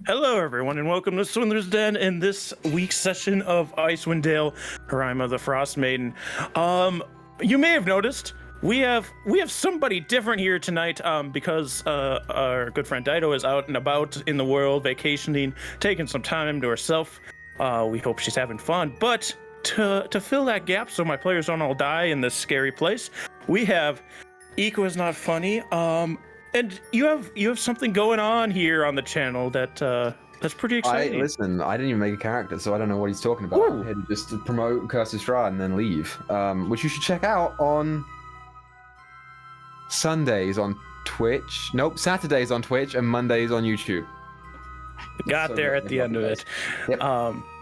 Hello, everyone, and welcome to Swindler's Den in this week's session of Icewind Dale, Rime of the Frostmaiden. You may have noticed we have somebody different here tonight because our good friend Dyto is out and about in the world, vacationing, taking some time to herself. We hope she's having fun, but to fill that gap so my players don't all die in this scary place, we have Eco is Not Funny. And you have something going on here on the channel that's pretty exciting. Listen, I didn't even make a character, so I don't know what he's talking about. I'm here to just promote Curse's Strahd and then leave, which you should check out on Sundays on Twitch. Nope, Saturdays on Twitch and Mondays on YouTube. Got there at the end of it. Yep.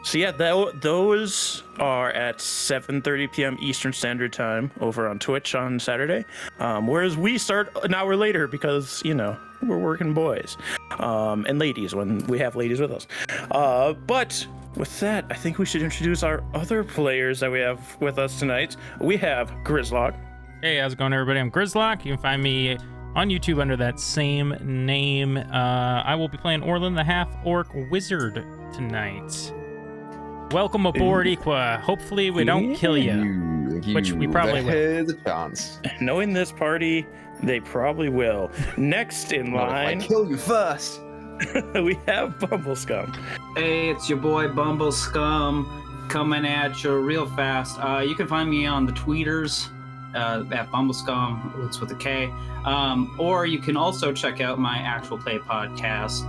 So yeah, those are at 7:30 p.m. Eastern Standard Time over on Twitch on Saturday. Whereas we start an hour later because, you know, we're working boys and ladies when we have ladies with us. But with that, I think we should introduce our other players that we have with us tonight. We have Grizlocke. Hey, how's it going, everybody? I'm Grizlocke. You can find me on YouTube under that same name. I will be playing Orlin the Half-Orc Wizard tonight. Welcome aboard, Equa. Hopefully we don't kill you, which we probably will. There's a chance. Knowing this party, they probably will. Next in line, I kill you first. we have Bumbleskum. Hey, it's your boy Bumbleskum coming at you real fast. You can find me on the tweeters at Bumbleskum, it's with a K. Or you can also check out my actual play podcast,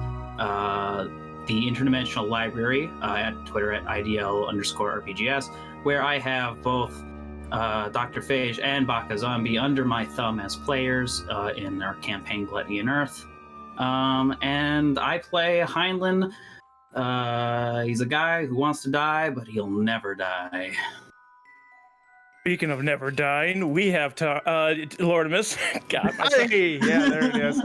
the Interdimensional Library, at Twitter at IDL_RPGS, where I have both Dr. Phage and BakaZombie under my thumb as players in our campaign Gluttony and Earth. And I play Heinlein. He's a guy who wants to die, but he'll never die. Speaking of never dying, we have Lortomas. God, Hey, yeah, there it is.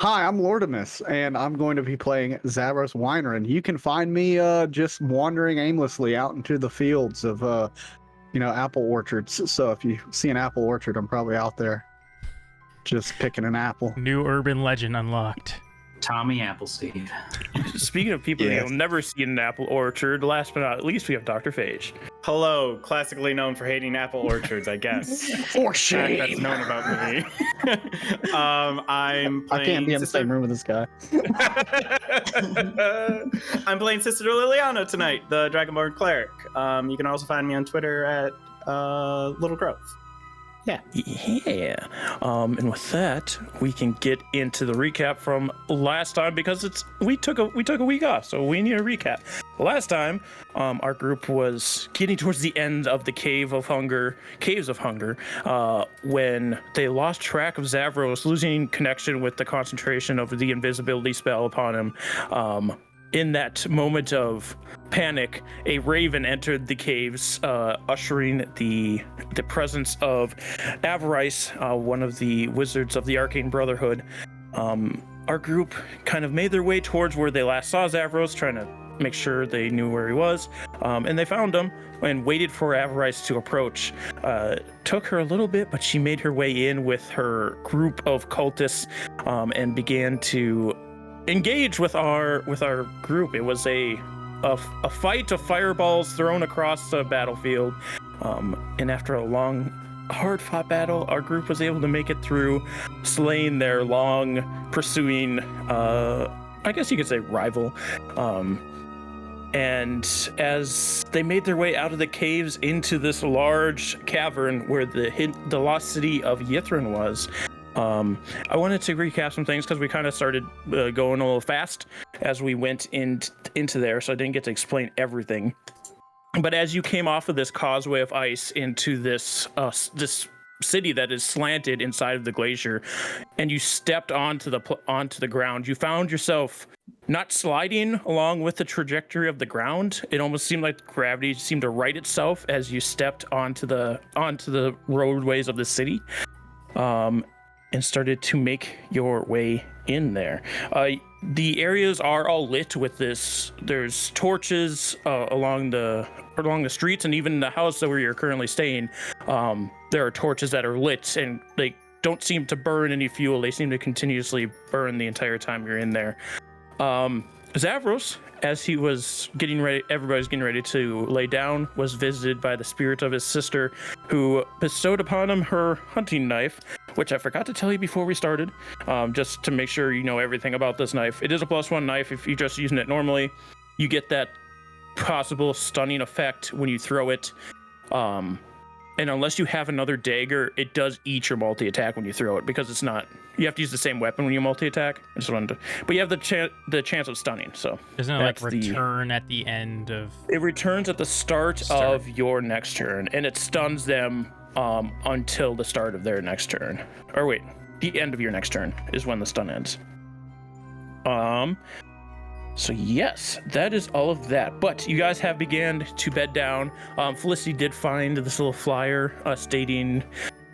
Hi, I'm Lortomas, and I'm going to be playing Zavros Winerin. You can find me just wandering aimlessly out into the fields of, apple orchards. So if you see an apple orchard, I'm probably out there just picking an apple. New urban legend unlocked. Tommy Appleseed. Speaking of people that you'll never see in an apple orchard, last but not least, we have Dr. Phage. Hello, classically known for hating apple orchards, I guess. For shame. That's known about me. I'm playing I can't be in the same room with this guy. I'm playing Sister Liliana tonight, the Dragonborn cleric. You can also find me on Twitter at Little Growth. Yeah. And with that, we can get into the recap from last time because we took a week off, so we need a recap. Last time, our group was getting towards the end of the Caves of Hunger, when they lost track of Zavros, losing connection with the concentration of the invisibility spell upon him. In that moment of panic, a raven entered the caves, ushering the presence of Avarice, one of the wizards of the Arcane Brotherhood. Our group kind of made their way towards where they last saw Zavros, trying to make sure they knew where he was, and they found him and waited for Avarice to approach. Took her a little bit, but she made her way in with her group of cultists and began to engage with our group. It was a fight of fireballs thrown across the battlefield, and after a long, hard-fought battle, our group was able to make it through, slaying their long pursuing, I guess you could say, rival. And as they made their way out of the caves into this large cavern where the lost city of Yithrin was, I wanted to recap some things because we kind of started going a little fast as we went into there, so I didn't get to explain everything. But as you came off of this causeway of ice into this city that is slanted inside of the glacier, and you stepped onto the ground, you found yourself not sliding along with the trajectory of the ground. It almost seemed like gravity seemed to right itself as you stepped onto the roadways of the city. And started to make your way in there. The areas are all lit with this. There's torches along the streets, and even the house where you're currently staying. There are torches that are lit, and they don't seem to burn any fuel. They seem to continuously burn the entire time you're in there. Zavros, as he was getting ready, everybody's getting ready to lay down, was visited by the spirit of his sister, who bestowed upon him her hunting knife, which I forgot to tell you before we started, just to make sure you know everything about this knife. It is a +1 knife. If you're just using it normally, you get that possible stunning effect when you throw it. And unless you have another dagger, it does eat your multi-attack when you throw it, because it's not. You have to use the same weapon when you multi-attack. I just wanted to, but you have the chance of stunning. So doesn't it like return at the end of? It returns at the start of your next turn, and it stuns them until the start of their next turn. Or wait, the end of your next turn is when the stun ends. So yes, that is all of that. But you guys have began to bed down. Felicity did find this little flyer stating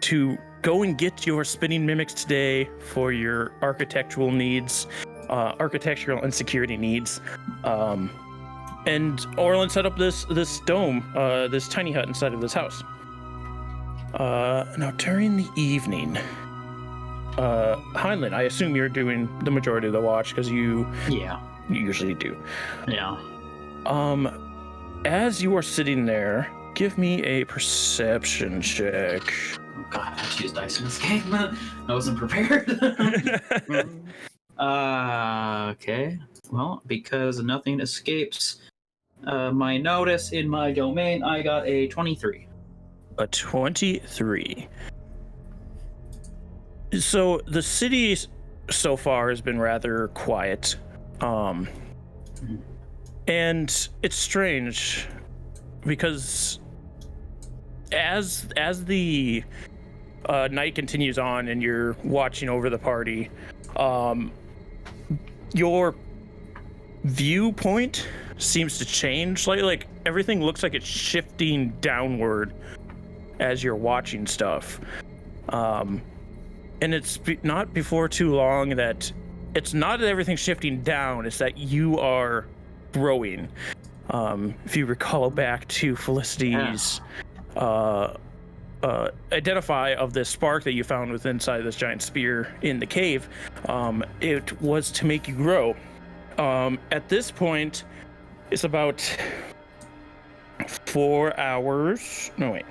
to go and get your spinning mimics today for your architectural needs, architectural and security needs. And Orland set up this dome, this tiny hut inside of this house. Now during the evening, Heinlein, I assume you're doing the majority of the watch because you usually do. Yeah. As you are sitting there, give me a perception check. Oh God, I have to use dice in this game. I wasn't prepared. Okay. Well, because nothing escapes my notice in my domain, I got a 23. A 23. So the city so far has been rather quiet. And it's strange because as the night continues on and you're watching over the party, your viewpoint seems to change slightly. Like everything looks like it's shifting downward as you're watching stuff. And it's not before too long that it's not that everything's shifting down, it's that you are growing. If you recall back to Felicity's identify of this spark that you found within inside this giant spear in the cave, it was to make you grow. At this point, it's about 4 hours. No, wait.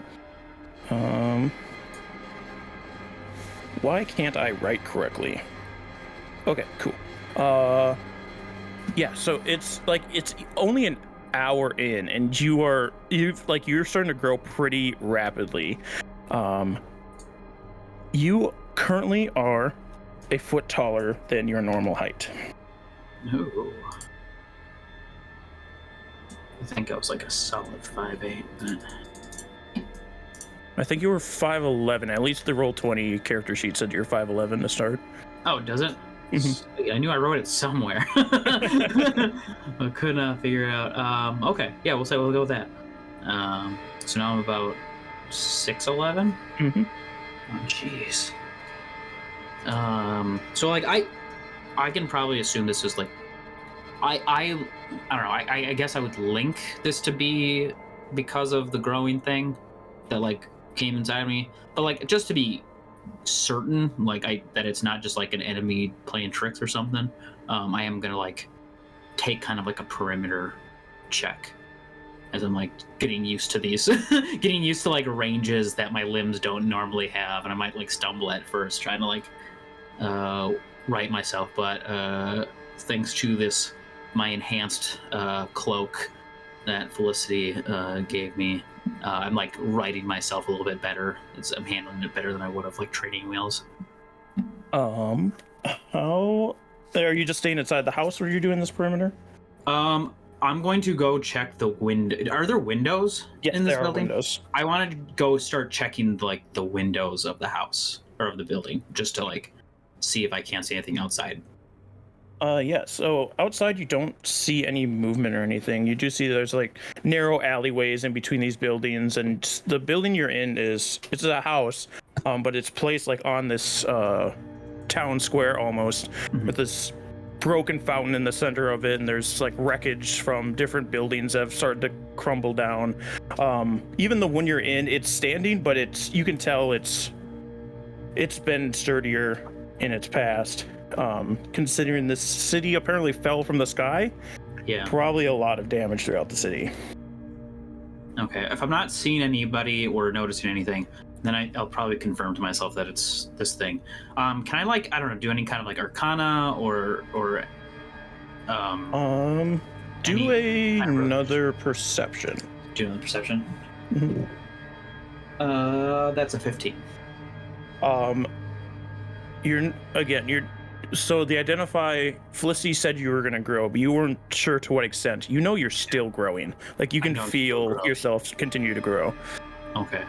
Why can't I write correctly? Okay, cool. Yeah, so it's only an hour in, and you're starting to grow pretty rapidly. You currently are a foot taller than your normal height. Ooh. I think I was like a solid 5'8". I think you were 5'11". At least the Roll20 character sheet said you're 5'11" to start. Oh, does it? Mm-hmm. I knew I wrote it somewhere. I could not figure it out. Okay, yeah, we'll go with that. So now I'm about 6'11". Mm-hmm. Oh, jeez. So like I can probably assume this is like I don't know. I guess I would link this to be because of the growing thing that like came inside me, but like just to be certain, like that it's not just like an enemy playing tricks or something. I am gonna like take kind of like a perimeter check as I'm like getting used to these, getting used to like ranges that my limbs don't normally have, and I might like stumble at first trying to like right myself, but thanks to this my enhanced cloak that Felicity gave me, I'm like righting myself a little bit better. I'm handling it better than I would have like training wheels. How are you just staying inside the house where you're doing this perimeter? I'm going to go check the window. Are there windows in this building? Windows. I want to go start checking like the windows of the house or of the building just to like see if I can't see anything outside. Yeah, so outside you don't see any movement or anything. You do see there's like narrow alleyways in between these buildings, and the building you're in it's a house, but it's placed like on this town square almost, with this broken fountain in the center of it, and there's like wreckage from different buildings that have started to crumble down. Even the one you're in, it's standing, but you can tell it's been sturdier in its past. Considering this city apparently fell from the sky, Yeah. probably a lot of damage throughout the city. Okay. If I'm not seeing anybody or noticing anything, then I'll probably confirm to myself that it's this thing. Can I like, I don't know, do any kind of like Arcana or do Any- another perception. do another perception? Mhm. That's a 15. You're so the identify, Felicity said you were gonna grow, but you weren't sure to what extent. You know you're still growing. Like you I can know I'm still feel growing. yourself continue to grow. Okay.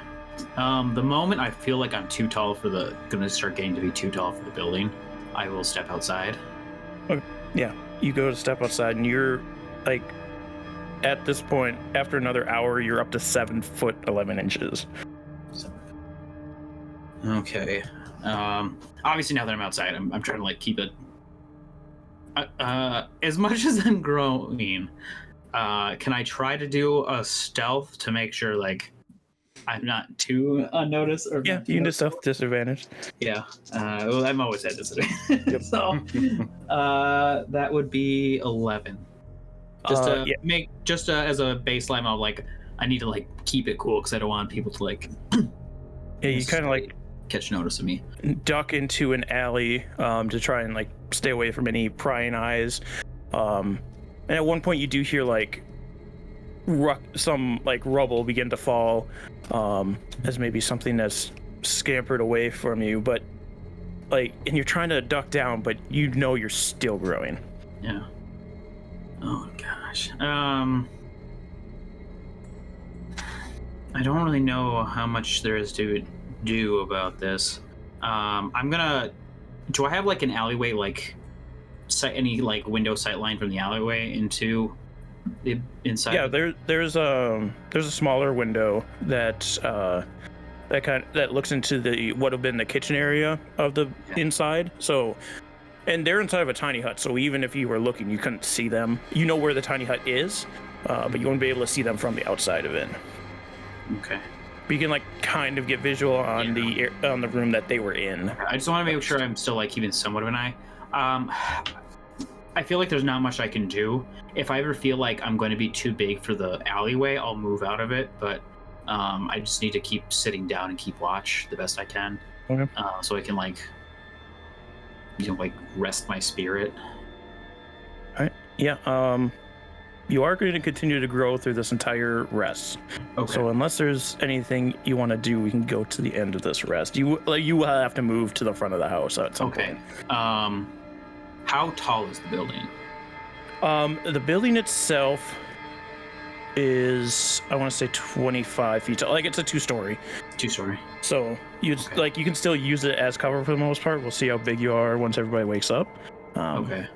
The moment I feel like I'm too tall gonna start getting to be too tall for the building, I will step outside. Yeah. You go to step outside and you're like at this point, after another hour, you're up to 7 foot 11 inches. Okay. Obviously now that I'm outside, I'm trying to like keep it. As much as I'm growing, can I try to do a stealth to make sure like I'm not too unnoticed? Or Yeah, you can do stuff disadvantage. Yeah. Well, I'm always at disadvantage. So that would be 11. Just to yeah. as a baseline of like, I need to like keep it cool because I don't want people to like. Yeah, you kind of like catch notice of me. duck into an alley to try and like stay away from any prying eyes. And at one point you do hear like some like rubble begin to fall as maybe something that's scampered away from you, but like, and you're trying to duck down, but you know you're still growing. Yeah. Oh gosh. I don't really know how much there is to do about this. I'm gonna. Do I have like an alleyway, like any like window sight line from the alleyway into the inside? Yeah, there's a smaller window that that looks into the what have been the kitchen area of the inside. So, and they're inside of a tiny hut. So even if you were looking, you couldn't see them. You know where the tiny hut is, but you won't be able to see them from the outside of it. Okay. But you can like kind of get visual on the room that they were in. I just want to make sure I'm still like keeping somewhat of an eye. I feel like there's not much I can do. If I ever feel like I'm going to be too big for the alleyway, I'll move out of it. But I just need to keep sitting down and keep watch the best I can. Okay. So I can like, rest my spirit. All right. Yeah. You are going to continue to grow through this entire rest. Okay. So unless there's anything you want to do, we can go to the end of this rest. You will have to move to the front of the house at some point. How tall is the building? The building itself is, I want to say 25 feet tall. Like it's a 2-story. 2-story. So you can still use it as cover for the most part. We'll see how big you are once everybody wakes up. Okay.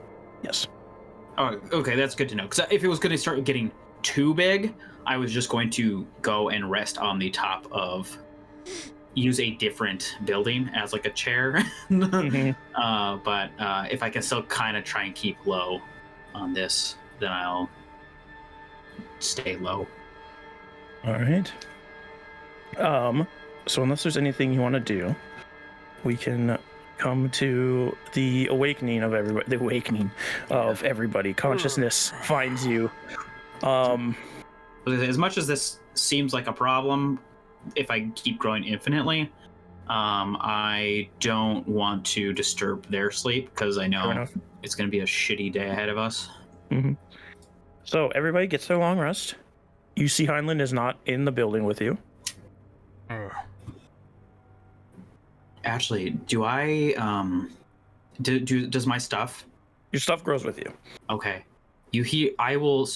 Yes. Oh, okay, that's good to know. Because if it was going to start getting too big, I was just going to go and rest on the top of, use a different building as like a chair. Mm-hmm. But if I can still kind of try and keep low on this, then I'll stay low. All right. So unless there's anything you want to do, we can come to the awakening of everybody. The awakening of everybody. Consciousness finds you. As much as this seems like a problem, if I keep growing infinitely, I don't want to disturb their sleep because I know it's going to be a shitty day ahead of us. Mm-hmm. So everybody gets their long rest. You see Heinlein is not in the building with you. Actually, do I does my stuff? Your stuff grows with you. Okay. I will.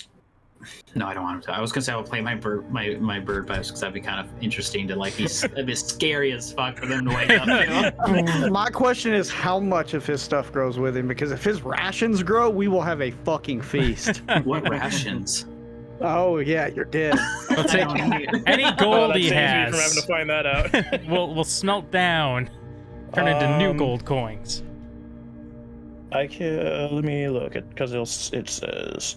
No, I don't want him to. I was gonna say I will play my bird bus because that'd be kind of interesting to like be scary as fuck for them to wake up. My question is how much of his stuff grows with him, because if his rations grow, we will have a fucking feast. What rations? Oh yeah, you're dead. Let's take any gold he has. From having to find that out. we'll smelt down, turn into new gold coins. I can let me look at because it says.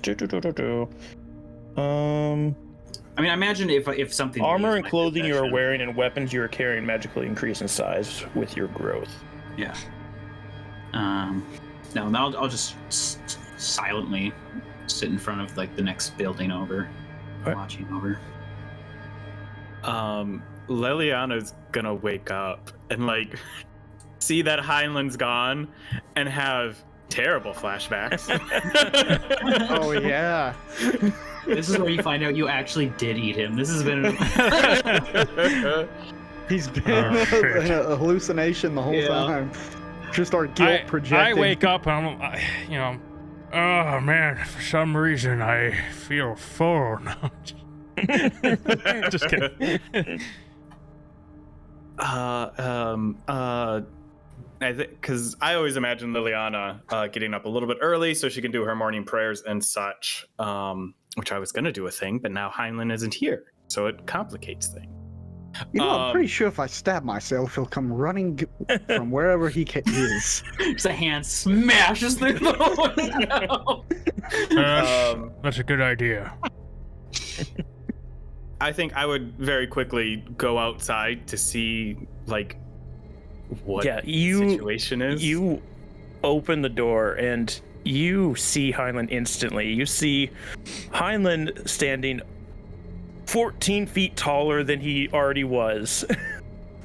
I mean, I imagine if something armor and clothing you are wearing and weapons you are carrying magically increase in size with your growth. Yeah. No, I'll just silently sit in front of like the next building over, Right. watching over. Liliana's gonna wake up and like see that Heinlein's gone and have terrible flashbacks. Oh yeah. This is where you find out you actually did eat him. This has been He's been in a hallucination the whole time. Just our guilt projecting. I wake up and oh man, for some reason I feel full now. Just kidding. Because I always imagine Liliana getting up a little bit early so she can do her morning prayers and such, which I was going to do a thing, but now Heinlein isn't here, so it complicates things. You know, I'm pretty sure if I stab myself, he'll come running from wherever he is. Just a hand smashes through the window. That's a good idea. I think I would very quickly go outside to see, like, what the situation is. You open the door and you see Heinlein instantly. You see Heinlein standing 14 feet taller than he already was.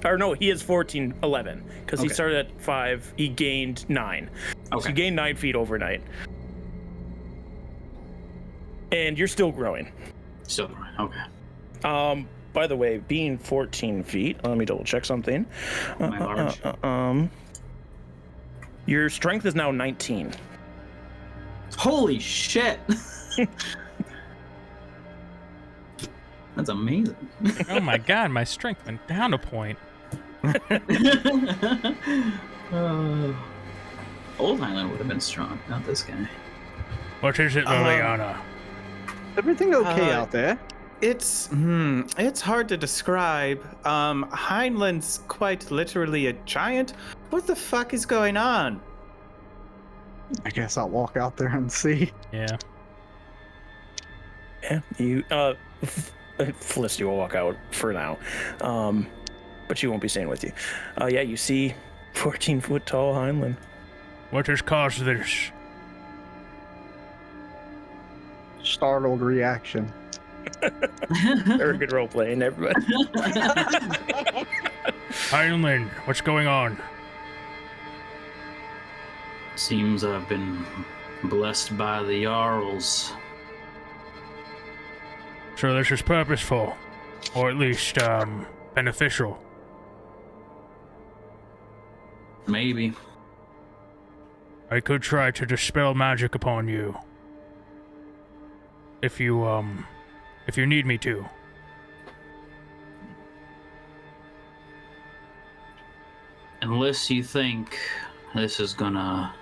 Or no, he is 11 because he started at 5. He gained 9. Okay. So he gained 9 feet overnight. And you're still growing. Still growing, okay. By the way, being 14 feet, let me double check something. Am I large? Your strength is now 19. Holy shit! That's amazing. Oh my god, my strength went down a point. Old Heinlein would have been strong, not this guy. What is it, Liliana? Everything okay out there? It's hard to describe. Heinlein's quite literally a giant. What the fuck is going on? I guess I'll walk out there and see. Yeah. Yeah, you Felicity will walk out for now, but she won't be staying with you. Yeah, you see 14-foot tall Heinlein. What has caused this? Startled reaction. Very good role playing, everybody. Heinlein, what's going on? Seems I've been blessed by the Jarls. So this is purposeful, or at least beneficial. Maybe. I could try to dispel magic upon you. If you need me to. Unless you think this is gonna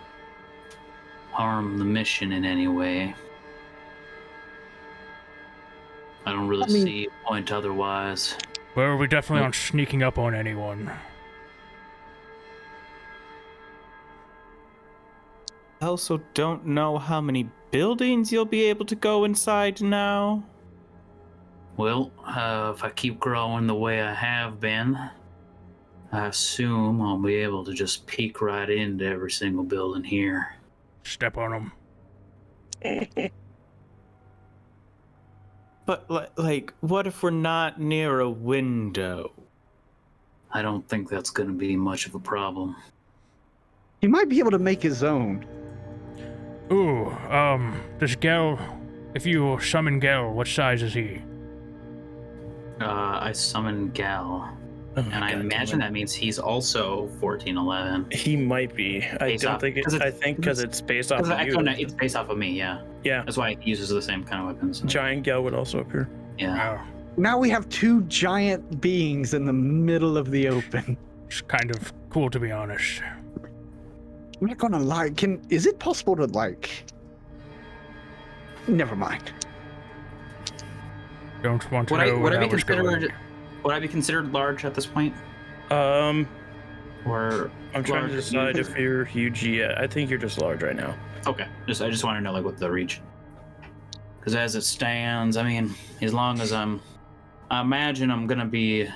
harm the mission in any way. I don't really see a point otherwise. Well, we definitely aren't sneaking up on anyone. I also don't know how many buildings you'll be able to go inside now. Well, if I keep growing the way I have been, I assume I'll be able to just peek right into every single building here. Step on them. But, like, what if we're not near a window? I don't think that's going to be much of a problem. He might be able to make his own. Ooh, does Gel, if you summon Gel, what size is he? I summon Gal, Oh and I imagine that means he's also 1411. He might be. I don't think it. I think because it's based off of you. It's based off of me, yeah. Yeah. That's why he uses the same kind of weapons. Giant Gal would also appear. Yeah. Oh, Now we have 2 giant beings in the middle of the open. it's kind of cool, to be honest. I'm not gonna lie. Is it possible to like? Never mind. Don't want to Would know I where be I was going. would I be considered large at this point? Or I'm trying to large? decide if you're huge yet. I think you're just large right now. Okay. I just want to know like what the reach. Because as it stands, I mean, as long as I imagine I'm gonna be.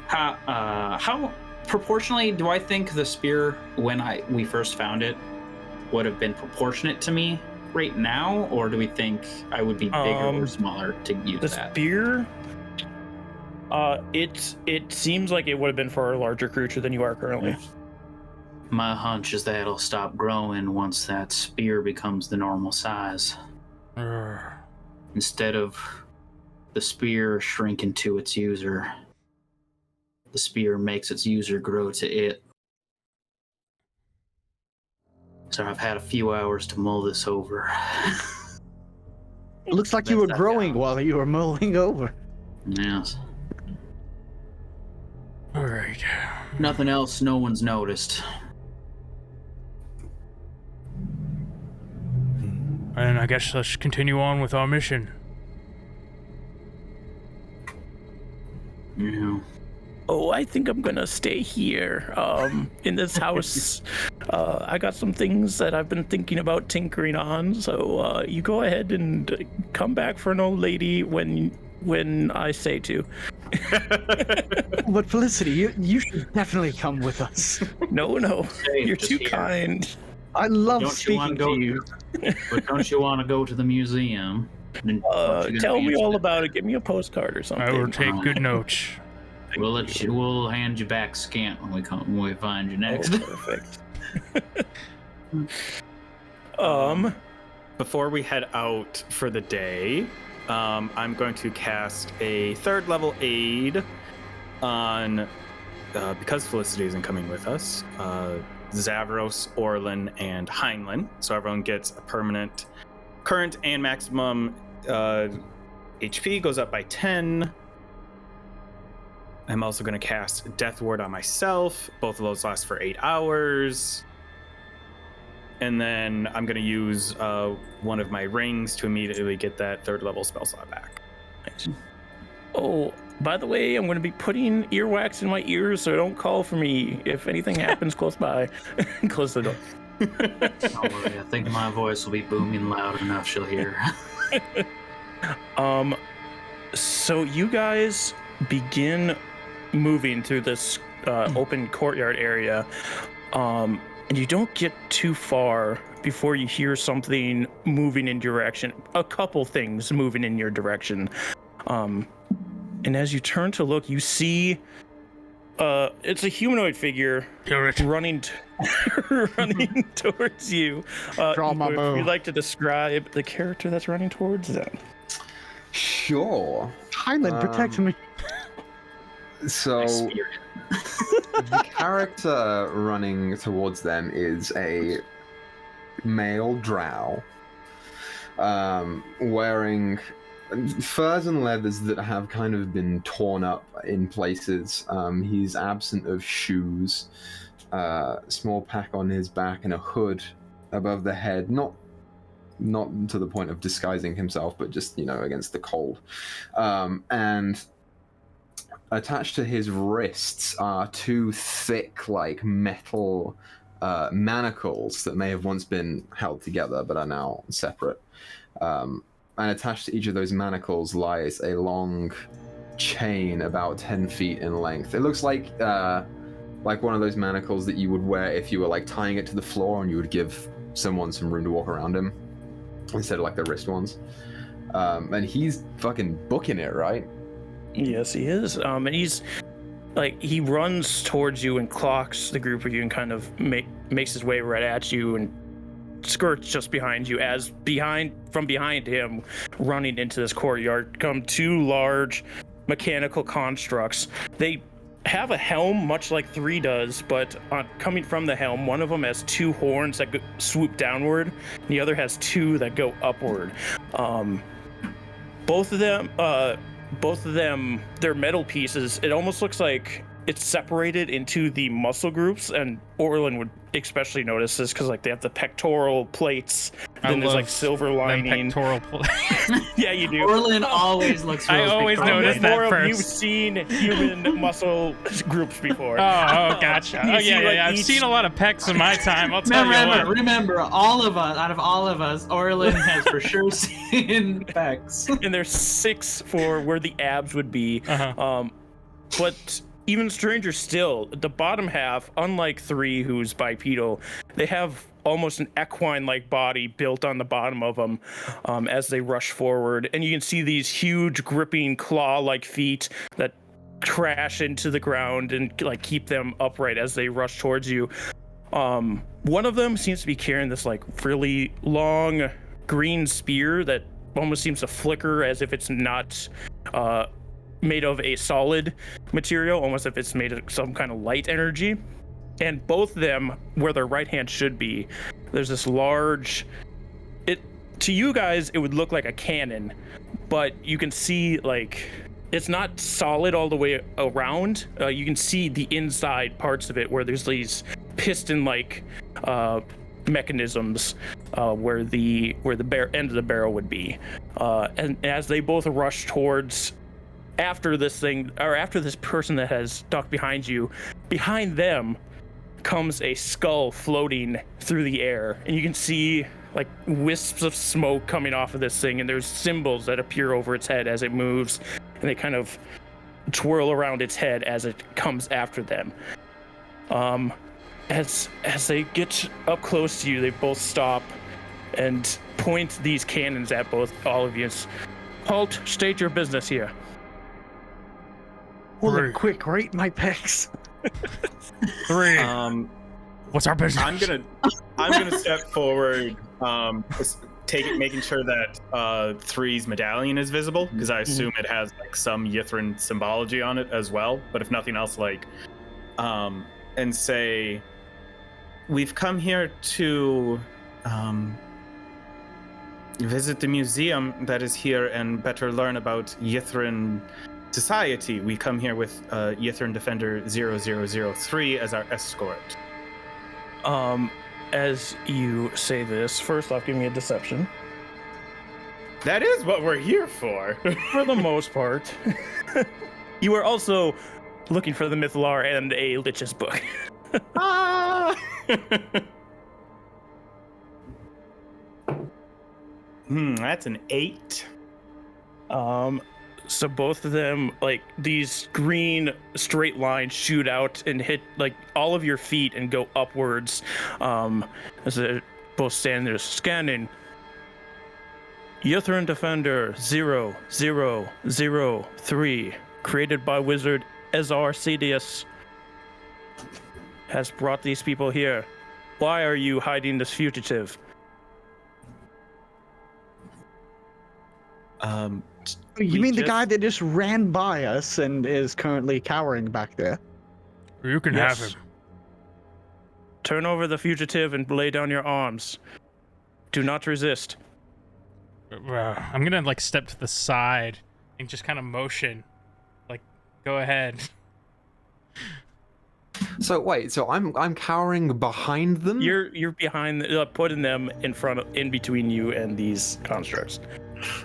How proportionally, do I think the spear, when we first found it, would have been proportionate to me right now, or do we think I would be bigger or smaller to use the that? spear, it seems like it would have been for a larger creature than you are currently. My hunch is that it'll stop growing once that spear becomes the normal size. Instead of the spear shrinking to its user, the spear makes its user grow to it. So I've had a few hours to mull this over. It looks like you were growing while you were mulling over. Yes. All right. Nothing else no one's noticed. And I guess let's continue on with our mission. Yeah. Oh, I think I'm gonna stay here, in this house. I got some things that I've been thinking about tinkering on, so you go ahead and come back for an old lady when I say to. But Felicity, you should definitely come with us. No, you're just too here. kind. I love Don't you wanna speaking to go- you. But don't you want to go to the museum? Tell me all about it. Give me a postcard or something. I will take good notes. We'll hand you back scant when we find you next. Perfect. Before we head out for the day, I'm going to cast a 3rd level aid on, because Felicity isn't coming with us, Zavros, Orlin, and Heinlein. So everyone gets a permanent current and maximum HP goes up by 10. I'm also going to cast Death Ward on myself. Both of those last for 8 hours. And then I'm going to use one of my rings to immediately get that 3rd level spell slot back. Oh, by the way, I'm going to be putting earwax in my ears, so don't call for me if anything happens close by. Close the door. Don't worry, I think my voice will be booming loud enough she'll hear. So you guys begin moving through this open courtyard area, and you don't get too far before you hear something moving in direction. A couple things moving in your direction. And as you turn to look, you see it's a humanoid figure running towards you. Draw my bow. If you'd like to describe the character that's running towards them. Sure. Heinlein, protect me. So the character running towards them is a male drow, wearing furs and leathers that have kind of been torn up in places. He's absent of shoes, small pack on his back, and a hood above the head. Not to the point of disguising himself, but just, against the cold. And attached to his wrists are 2 thick, metal manacles that may have once been held together, but are now separate. And attached to each of those manacles lies a long chain about 10 feet in length. It looks like one of those manacles that you would wear if you were tying it to the floor and you would give someone some room to walk around him, instead of the wrist ones. And he's fucking booking it, right? Yes, he is. And he's he runs towards you and clocks the group of you and kind of makes his way right at you and skirts just behind you. As from behind him, running into this courtyard, come 2 large mechanical constructs. They have a helm much like 3 does, but coming from the helm, one of them has 2 horns that swoop downward, and the other has 2 that go upward. Both of them, they're metal pieces. It almost looks like it's separated into the muscle groups, and Orlin would especially notice this because they have the pectoral plates. Then there's silver lining. Pectoral plates. Yeah, you do. Orlin always looks for I those always pectoral notice plates. that first. You've seen human muscle groups before. Oh, gotcha. You Oh, see, yeah. I've each- seen a lot of pecs in my time. I'll tell you what. Remember, out of all of us, Orlin has for sure seen pecs. And there's 6 for where the abs would be. Uh-huh. But even stranger still, the bottom half, unlike 3, who's bipedal, they have almost an equine-like body built on the bottom of them as they rush forward. And you can see these huge, gripping, claw-like feet that crash into the ground and like keep them upright as they rush towards you. One of them seems to be carrying this like really long green spear that almost seems to flicker as if it's not made of a solid material, almost if it's made of some kind of light energy. And both of them, where their right hand should be, there's this large, to you guys it would look like a cannon, but you can see like it's not solid all the way around. You can see the inside parts of it where there's these piston-like mechanisms where the end of the barrel would be. And as they both rush towards after this person that has ducked behind you, behind them comes a skull floating through the air, and you can see like wisps of smoke coming off of this thing, and there's symbols that appear over its head as it moves, and they kind of twirl around its head as it comes after them. As they get up close to you, they both stop and point these cannons at all of you. Halt, state your business here. Hold on, quick, rate my pecs. 3. What's our business? I'm gonna step forward, making sure that 3's medallion is visible, because I assume it has like some Yithrin symbology on it as well. But if nothing else, like, and say, we've come here to visit the museum that is here and better learn about Yithrin society. We come here with Yithrin Defender 0003 as our escort. As you say this, first off, give me a deception. That is what we're here for. For the most part. You are also looking for the Mythlar and a Lich's book. That's an 8. So both of them, like, these green straight lines shoot out and hit like all of your feet and go upwards. As they both stand there scanning. Yithrin Defender 0003, created by wizard Ezar Cedius, has brought these people here. Why are you hiding this fugitive? You mean the guy that just ran by us and is currently cowering back there? You can have him. Turn over the fugitive and lay down your arms. Do not resist. I'm gonna like step to the side and just kind of motion, like, go ahead. So wait, so I'm cowering behind them? You're behind, putting them in between you and these constructs.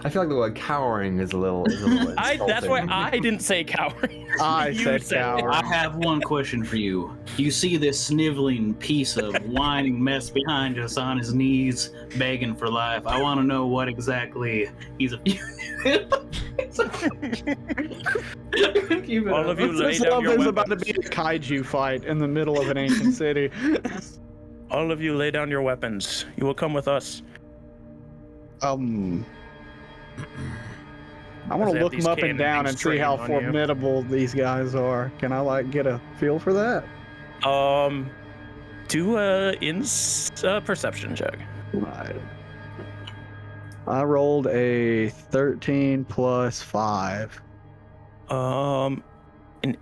I feel like the word cowering is a little insulting. That's why I didn't say cowering. I said cowering. I have one question for you. You see this sniveling piece of whining mess behind us on his knees, begging for life. I want to know what exactly he's a fugitive. All of you lay This down love your is weapons. about to be a kaiju fight in the middle of an ancient city. All of you lay down your weapons. You will come with us. I want They to have look these them up and cannon down things and see how training on you. formidable these guys are. Can I like get a feel for that? Do a perception check. Right. I rolled a 13 plus 5. An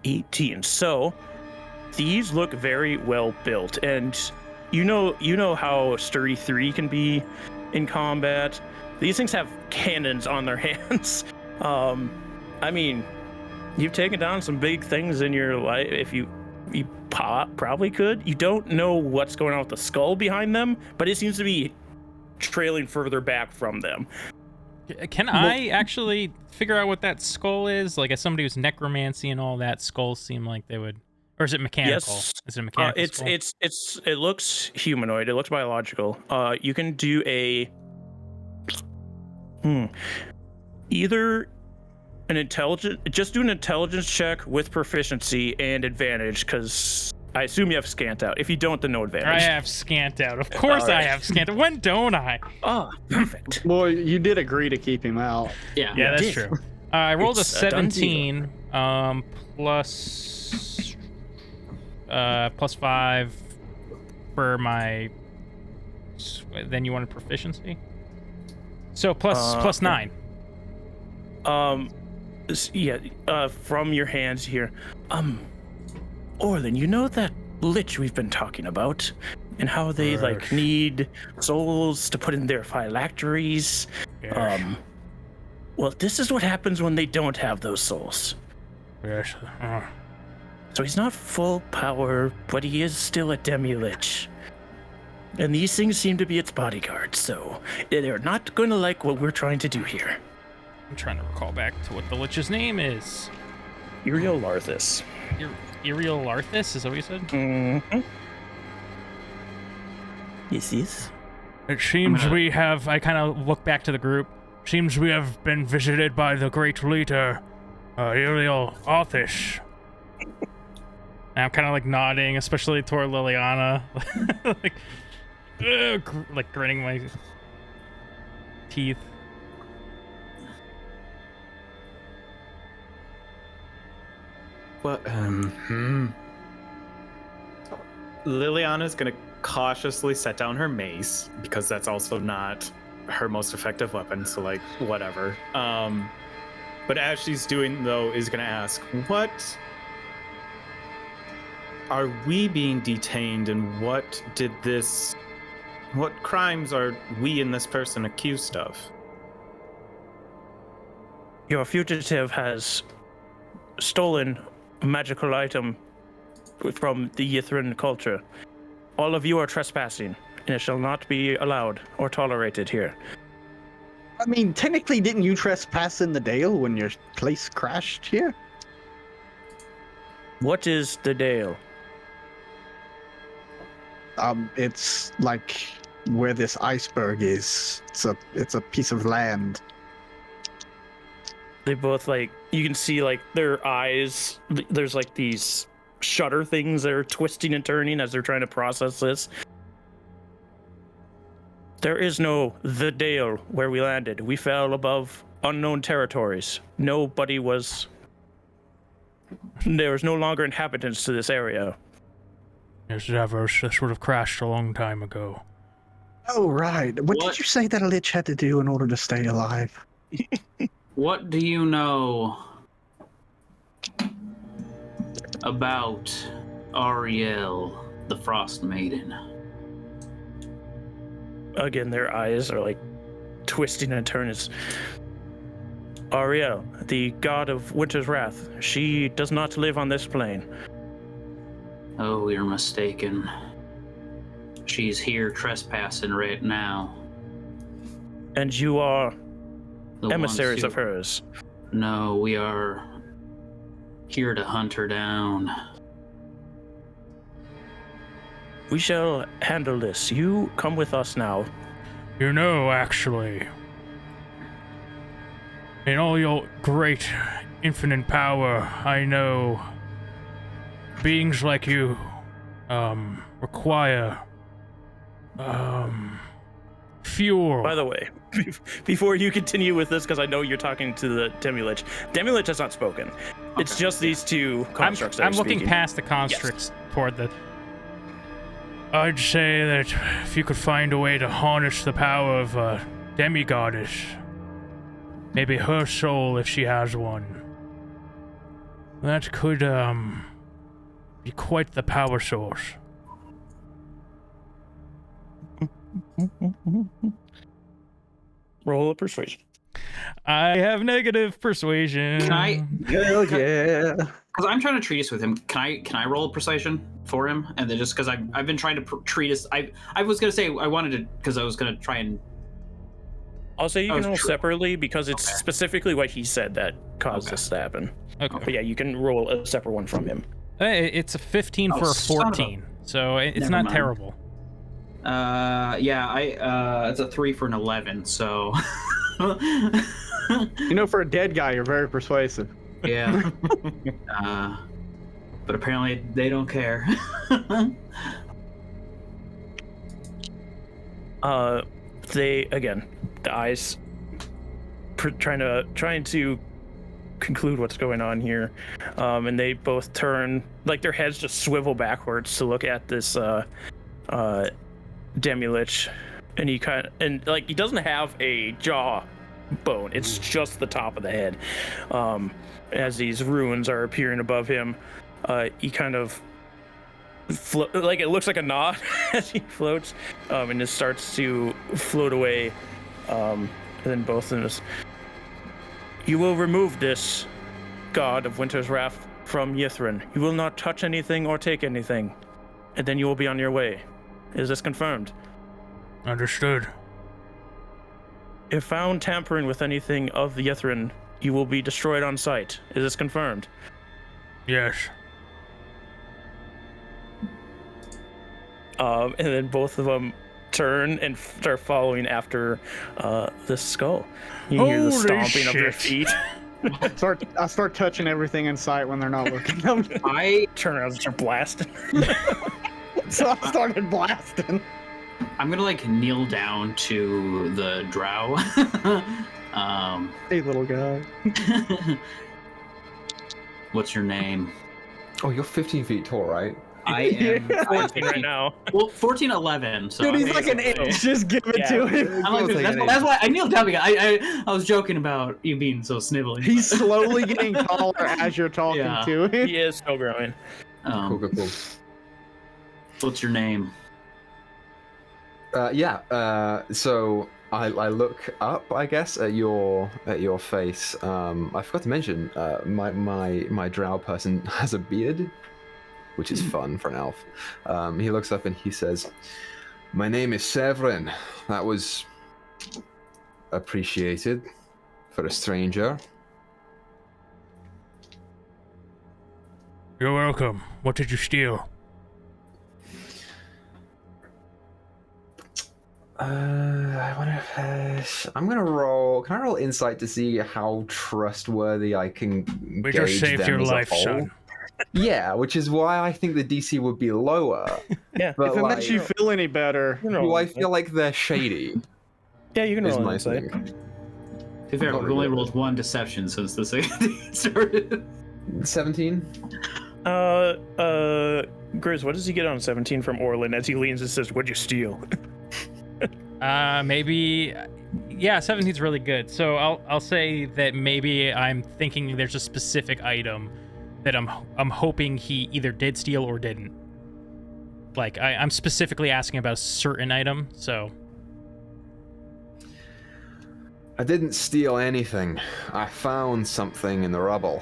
18. So these look very well built, and you know how sturdy 3 can be in combat. These things have cannons on their hands. I mean, you've taken down some big things in your life. If you probably could. You don't know what's going on with the skull behind them, but it seems to be trailing further back from them. Can I actually figure out what that skull is? Like, as somebody who's necromancy and all that, skulls seem like they would. Or is it mechanical? Yes. Is it a mechanical skull? It looks humanoid. It looks biological. You can do a either Just do an intelligence check with proficiency and advantage, because I assume you have scant out. If you don't, then no advantage. I have scant out. Of course I have scant out. When don't I? Oh, perfect. Well, you did agree to keep him out. Yeah. Yeah, that's true. I rolled a It's a done 17 plus 5 for my. Then you wanted proficiency? So plus 9. From your hands here. Orlin, you know that lich we've been talking about? And how they need souls to put in their phylacteries? Yes. Well, this is what happens when they don't have those souls. Yes. So he's not full power, but he is still a demi-lich. And these things seem to be its bodyguards, so they're not going to like what we're trying to do here. I'm trying to recall back to what the lich's name is. Uriel Larthus. Uriel Larthus, is that what you said? Mm-hmm. Yes. It seems we have, I kind of look back to the group, seems we have been visited by the great leader, Uriel Larthus. And I'm kind of like nodding, especially toward Liliana. like gritting my teeth. What? Liliana's gonna cautiously set down her mace, because that's also not her most effective weapon, so like whatever. But as she's doing though, is gonna ask, what are we being detained, and what crimes are we and this person accused of? Your fugitive has stolen a magical item from the Yithrin culture. All of you are trespassing, and it shall not be allowed or tolerated here. I mean, technically, didn't you trespass in the Dale when your place crashed here? What is the Dale? It's like where this iceberg is. It's a piece of land. They both you can see their eyes. There's these shutter things that are twisting and turning as they're trying to process this. There is no the Dale where we landed. We fell above unknown territories. There was no longer inhabitants to this area. Yes, Zavros, this would have crashed a long time ago. Oh, right. What did you say that a lich had to do in order to stay alive? What do you know about Ariel, the Frostmaiden? Again, their eyes are twisting and turning. Ariel, the god of winter's wrath, she does not live on this plane. Oh, you're mistaken. She's here trespassing right now. And you are The emissaries ones of hers. No, we are here to hunt her down. We shall handle this. You come with us now. You know, actually, in all your great infinite power, I know beings like you require fuel. By the way, before you continue with this, because I know you're talking to the Demi-Lich has not spoken. It's just these two constructs. I'm looking past the constructs toward the. I'd say that if you could find a way to harness the power of a demigoddess, maybe her soul if she has one, that could be quite the power source. Roll a persuasion. I have negative persuasion. Can I? Hell yeah. Because I'm trying to treat us with him. Can I roll a persuasion for him? And then just because I've been trying to treat us, I was gonna say I wanted to because I was gonna try and. I'll say you can roll separately because it's specifically what he said that caused this to happen. Okay. But yeah, you can roll a separate one from him. It's a 15 for a 14, so it's Never not mind. terrible. Yeah, it's a 3 for an 11. So. You know, for a dead guy, you're very persuasive. Yeah. But apparently they don't care. They again, the eyes trying to conclude what's going on here, and they both turn, like their heads just swivel backwards to look at this Demi-Lich, and he doesn't have a jaw bone, it's just the top of the head. As these runes are appearing above him, he kind of it looks like a knot as he floats, and it starts to float away, and then both of them just, you will remove this god of winter's wrath from Yithrin. You will not touch anything or take anything, and then you will be on your way. Is this confirmed? Understood. If found tampering with anything of the Yithrin, you will be destroyed on sight. Is this confirmed? Yes. And then both of them turn and start following after the skull. You hear the Holy stomping of their shit. feet. I start touching everything in sight when they're not looking. I Turn around and start blasting. So I started blasting. I'm gonna like kneel down to the drow. Hey, little guy. What's your name? Oh, you're 15 feet tall, right? I am 14 right now. Well, 1411. So Dude, he's I'm like an basically- inch. Just give it to him. I'm like, that's why I kneeled down because I was joking about you being so snivelly. He's slowly getting taller as you're talking Yeah. to him. He is still growing. Cool. What's your name? So I look up, I guess, at your face. I forgot to mention, my drow person has a beard, which is fun for an elf. He looks up and he says, "My name is Severin. That was appreciated for a stranger." You're welcome. What did you steal? I wonder if I'm gonna roll. Can I roll insight to see how trustworthy I can We gauge just saved them your as a life, whole? son. Yeah, which is why I think the DC would be lower. Yeah. But If it like, makes you feel any better. do I feel like they're shady? Yeah, you can Is roll my insight. thing. To be fair, Not we've only really. rolled one deception since the second started. 17. Grizz, what does he get on 17 from Orlin as he leans and says, "What'd you steal?" Maybe, yeah, 17's really good. So I'll say that maybe I'm thinking there's a specific item that I'm hoping he either did steal or didn't. Like I'm specifically asking about a certain item, so. I didn't steal anything. I found something in the rubble.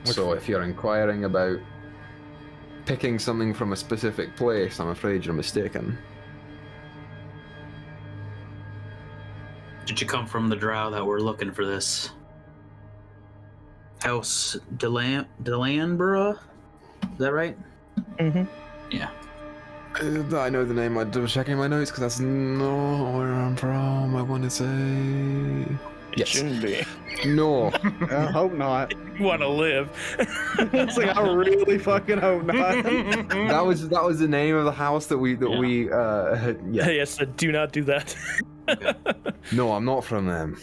So if you're inquiring about picking something from a specific place, I'm afraid you're mistaken. Did you come from the drow that were looking for this? House Delanborough? Is that right? Mm-hmm. Yeah. I know the name. I'm double checking my notes because that's not where I'm from. I want to say. It shouldn't be. No. I hope not. You want to live. It's like, I really fucking hope not. that was the name of the house that we yeah. Yes, do not do that. No, I'm not from them.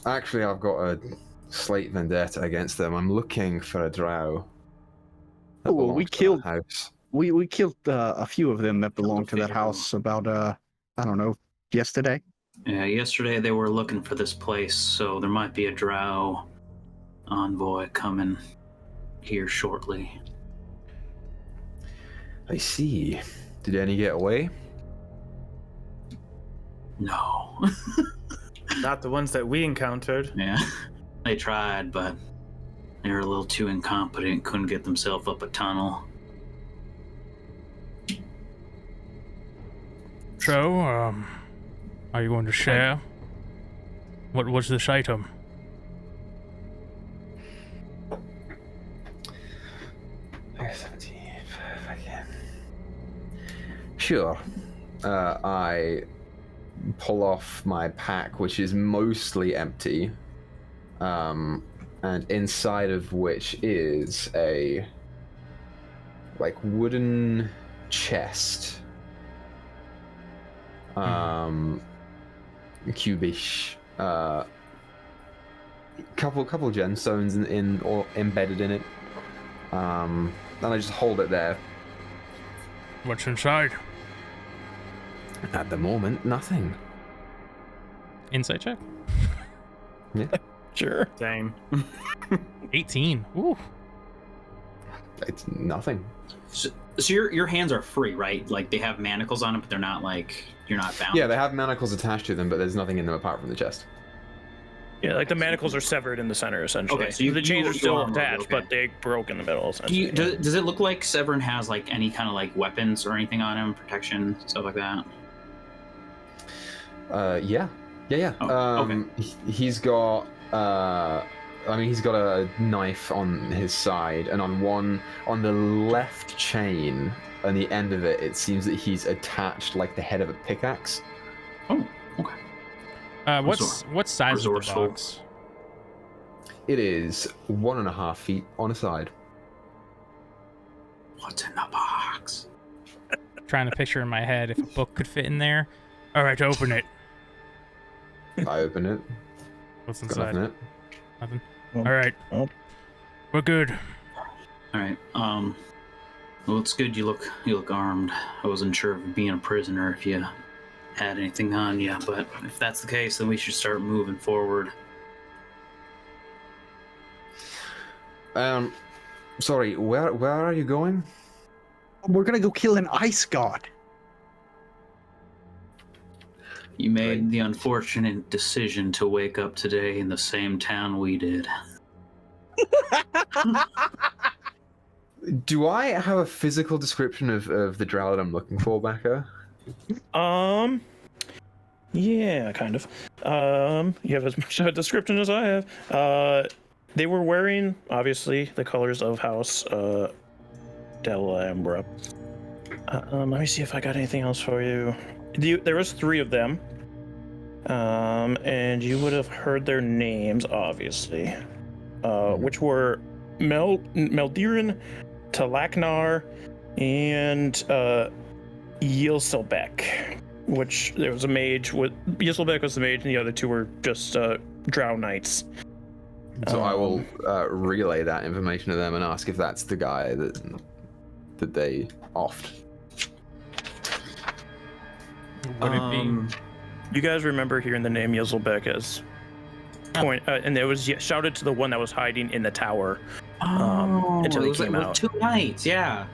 Actually, I've got a slight vendetta against them. I'm looking for a drow. that Oh, we belongs to killed- that house. We killed a few of them that belonged to that house about, I don't know, yesterday. Yeah, yesterday they were looking for this place, so there might be a drow envoy coming here shortly. I see. Did any get away? No. Not the ones that we encountered. Yeah. They tried, but they were a little too incompetent, couldn't get themselves up a tunnel. So, are you going to share? What was this item? Sure. I pull off my pack, which is mostly empty, and inside of which is a like wooden chest, cubish, couple gemstones or embedded in it, and I just hold it there. What's inside? At the moment, nothing. Insight check. Yeah. Sure. Same. 18. Ooh. It's nothing. So your hands are free, right? Like they have manacles on them, but they're not like you're not bound. Yeah, they have manacles attached to them, but there's nothing in them apart from the chest. Yeah, like the manacles are severed in the center, essentially. Okay, so the chains are still attached, okay. but they broke in the middle, essentially. Does it look like Severn has like any kind of like weapons or anything on him, protection, stuff like that? Yeah. Oh, okay. He's got he's got a knife on his side, and on the left chain, on the end of it, it seems that he's attached like the head of a pickaxe. Oh, okay. What size is the Resourceful. box? It is 1.5 feet on a side. What's in the box? Trying to picture in my head if a book could fit in there. All right, open it. I open it. What's Got inside? nothing in it. Nothing. Well, All right. well. We're good. All right. Well, it's good you look armed. I wasn't sure of being a prisoner if you had anything on you, but if that's the case, then we should start moving forward. Sorry, where are you going? We're gonna go kill an ice god. You made the unfortunate decision to wake up today in the same town we did. Do I have a physical description of the drow that I'm looking for, Baka? Yeah, kind of. You have as much of a description as I have. They were wearing, obviously, the colors of House Delambra. Let me see if I got anything else for you. There was 3 of them. And you would have heard their names, obviously. Which were Meldiran, Talaknar, and Yilselbeck. Which there was a mage with Yilselbeck was the mage, and the other 2 were just drow knights. So I will relay that information to them and ask if that's the guy that they offed. Would it be? You guys remember hearing the name Yilselbeck as point, and it was shouted to the one that was hiding in the tower until he came out. 2 nights, yeah.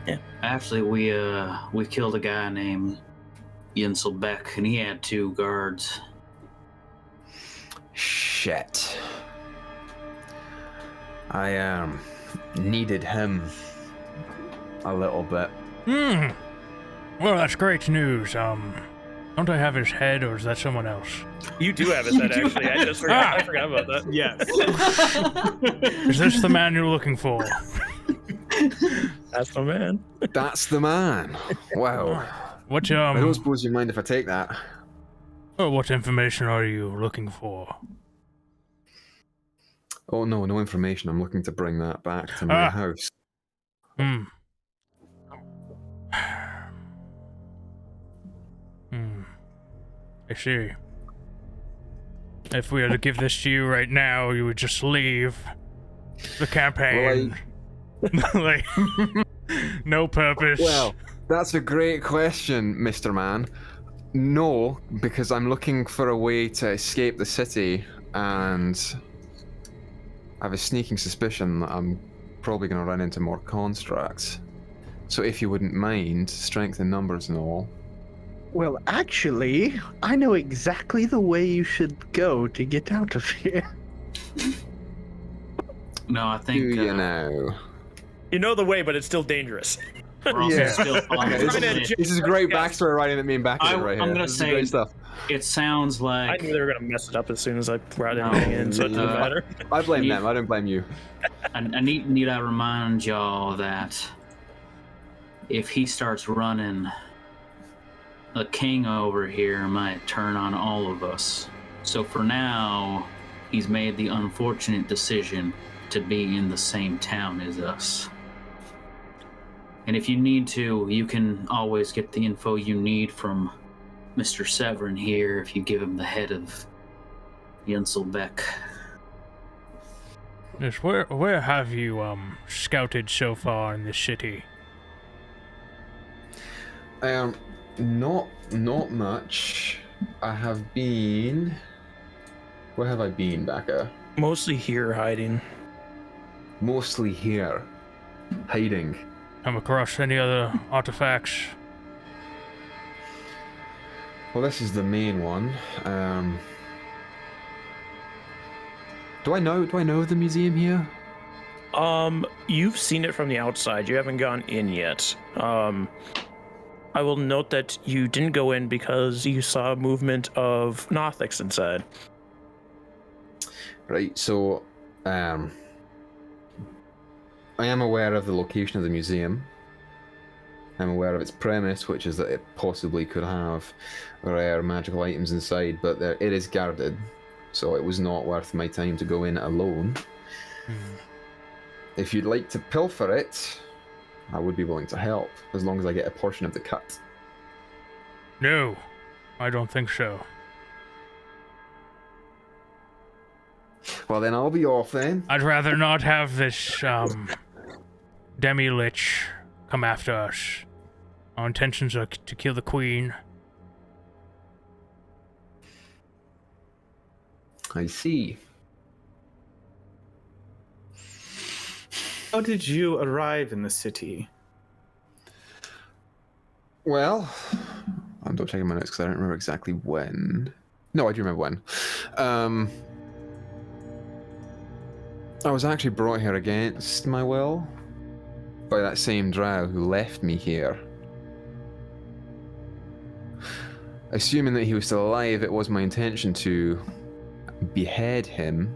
Yeah. Actually, we killed a guy named Yinselbeck, and he had 2 guards. Shit. I needed him a little bit. Well, that's great news. Don't I have his head, or is that someone else? You do have his head, actually. I just forgot. I forgot about that. Yes. Is this the man you're looking for? That's the man. That's the man. Wow. What I don't suppose you mind if I take that. what information are you looking for? Oh no, no information. I'm looking to bring that back to my house. I see. If we had to give this to you right now, you would just leave the campaign. Like, no purpose. Well, that's a great question, Mr. Man. No, because I'm looking for a way to escape the city, and I have a sneaking suspicion that I'm probably going to run into more constructs. So if you wouldn't mind, strength in numbers and all. Well, actually, I know exactly the way you should go to get out of here. No, I think Do you know? You know the way, but it's still dangerous. we're also Yeah. still following Okay, it. this is great backstory writing that me and Baka did right here. I'm gonna This is say- great stuff. It sounds I like knew they were gonna mess it up as soon as I brought anything in, so it didn't matter. I blame them. I don't blame you. I need to remind y'all that if he starts running, a king over here might turn on all of us. So for now, he's made the unfortunate decision to be in the same town as us. And if you need to, you can always get the info you need from Mr. Severin here if you give him the head of Jenselbeck. Yes, where have you scouted so far in this city? Not much. I have been. Where have I been, Baka? Mostly here hiding. Mostly here, hiding. Come across any other artifacts? Well, this is the main one. Do I know of the museum here? You've seen it from the outside. You haven't gone in yet. I will note that you didn't go in because you saw movement of Nothics inside. Right, so, I am aware of the location of the museum. I'm aware of its premise, which is that it possibly could have rare magical items inside, but it is guarded, so it was not worth my time to go in alone. If you'd like to pilfer it, I would be willing to help, as long as I get a portion of the cut. No, I don't think so. Well, then I'll be off then. I'd rather not have this, demi-lich come after us. Our intentions are to kill the queen. I see. How did you arrive in the city? Well, I'm double checking my notes because I don't remember exactly when. No, I do remember when. I was actually brought here against my will by that same drow who left me here. Assuming that he was still alive, it was my intention to behead him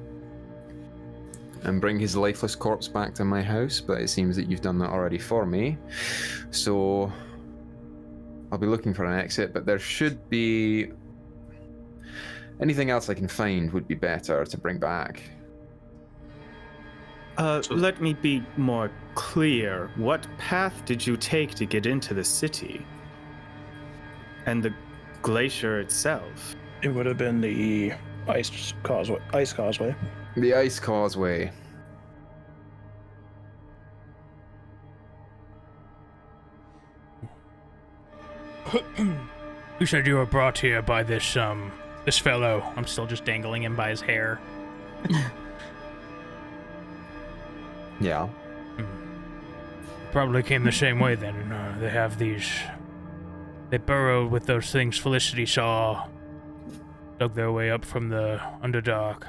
and bring his lifeless corpse back to my house, but it seems that you've done that already for me. So I'll be looking for an exit, but there should be... anything else I can find would be better to bring back. Let me be more clear. What path did you take to get into the city? And the glacier itself? It would have been the ice causeway. The ice causeway. You said you were brought here by this fellow. I'm still just dangling him by his hair. Yeah. Probably came the same way then. They have these... They burrowed with those things Felicity saw. Dug their way up from the Underdark.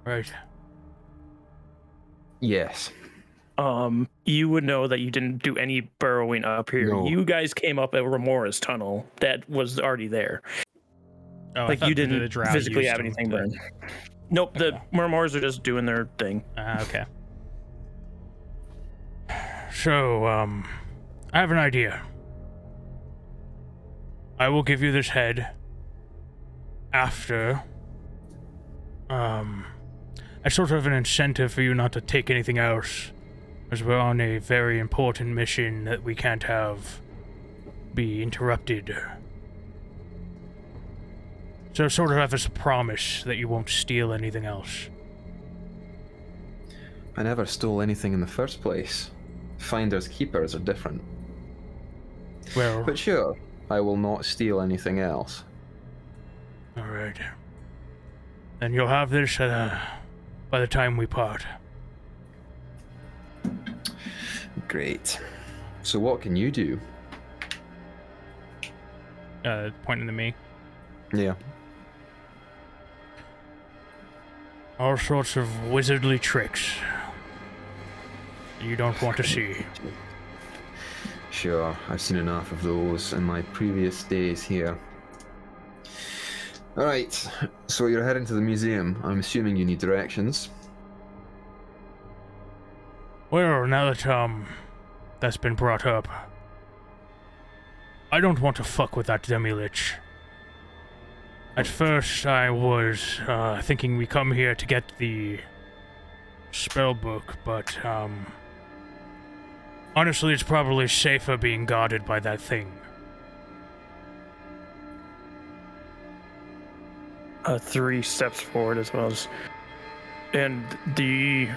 Right. Yes. You would know that you didn't do any burrowing up here. No. You guys came up a Remora's tunnel that was already there. Oh, Like you didn't physically have anything burned. Nope, the Remoras are just doing their thing. Okay. So, I have an idea. I will give you this head after, as sort of an incentive for you not to take anything else, as we're on a very important mission that we can't have be interrupted. So sort of have this promise that you won't steal anything else. I never stole anything in the first place. Finders keepers are different. Well, But sure, I will not steal anything else. alright. Then you'll have this by the time we part. Great. So what can you do? Pointing to me. Yeah. All sorts of wizardly tricks you don't want to see. Sure, I've seen enough of those in my previous days here. Alright, so you're heading to the museum. I'm assuming you need directions. Well, now that that's been brought up. I don't want to fuck with that demi-lich. At first, I was thinking we come here to get the spell book, but honestly, it's probably safer being guarded by that thing. 3 steps forward as well as, and the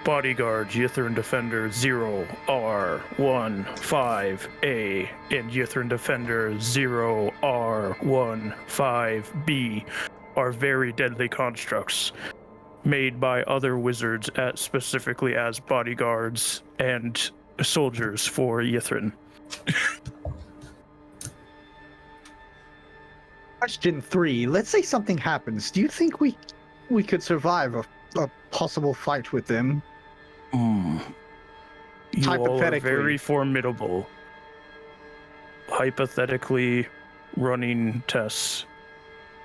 bodyguard, Yithrin Defender 0R15A, and Yithrin Defender 0R15B are very deadly constructs made by other wizards specifically as bodyguards and soldiers for Yithrin. Question 3. Let's say something happens. Do you think we could survive a possible fight with them? You all are Hypothetically. very formidable. Hypothetically, running tests,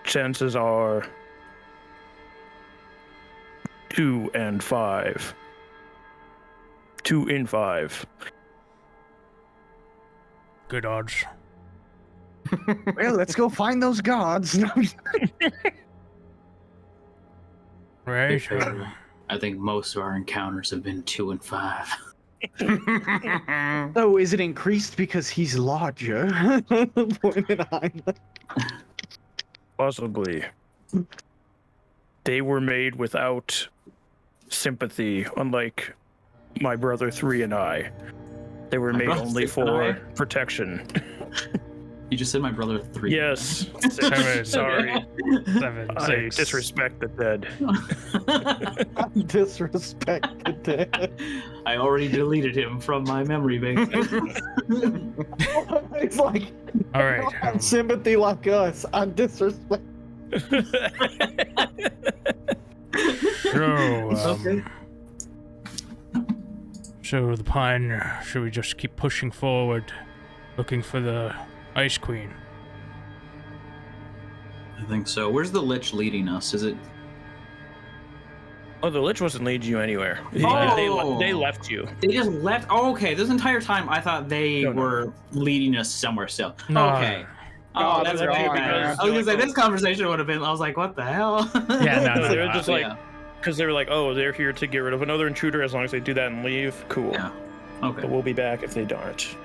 chances are 2 and 5. 2 in 5. Good odds. Well, let's go find those gods. Right? I think most of our encounters have been 2 and 5. So is it increased because he's larger? Pointed Heinlein. Possibly. They were made without sympathy, unlike my brother 3 and I. They were made brother only 6 and I? for protection. You just said my brother 3. Yes. 7, Sorry. 7, I 6. disrespect the dead. Disrespect the dead. I already deleted him from my memory bank. It's like, All right. sympathy like us. I disrespect. So the plan, should we just keep pushing forward, looking for the Ice Queen? I think so. Where's the Lich leading us? Is it? Oh, the Lich wasn't leading you anywhere. Oh. They left you. They just left. Oh, okay. This entire time, I thought they were leading us somewhere still. No. Okay. Oh, Oh, that's they're right. all I was gonna say this conversation would have been. I was like, what the hell? Yeah, no, They were just like, Yeah. because they were like, oh, they're here to get rid of another intruder. As long as they do that and leave, cool. Yeah. Okay. But we'll be back if they don't.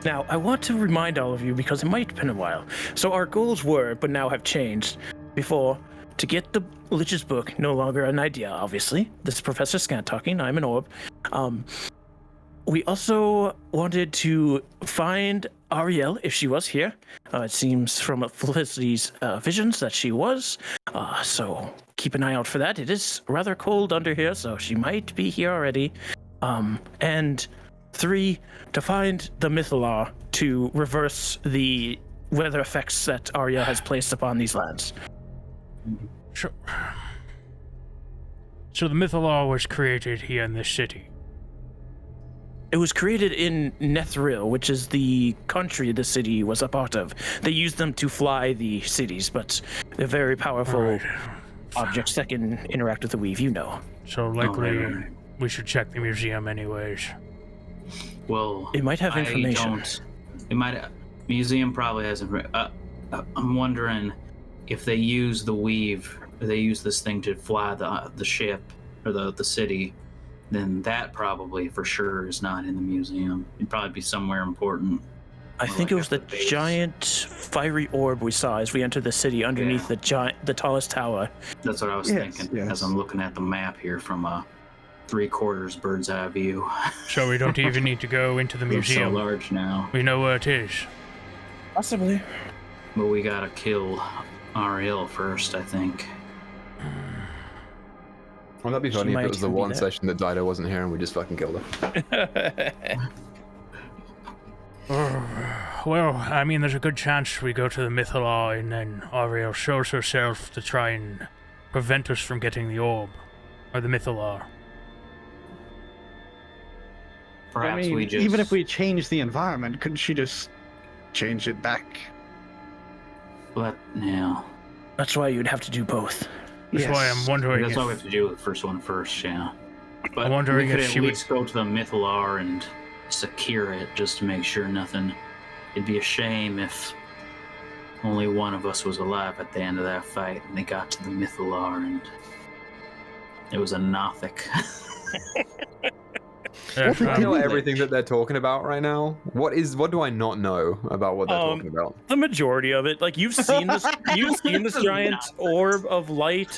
Now, I want to remind all of you, because it might have been a while. So our goals were, but now have changed. Before, to get the Lich's book, no longer an idea, obviously. This is Professor Scant talking, I'm an orb. We also wanted to find Ariel, if she was here. It seems from Felicity's visions that she was. So keep an eye out for that. It is rather cold under here, so she might be here already. And 3, to find the Mythalar to reverse the weather effects that Arya has placed upon these lands. Sure. So the Mythalar was created here in this city. It was created in Nethril, which is the country the city was a part of. They used them to fly the cities, but they're very powerful Alright. objects that can interact with the weave, you know. So likely right. we should check the museum anyways. Well, It might have information. It might. Museum probably has information. I'm wondering if they use the weave, or they use this thing to fly the ship or the city. Then that probably for sure is not in the museum. It'd probably be somewhere important. I think like it was the at the base. giant fiery orb we saw as we entered the city underneath the tallest tower. That's what I was Yes, thinking yes. as I'm looking at the map here from a 3/4 bird's eye view. So we don't even need to go into the It's so museum. large now. We know where it is. Possibly. But we gotta kill Ariel first, I think. Well, that'd be She funny if might it was the even be one there. session that Dyto wasn't here and we just fucking killed her. Well, I mean, there's a good chance we go to the Mythalar and then Ariel shows herself to try and prevent us from getting the orb. Or the Mythalar. Perhaps I mean, we just even if we change the environment, couldn't she just change it back? But yeah. That's why you'd have to do both. That's why I'm wondering That's if... why we have to do the first one first, yeah. But I'm wondering we could if at she would... least go to the Mythalar and secure it just to make sure nothing... It'd be a shame if only one of us was alive at the end of that fight and they got to the Mythalar and it was a Nothic. I know everything that they're talking about right now. What do I not know about what they're talking about? The majority of it, like you've seen this giant orb of light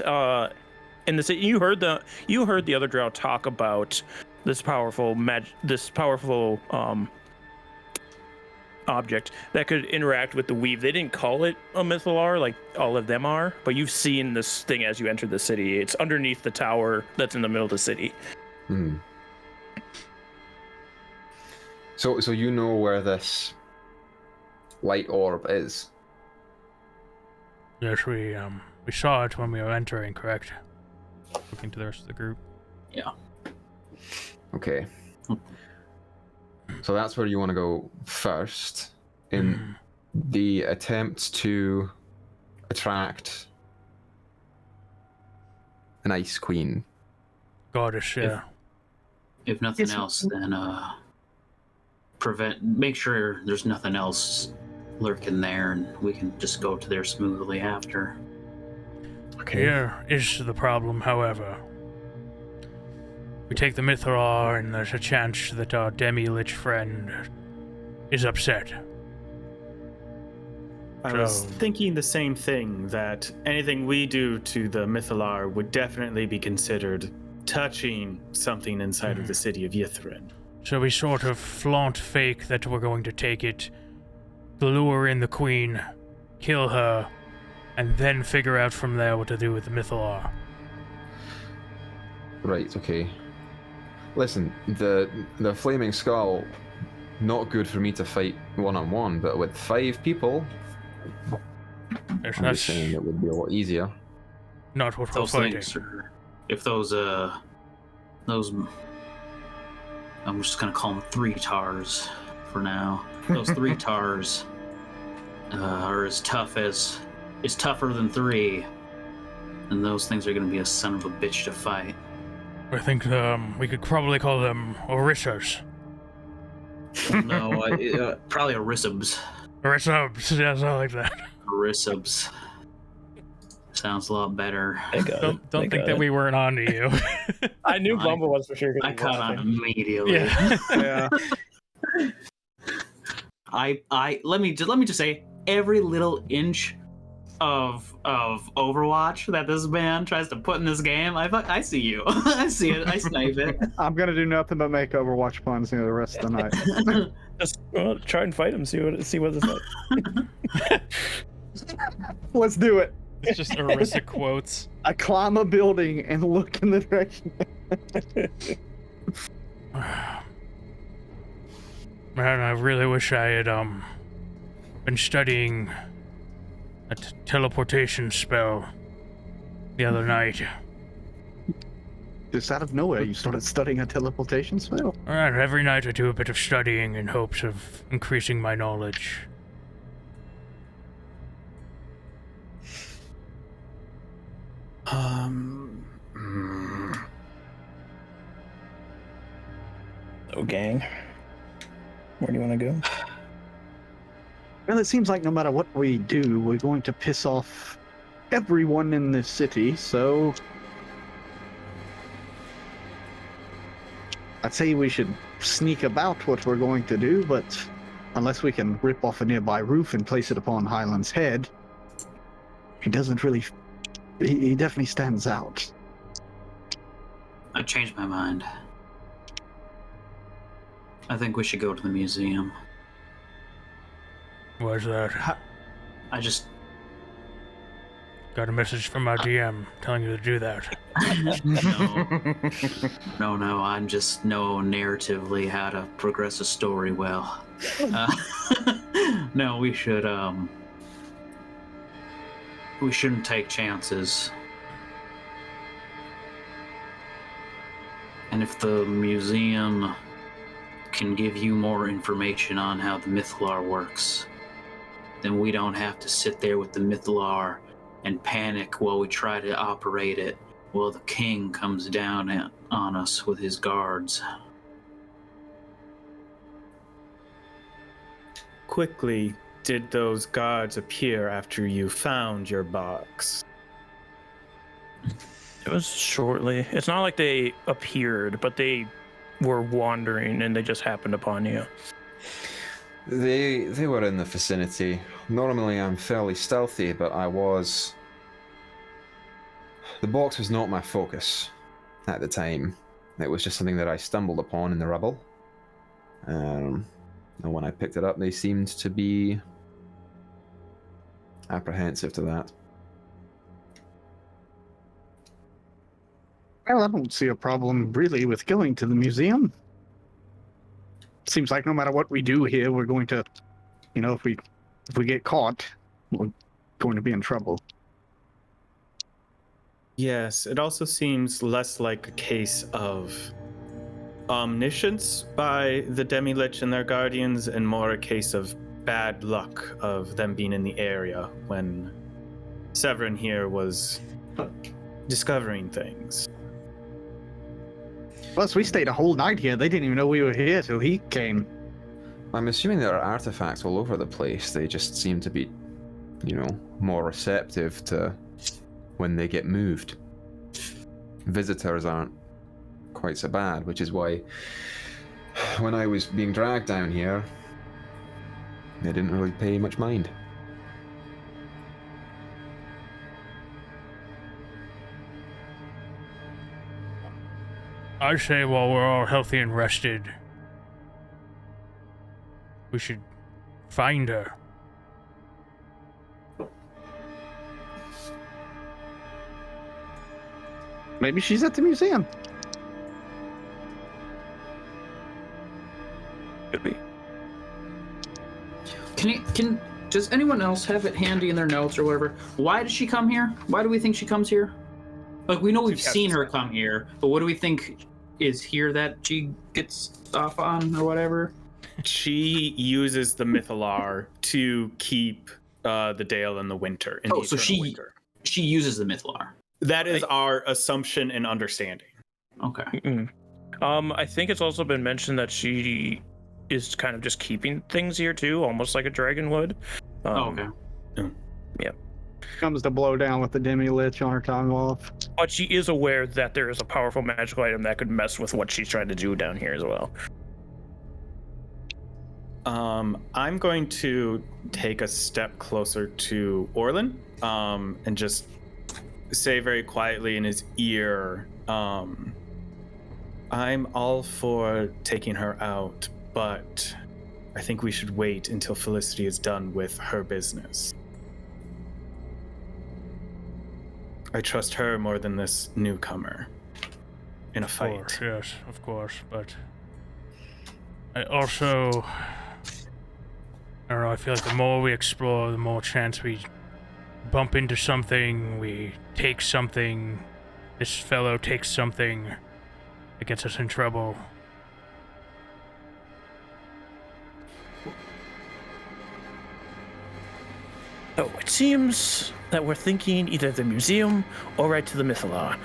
in the city. You heard the other drow talk about this powerful object that could interact with the weave. They didn't call it a mythalar like all of them are, but you've seen this thing as you enter the city. It's underneath the tower that's in the middle of the city. Hmm. So you know where this light orb is? Yes, we saw it when we were entering, correct? Looking to the rest of the group. Yeah. Okay. So that's where you want to go first in the attempt to attract an ice queen. Goddess, yeah. If nothing else, then make sure there's nothing else lurking there and we can just go to there smoothly after. Okay. Here is the problem, however. We take the Mythalar and there's a chance that our demi-lich friend is upset. I was thinking the same thing, that anything we do to the Mythalar would definitely be considered touching something inside of the city of Yithrin. So we sort of flaunt fake that we're going to take it, lure in the queen, kill her, and then figure out from there what to do with the Mythalar. Right, okay. Listen, the Flaming Skull, not good for me to fight one-on-one, but with 5 people, I'm just saying it would be a lot easier. Not what we're fighting. If those, I'm just gonna call them 3 tars for now. Those 3 tars are tougher than 3, and those things are gonna be a son of a bitch to fight. I think we could probably call them Orishas. No, probably Orisubs. Orisubs, yes, I like that. Orisubs. Sounds a lot better. Don't think that we weren't on to you. I knew Bumble was for sure. I caught on immediately. Yeah. Let me just say, every little inch of Overwatch that this man tries to put in this game, I see you. I see it. I snipe it. I'm gonna do nothing but make Overwatch puns the rest of the night. Just try and fight him. See what it's like. Let's do it. It's just Orisa quotes. I climb a building and look in the direction. Man, I really wish I had been studying a teleportation spell the other night. Just out of nowhere, you started studying a teleportation spell? Alright, every night I do a bit of studying in hopes of increasing my knowledge. So, gang, where do you want to go? Well, it seems like no matter what we do, we're going to piss off everyone in this city, so I'd say we should sneak about what we're going to do, but unless we can rip off a nearby roof and place it upon Highland's head, he doesn't really... He definitely stands out. I changed my mind. I think we should go to the museum. Where's that? I just... Got a message from our DM telling you to do that. No, I'm just know narratively how to progress a story well. No, we shouldn't take chances. And if the museum can give you more information on how the Mythalar works, then we don't have to sit there with the Mythalar and panic while we try to operate it, while the king comes down on us with his guards. Quickly did those guards appear after you found your box? It was shortly. It's not like they appeared, but they were wandering and they just happened upon you. They were in the vicinity. Normally I'm fairly stealthy, but I was... The box was not my focus at the time. It was just something that I stumbled upon in the rubble. And when I picked it up, they seemed to be apprehensive to that. Well, I don't see a problem really with going to the museum. Seems like no matter what we do here, we're going to, if we get caught, we're going to be in trouble. Yes, it also seems less like a case of omniscience by the Demi-Lich and their guardians, and more a case of bad luck of them being in the area when Severin here was discovering things. Plus, we stayed a whole night here. They didn't even know we were here till he came. I'm assuming there are artifacts all over the place. They just seem to be, more receptive to when they get moved. Visitors aren't quite so bad, which is why when I was being dragged down here, they didn't really pay much mind. I say while we're all healthy and rested, we should find her. Maybe she's at the museum. Could be. Does anyone else have it handy in their notes or whatever? Why does she come here? Why do we think she comes here? Like, we know we've seen her come here, but what do we think is here that she gets off on or whatever? She uses the Mythalar to keep the Dale in the winter. So she uses the Mythalar. That is our assumption and understanding. Okay. I think it's also been mentioned that she is kind of just keeping things here too, almost like a dragon would. Okay. Yeah. Comes to blow down with the Demi-Lich on her time off. But she is aware that there is a powerful magical item that could mess with what she's trying to do down here as well. I'm going to take a step closer to Orlin, and just say very quietly in his ear, I'm all for taking her out, but I think we should wait until Felicity is done with her business. I trust her more than this newcomer in a fight. Of course, yes, of course, but I also, I don't know, I feel like the more we explore, the more chance we bump into something, we take something, this fellow takes something that gets us in trouble. Oh, it seems that we're thinking either the museum or right to the Mythalar.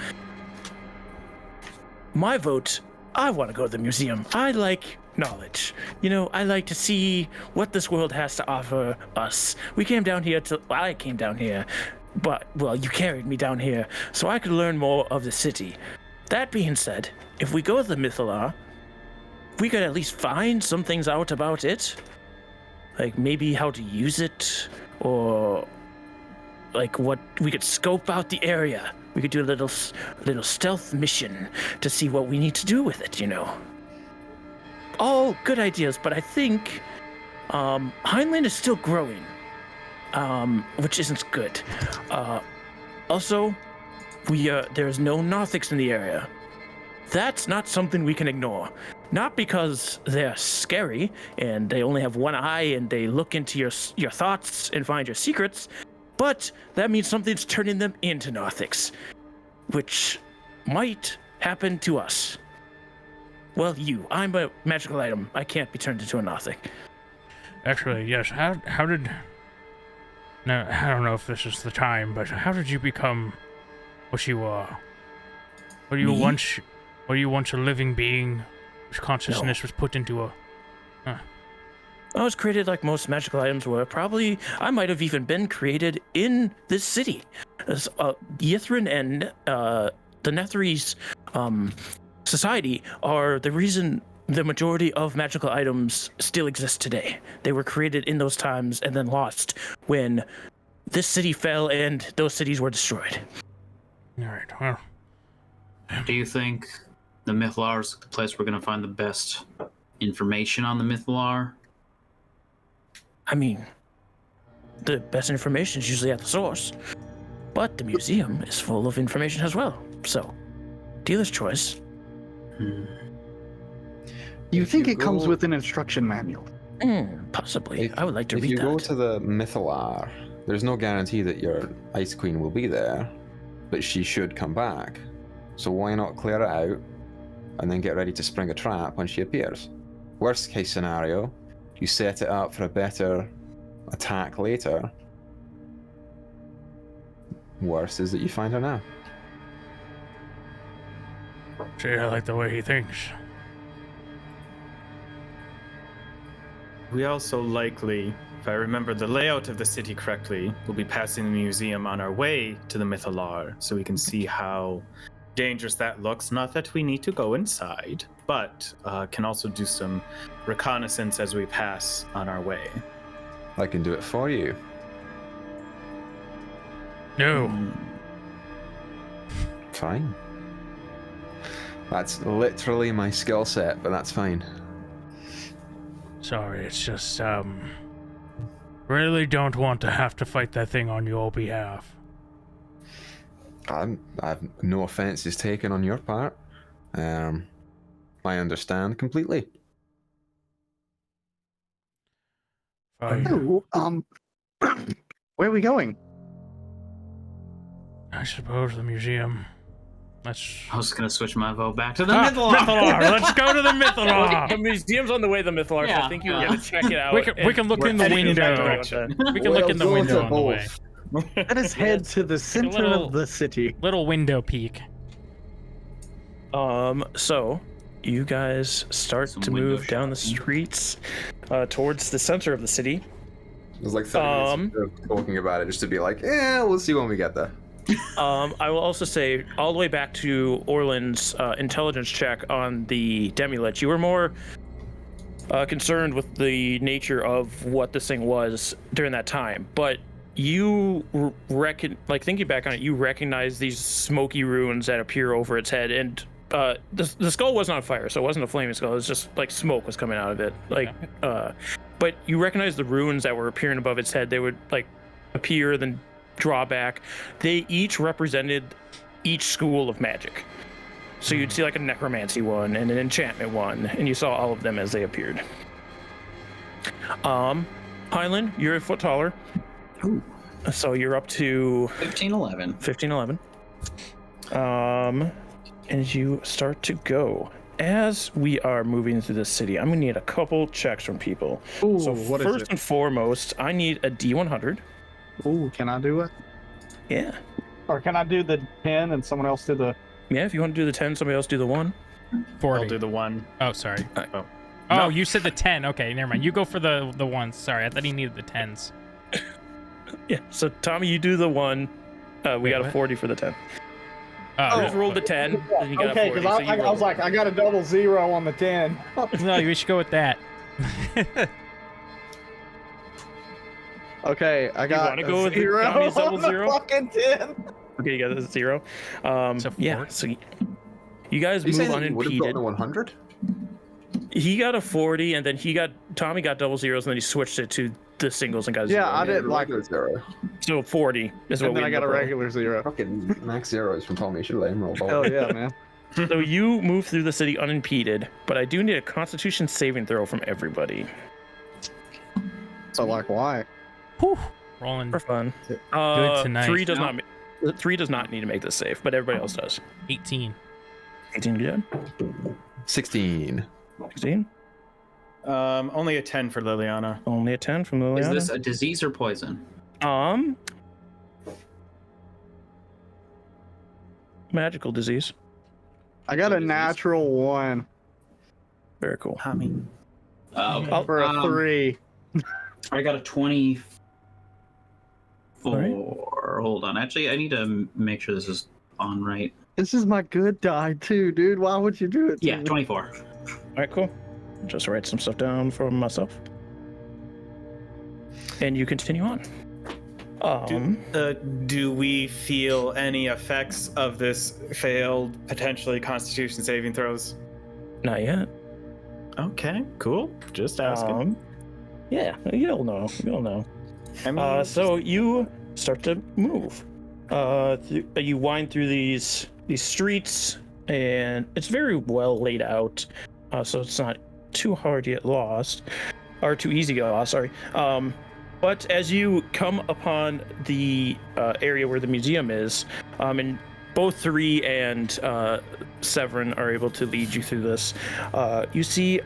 My vote, I want to go to the museum. I like knowledge. I like to see what this world has to offer us. I came down here, but, you carried me down here so I could learn more of the city. That being said, if we go to the Mythalar, we could at least find some things out about it. Like maybe how to use it, or like what we could scope out the area. We could do a little stealth mission to see what we need to do with it, All good ideas, but I think Heinlein is still growing, which isn't good. Also, there's no Narthics in the area. That's not something we can ignore. Not because they're scary and they only have one eye and they look into your thoughts and find your secrets, but that means something's turning them into Narthics, which might happen to us. Well, I'm a magical item. I can't be turned into a Narthic. Actually, yes. How did No, I don't know if this is the time, but how did you become what you are? Were you Me? once a living being whose consciousness was put into a... I was created like most magical items were. Probably, I might have even been created in this city. As Yithrin and the Nethries society are the reason the majority of magical items still exist today. They were created in those times and then lost when this city fell and those cities were destroyed. All right, well... Do you think the Mythalar is the place we're going to find the best information on the Mythalar? I mean, the best information is usually at the source, but the museum is full of information as well. So, dealer's choice. You If think you it comes go- with an instruction manual? Possibly. I would like to If read you that. go to the Mythalar, there's no guarantee that your Ice Queen will be there, but she should come back. So why not clear it out and then get ready to spring a trap when she appears? Worst case scenario, you set it up for a better attack later. Worst is that you find her now. See, I like the way he thinks. We also likely, if I remember the layout of the city correctly, will be passing the museum on our way to the Mythalar, so we can see how dangerous that looks. Not that we need to go inside, but can also do some reconnaissance as we pass on our way. I can do it for you. No. Fine. That's literally my skill set, but that's fine. Sorry, it's just, really don't want to have to fight that thing on your behalf. I've no offenses taken on your part. I understand completely. Fine. Oh, where are we going? I suppose the museum. Let's... I was going to switch my vote back to the Ah, Mythalar. Mythalar! Let's go to the The Mythalar! museum's on the way to the Mythalar, so Yeah, I think you yeah. gotta check it out. We can look We're in the heading in that window. direction. We can look in the We'll go window to on the way. both. Let us head to the center little- of the city. Little window peek. So you guys start Some to window move down the shopping. streets towards the center of the city. It was like 30 minutes of talking about it just to be like, yeah, we'll see when we get there. I will also say, all the way back to Orland's intelligence check on the Demilich, you were more concerned with the nature of what this thing was during that time. But you thinking back on it, you recognize these smoky runes that appear over its head, and the skull wasn't on fire, so it wasn't a flaming skull. It was just like smoke was coming out of it. But you recognize the runes that were appearing above its head. They would like appear, then draw back. They each represented each school of magic. So you'd see like a necromancy one and an enchantment one, and you saw all of them as they appeared. Highland, you're a foot taller. Ooh. So you're up to 1511. 1511. And you start to go. As we are moving through the city, I'm gonna need a couple checks from people. Ooh, So what is first it? and foremost, I need a D100. Ooh, can I do it? Yeah. Or can I do the 10 and someone else do the... Yeah, if you want to do the 10, somebody else do the 1. 40. I'll do the 1. Oh, sorry. Oh. Oh, No. you said the 10. Okay, never mind. You go for the ones. Sorry, I thought he needed the 10s. Yeah, so Tommy, you do the 1. We Wait, got a what? 40 for the 10. Oh, Chris rolled the 10, then you got Okay, a 40. because so you I was like, I got a double 0 on the 10. no, we should go with that. Okay, I got wanna go with the 0 Johnny's double on the 0? fucking 10. Okay, you got a 0. So Yeah, 40. so you guys You saying move that you would have gotten unimpeded. a 100? He got a 40, and then Tommy got double zeros, and then he switched it to the singles and got a 0. Yeah, I did like... Regular zero. So 40 is what And then we I got a ended up regular 0. Fucking max zeros from Tommy. Should let him roll. Hell yeah, man. rolling. So you move through the city unimpeded, but I do need a Constitution saving throw from everybody So like, why? Whew. Rolling for fun. Good tonight. 3 does not. 3 does not need to make this save, but everybody else does. 18. 18 good. 16. 16. Only a 10 for Liliana. Only a 10 from Liliana. Is this a disease or poison? Magical disease. I got a natural 1 Very cool. I mean, Okay. for a 3. I got a 24. All Hold on. Actually, I need to make sure this is on right. This is my good die too, dude. Why would you do it? Yeah, 24. All right, cool. Just write some stuff down for myself. And you continue on. Do we feel any effects of this failed, potentially Constitution saving throws? Not yet. Okay, cool. Just asking. Yeah, you'll know. You'll know. I mean, So you start to move. You wind through these streets, and it's very well laid out, so it's not too hard to get lost, or too easy to get lost. Sorry. But as you come upon the area where the museum is, and both 3 and Severin are able to lead you through this, you see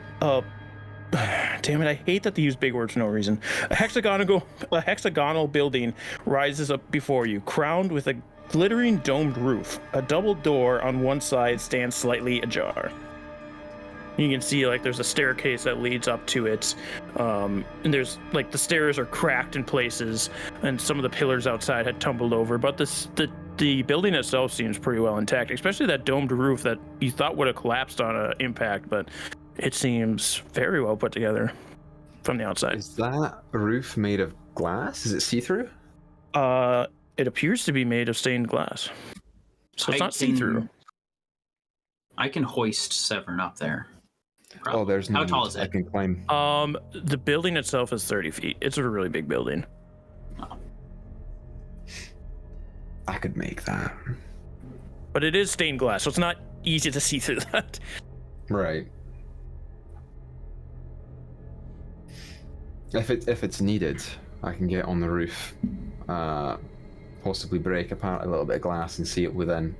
damn it, I hate that they use big words for no reason. A hexagonal building rises up before you, crowned with a glittering domed roof. A double door on one side stands slightly ajar. You can see like there's a staircase that leads up to it, and there's like the stairs are cracked in places, and some of the pillars outside had tumbled over. But the building itself seems pretty well intact, especially that domed roof that you thought would have collapsed on an impact, but it seems very well put together from the outside. Is that roof made of glass? Is it see-through? It appears to be made of stained glass, so it's not see-through. I can hoist Severin up there. Probably. Oh, there's no. How tall is it? I can climb. The building itself is 30 feet. It's a really big building. Oh. I could make that. But it is stained glass, so it's not easy to see through that. Right. If it's needed, I can get on the roof, possibly break apart a little bit of glass and see it within.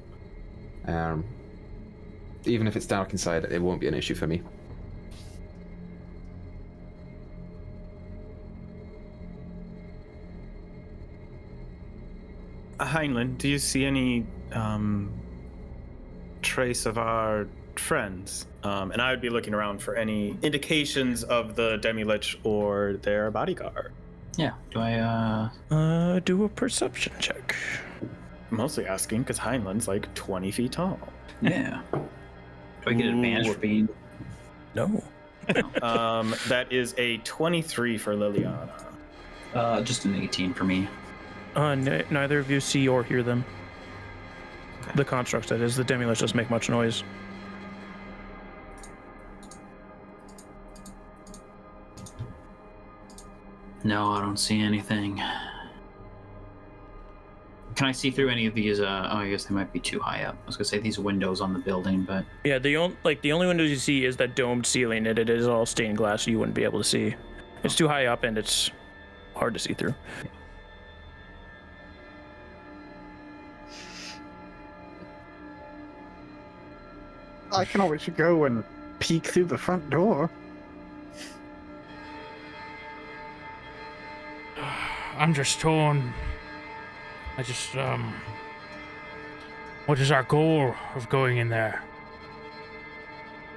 Even if it's dark inside, it won't be an issue for me. Heinlein, do you see any trace of our friends? And I would be looking around for any indications of the Demi-Lich or their bodyguard. Yeah. Do I Do a perception check. Mostly asking because Heinlein's like 20 feet tall. Yeah. Do I get advantage for being? No. That is a 23 for Liliana. Just an 18 for me. Neither of you see or hear them. Okay. The constructs, that is. The Demi-Lich doesn't make much noise. No, I don't see anything. Can I see through any of these? I guess they might be too high up. I was gonna say these windows on the building, but Yeah, the only windows you see is that domed ceiling, and it is all stained glass, so you wouldn't be able to see. It's too high up, and it's hard to see through. I can always go and peek through the front door. I'm just torn. What is our goal of going in there?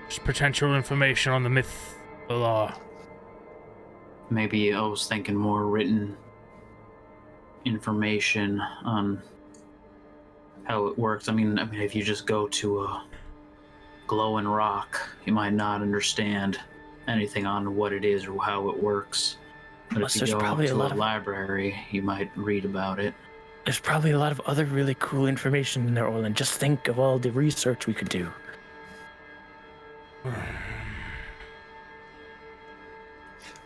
Just potential information on the myth, the law. maybe I was thinking more written information on how it works. I mean, if you just go to a glowing rock, you might not understand anything on what it is or how it works. But Plus, if there's you go probably to a lot of- library, you might read about it. There's probably a lot of other really cool information in there, Orlin. Just think of all the research we could do.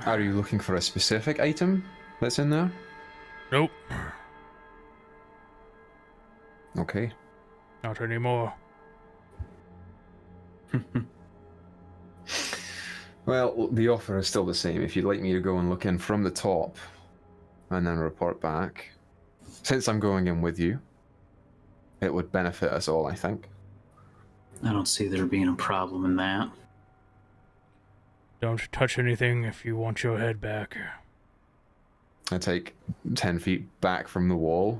Are you looking for a specific item that's in there? Nope, Okay. not anymore. Well, the offer is still the same. If you'd like me to go and look in from the top and then report back, since I'm going in with you, it would benefit us all, I think. I don't see there being a problem in that. Don't touch anything if you want your head back. I take 10 feet back from the wall.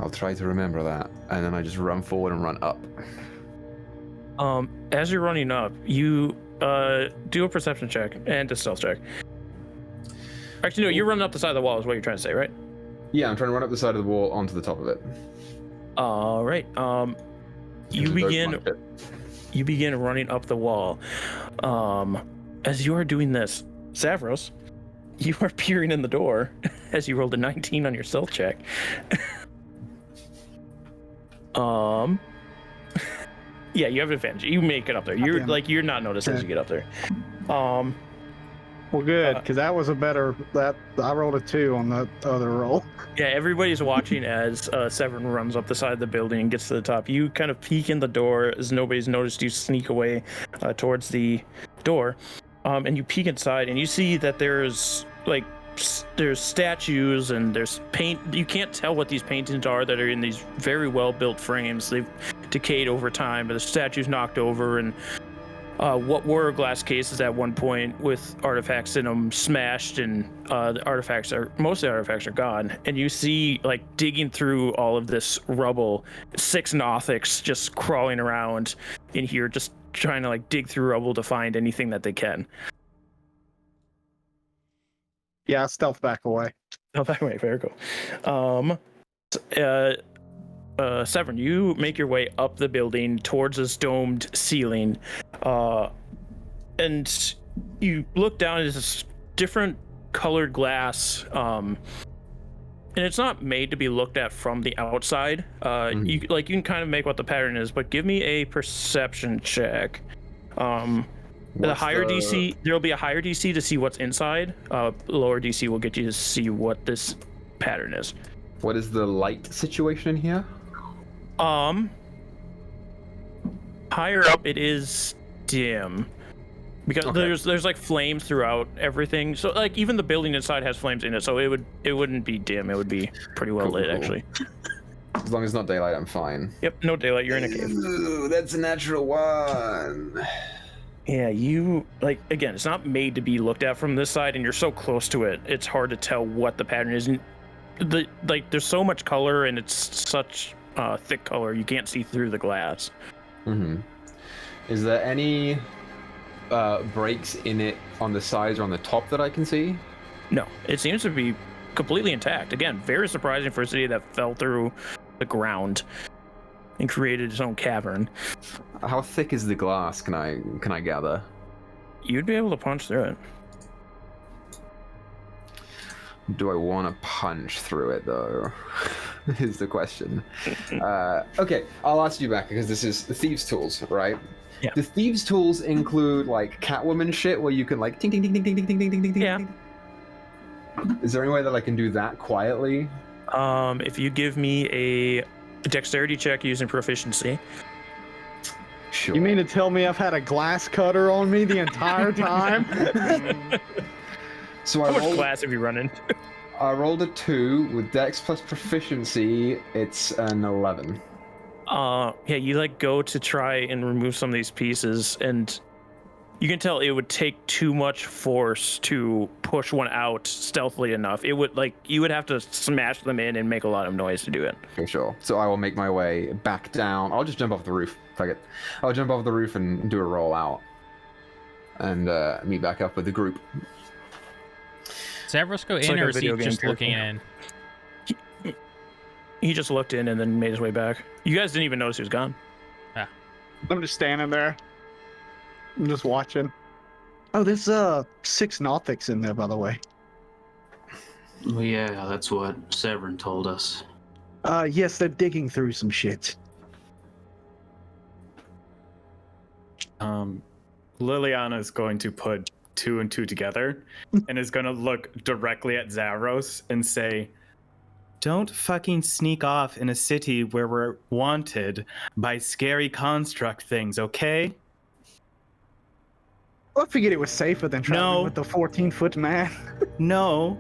I'll try to remember that. And then I just run forward and run up. As you're running up, you do a perception check and a stealth check. Actually, no, you're running up the side of the wall is what you're trying to say, right? Yeah, I'm trying to run up the side of the wall onto the top of it. All right. You begin running up the wall. As you are doing this, Zavros, you are peering in the door as you rolled a 19 on your stealth check. Yeah, you have advantage. You make it up there. You're not noticed as you get up there. Well, good, because that was a better. I rolled a 2 on the other roll. Yeah, everybody's watching as Severin runs up the side of the building and gets to the top. You kind of peek in the door as nobody's noticed you sneak away towards the door, and you peek inside and you see that there's statues and there's paint. You can't tell what these paintings are that are in these very well built frames. They've decayed over time, but the statues knocked over, and what were glass cases at one point with artifacts in them smashed, and most of the artifacts are gone. And you see, like, digging through all of this rubble, 6 Nothics just crawling around in here, just trying to like dig through rubble to find anything that they can. Yeah, stealth back away. Oh, back away, very cool. Severin, you make your way up the building towards this domed ceiling, and you look down at this different colored glass, and it's not made to be looked at from the outside. You can kind of make what the pattern is, but give me a perception check. The higher DC, there will be a higher DC to see what's inside. Lower DC will get you to see what this pattern is. What is the light situation in here? Higher up it is dim, because there's like flames throughout everything. So like even the building inside has flames in it, so it wouldn't be dim. It would be pretty well lit actually. As long as it's not daylight, I'm fine. Yep, no daylight. You're in a cave. Ooh, that's a natural 1. Yeah, you like again. It's not made to be looked at from this side, and you're so close to it. It's hard to tell what the pattern is. There's so much color, and it's such thick color you can't see through the glass. Is there any breaks in it on the sides or on the top that I can see? No, it seems to be completely intact. Again, very surprising for a city that fell through the ground and created its own cavern. How thick is the glass? Can I gather? You'd be able to punch through it. Do I want to punch through it though? Is the question. Okay, I'll ask you back because this is the thieves' tools, right? Yeah. The thieves' tools include like Catwoman shit where you can like ting ting ting ting ting ting ting ting ting ting. Yeah. Is there any way that I can do that quietly? If you give me a dexterity check using proficiency. Sure. You mean to tell me I've had a glass cutter on me the entire time? So How much glass have you run into? I rolled a 2 with Dex plus proficiency. It's an 11. Yeah, you like go to try and remove some of these pieces, and you can tell it would take too much force to push one out stealthily enough. It would you would have to smash them in and make a lot of noise to do it. For sure. So I will make my way back down. I'll just jump off the roof. Fuck it. I'll jump off the roof and do a roll out, and meet back up with the group. Does Zavros go in, like or a is he video game just character. looking in? He just looked in and then made his way back. You guys didn't even notice he was gone. I'm just standing there. I'm just watching. Oh, there's 6 Nothics in there, by the way. Well, yeah, that's what Severin told us. Yes, they're digging through some shit. Liliana's going to put 2 and 2 together and is going to look directly at Zavros and say, "Don't fucking sneak off in a city where we're wanted by scary construct things, okay?" I figured it was safer than traveling with the 14-foot man. No,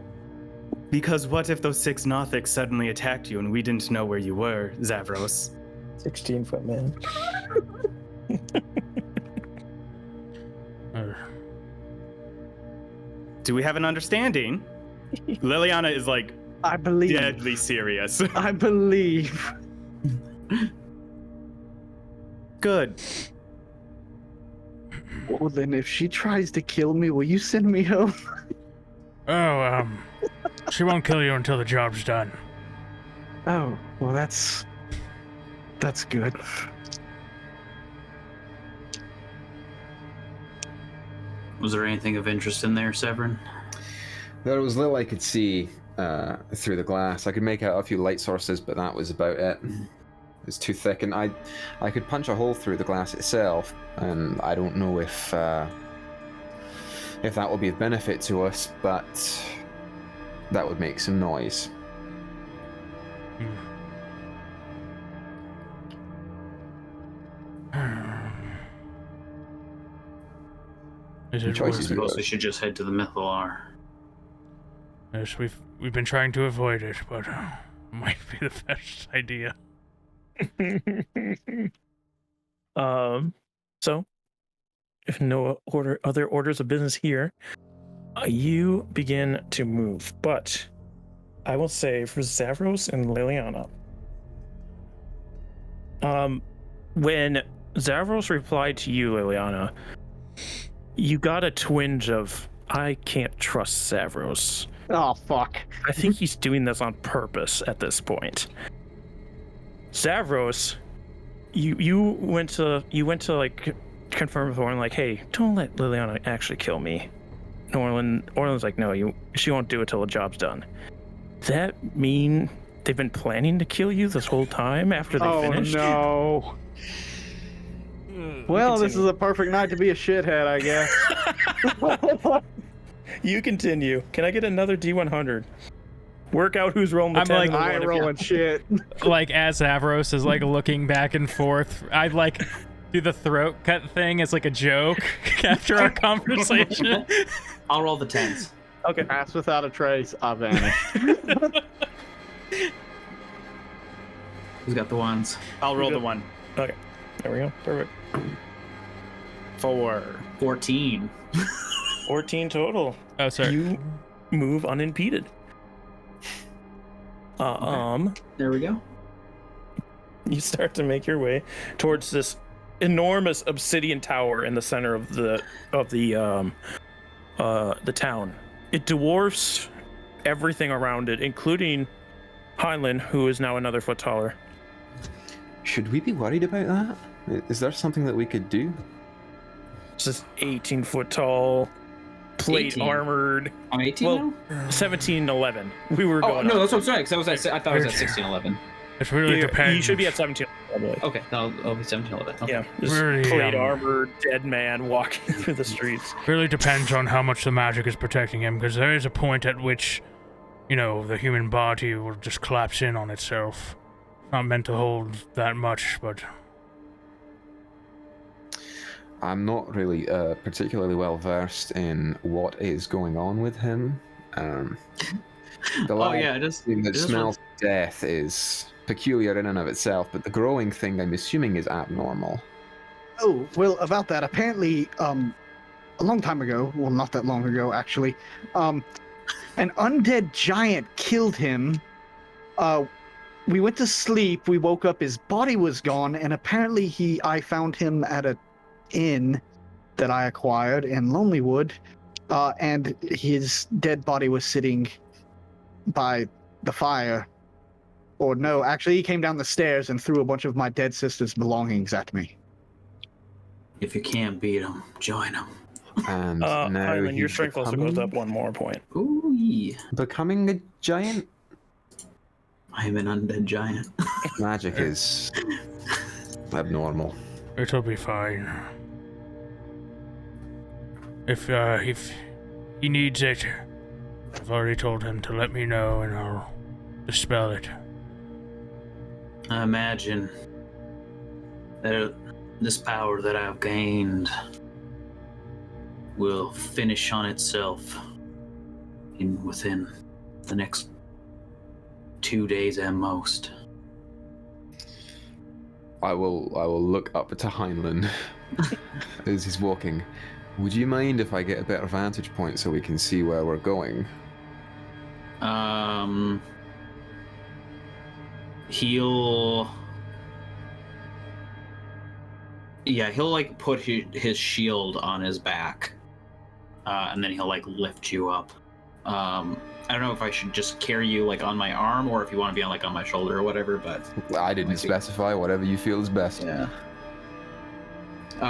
because what if those 6 Nothics suddenly attacked you and we didn't know where you were, Zavros? 16-foot man. Do we have an understanding? Liliana is like I believe. deadly serious. I believe. Good. Well, then, if she tries to kill me, will you send me home? Oh, she won't kill you until the job's done. Oh, well, that's good. Was there anything of interest in there, Severin? There was little I could see through the glass. I could make out a few light sources, but that was about it. It's too thick, and I could punch a hole through the glass itself, and I don't know if that will be of benefit to us, but that would make some noise. Is it Choices worth you it? Suppose we should just head to the Mythalar. Yes, we've been trying to avoid it, but might be the best idea. So, if no other orders of business here, you begin to move. But I will say for Zavros and Liliana, when Zavros replied to you, Liliana, you got a twinge of, I can't trust Zavros. Oh, fuck. I think he's doing this on purpose at this point. Zavros, you went to like confirm with Orlin, like, hey, don't let Liliana actually kill me. And Orlin's like, no, she won't do it till the job's done. Does that mean they've been planning to kill you this whole time after they finished? Oh, no. Well, this is a perfect night to be a shithead, I guess. You continue. Can I get another D100? Work out who's rolling the I'm 10 like, and the I 1 ain't if you- rolling shit. Like, as Avros is like looking back and forth, I like do the throat cut thing as like a joke after our conversation. I'll roll the 10s. Okay. Pass without a trace, I vanish. Who's got the ones? I'll roll Good. the 1. Okay. There we go. Perfect. 4. 14. 14 total. Oh, sorry. You move unimpeded. There we go. You start to make your way towards this enormous obsidian tower in the center of the town. It dwarfs everything around it, including Heinlein, who is now another foot taller. Should we be worried about that? Is there something that we could do? It's this 18-foot tall, plate 18? armored. I'm 18 Well, now? 1711. We were Oh, going no, up. that's what I'm saying, because I thought it was at 1611. It really depends. You should be at 17. I believe. Okay, I'll be 1711. Okay. Yeah, this Really, plate armored dead man walking through the streets. Really depends on how much the magic is protecting him, because there is a point at which, you know, the human body will just collapse in on itself. Not meant to hold that much, but I'm not really particularly well versed in what is going on with him. The Oh, yeah, it is. thing that it is smells of death is peculiar in and of itself, but the growing thing I'm assuming is abnormal. Oh, well, about that, apparently, a long time ago, well, not that long ago, actually, an undead giant killed him. We went to sleep, we woke up, his body was gone, and apparently I found him at an inn that I acquired in Lonelywood, and his dead body was sitting by the fire. Or no, actually, he came down the stairs and threw a bunch of my dead sister's belongings at me. If you can't beat them, join them. And now Heinlein, your he's strength also goes up one more point. Ooh, yeah. becoming a giant. I am an undead giant. Magic is abnormal. it'll be fine. If he needs it, I've already told him to let me know and I'll dispel it. I imagine that this power that I've gained will finish on itself within the next 2 days at most. I will look up to Heinlein as he's walking. Would you mind if I get a better vantage point so we can see where we're going? He'll like put his shield on his back, and then he'll like lift you up. I don't know if I should just carry you like on my arm or if you want to be on my shoulder or whatever, but I didn't specify. Whatever you feel is best. yeah.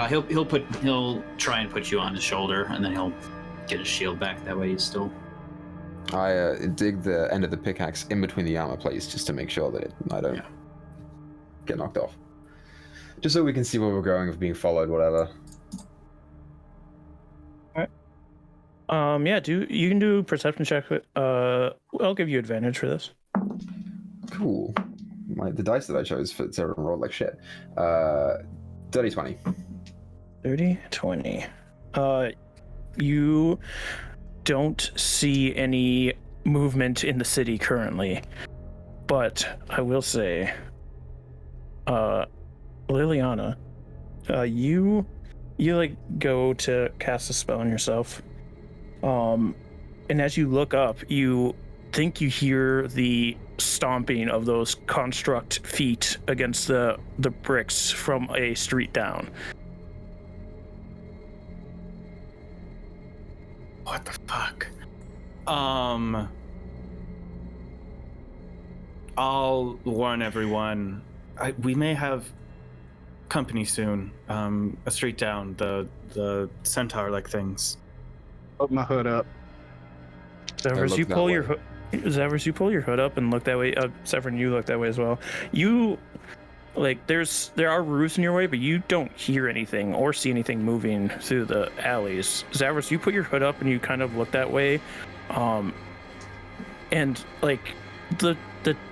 He'll try and put you on his shoulder, and then he'll get his shield back. That way he's still. I dig the end of the pickaxe in between the armor plates just to make sure that I don't get knocked off. Just so we can see where we're going, if being followed, whatever. Yeah, you can do perception check. I'll give you advantage for this. Cool. The dice that I chose for Sarah rolled like shit. Dirty 20. 30, 20. You don't see any movement in the city currently, but I will say, Liliana, you like go to cast a spell on yourself, and as you look up, you think you hear the stomping of those construct feet against the bricks from a street down. What the fuck? I'll warn everyone. We may have company soon. A street down, the centaur-like things. Open my hood up. Severus, you pull your hood up and look that way. Severin, you look that way as well. You, like, there are roofs in your way, but you don't hear anything or see anything moving through the alleys. Severus, you put your hood up and you kind of look that way, and like the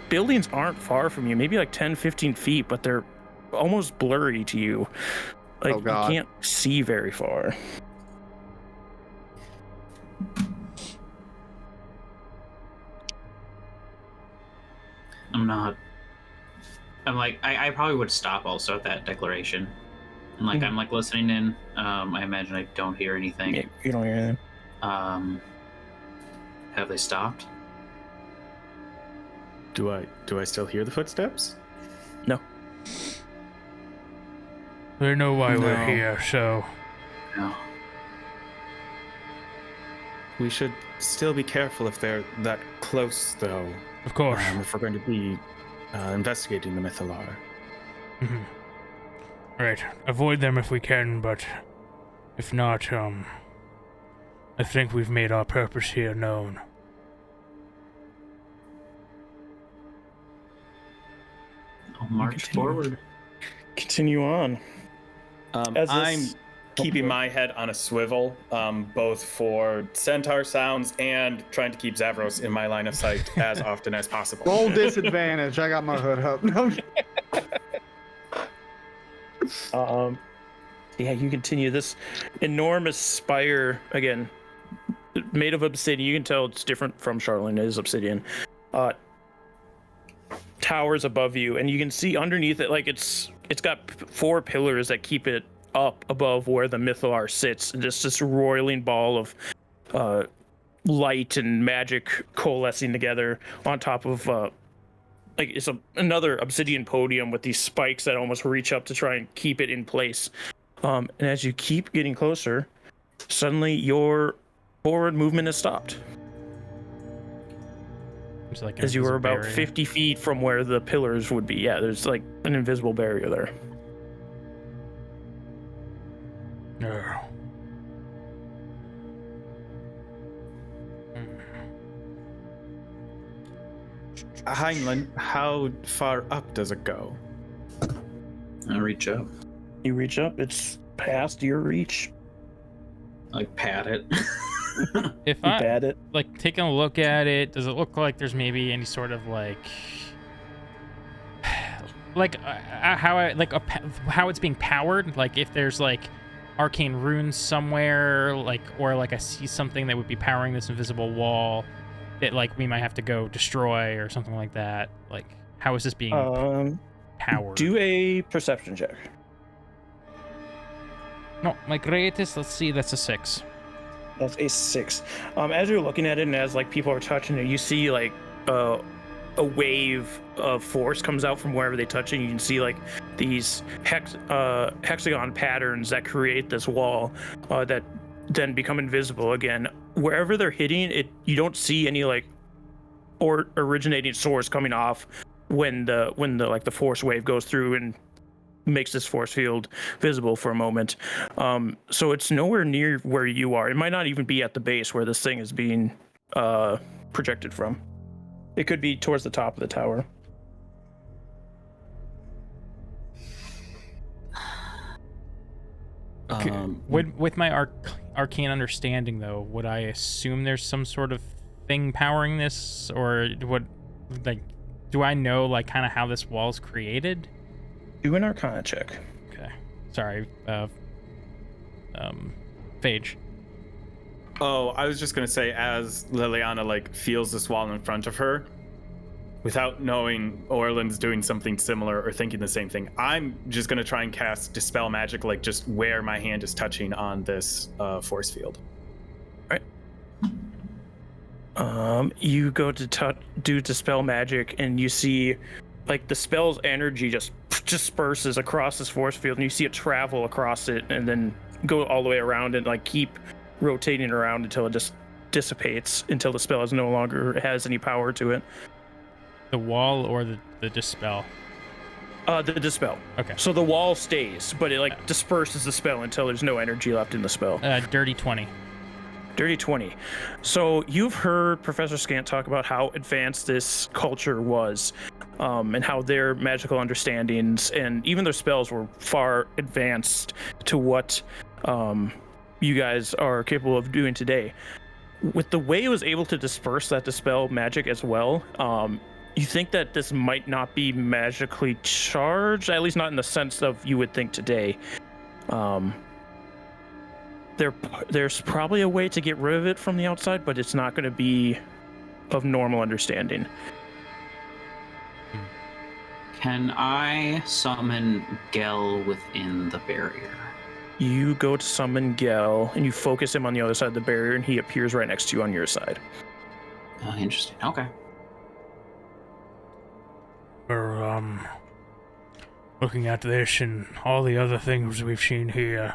buildings aren't far from you, maybe like 10-15 feet, but they're almost blurry to you. Like, you can't see very far. I probably would stop also at that declaration. And like, I'm like listening in. I imagine I don't hear anything. Yeah, you don't hear anything. Have they stopped? Do I still hear the footsteps? No. They know why we're here, so. No. We should still be careful if they're that close, though. Of course. If we're going to be investigating the Mythalar. Mm-hmm. Right. Avoid them if we can, but if not, I think we've made our purpose here known. I'll march forward. Continue on. I'm keeping my head on a swivel, both for centaur sounds and trying to keep Zavros in my line of sight as often as possible. Roll disadvantage. I got my hood up. No. Yeah, you continue. This enormous spire, again, made of obsidian. You can tell it's different from Charlotte. It is obsidian. Towers above you, and you can see underneath it, like it's got 4 pillars that keep it up above where the Mythalar sits. Just this roiling ball of light and magic coalescing together on top of like it's another obsidian podium with these spikes that almost reach up to try and keep it in place. And as you keep getting closer, suddenly your forward movement is stopped. Like as you were about 50 feet from where the pillars would be. Yeah, there's like an invisible barrier there. No. Heinlein, how far up does it go? I reach up. You reach up, it's past your reach. Like pat it. If You I pat it. like taking a look at it, does it look like there's maybe any sort of how it's being powered? Like if there's like arcane runes somewhere, like, or like I see something that would be powering this invisible wall that like we might have to go destroy or something like that. Like how is this being powered? Do a perception check. No, my greatest. Let's see. That's a 6. That's a 6. As you're looking at it and as like people are touching it, you see like a wave of force comes out from wherever they touch it. You can see like these hexagon patterns that create this wall that then become invisible again. Wherever they're hitting it, you don't see any like or originating source coming off when the force wave goes through and makes this force field visible for a moment. So it's nowhere near where you are. It might not even be at the base where this thing is being projected from. It could be towards the top of the tower. With my arcane understanding, though, would I assume there's some sort of thing powering this, or what? Like, do I know like kind of how this wall's created? Do an Arcana check. Okay. Sorry, Phage. Oh, I was just gonna say, as Liliana like feels this wall in front of her, without knowing Orland's doing something similar or thinking the same thing, I'm just gonna try and cast Dispel Magic, like just where my hand is touching on this force field. All right. You go to do Dispel Magic, and you see like the spell's energy just disperses across this force field, and you see it travel across it and then go all the way around and like keep rotating around until it just dissipates, until the spell is no longer has any power to it. The wall or the dispel? The dispel. Okay. So the wall stays, but it like disperses the spell until there's no energy left in the spell. Dirty 20. Dirty 20. So you've heard Professor Scant talk about how advanced this culture was, and how their magical understandings and even their spells were far advanced to what you guys are capable of doing today. With the way it was able to disperse that dispel magic as well, you think that this might not be magically charged, at least not in the sense of you would think today. There's probably a way to get rid of it from the outside, but it's not going to be of normal understanding. Can I summon Gel within the barrier? You go to summon Gel, and you focus him on the other side of the barrier, and he appears right next to you on your side. Oh, interesting. Okay. We're, looking at this and all the other things we've seen here,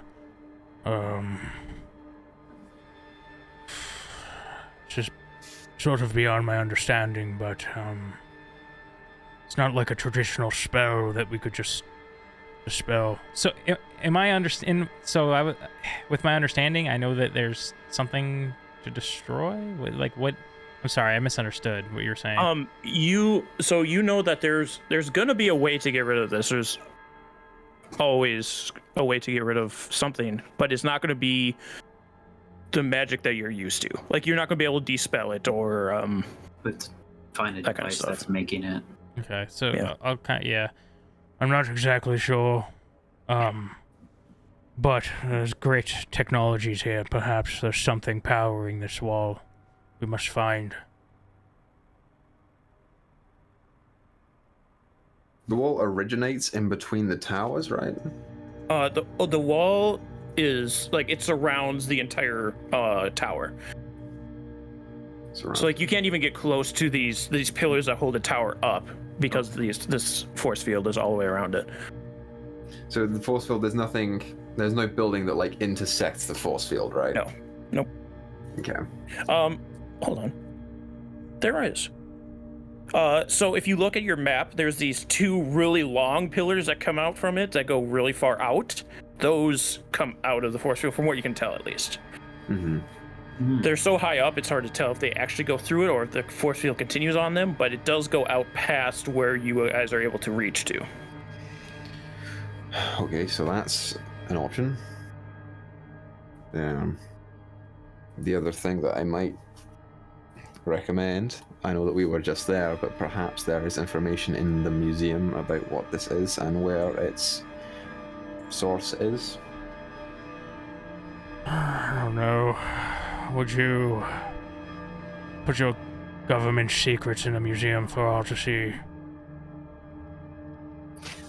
it's just sort of beyond my understanding, but, it's not like a traditional spell that we could just dispel. So, am I understand? So, with my understanding, I know that there's something to destroy. Like what? I'm sorry, I misunderstood what you were saying. You know that there's gonna be a way to get rid of this. There's always a way to get rid of something, but it's not gonna be the magic that you're used to. Like you're not gonna be able to dispel it or But find a that kind of device stuff. that's making it. Okay, so Yeah. I'm not exactly sure, but there's great technologies here. Perhaps there's something powering this wall we must find. The wall originates in between the towers, right? The wall is like it surrounds the entire tower. So like you can't even get close to these pillars that hold the tower up because this force field is all the way around it. So the force field, there's no building that like intersects the force field, right? No. Nope. Okay. Hold on. There is. So if you look at your map, there's these two really long pillars that come out from it that go really far out. Those come out of the force field, from what you can tell, at least. Mm-hmm. They're so high up, it's hard to tell if they actually go through it or if the force field continues on them, but it does go out past where you guys are able to reach to. Okay, so that's an option. The other thing that I might recommend, I know that we were just there, but perhaps there is information in the museum about what this is and where its source is. I don't know. Would you put your government secrets in a museum for all to see?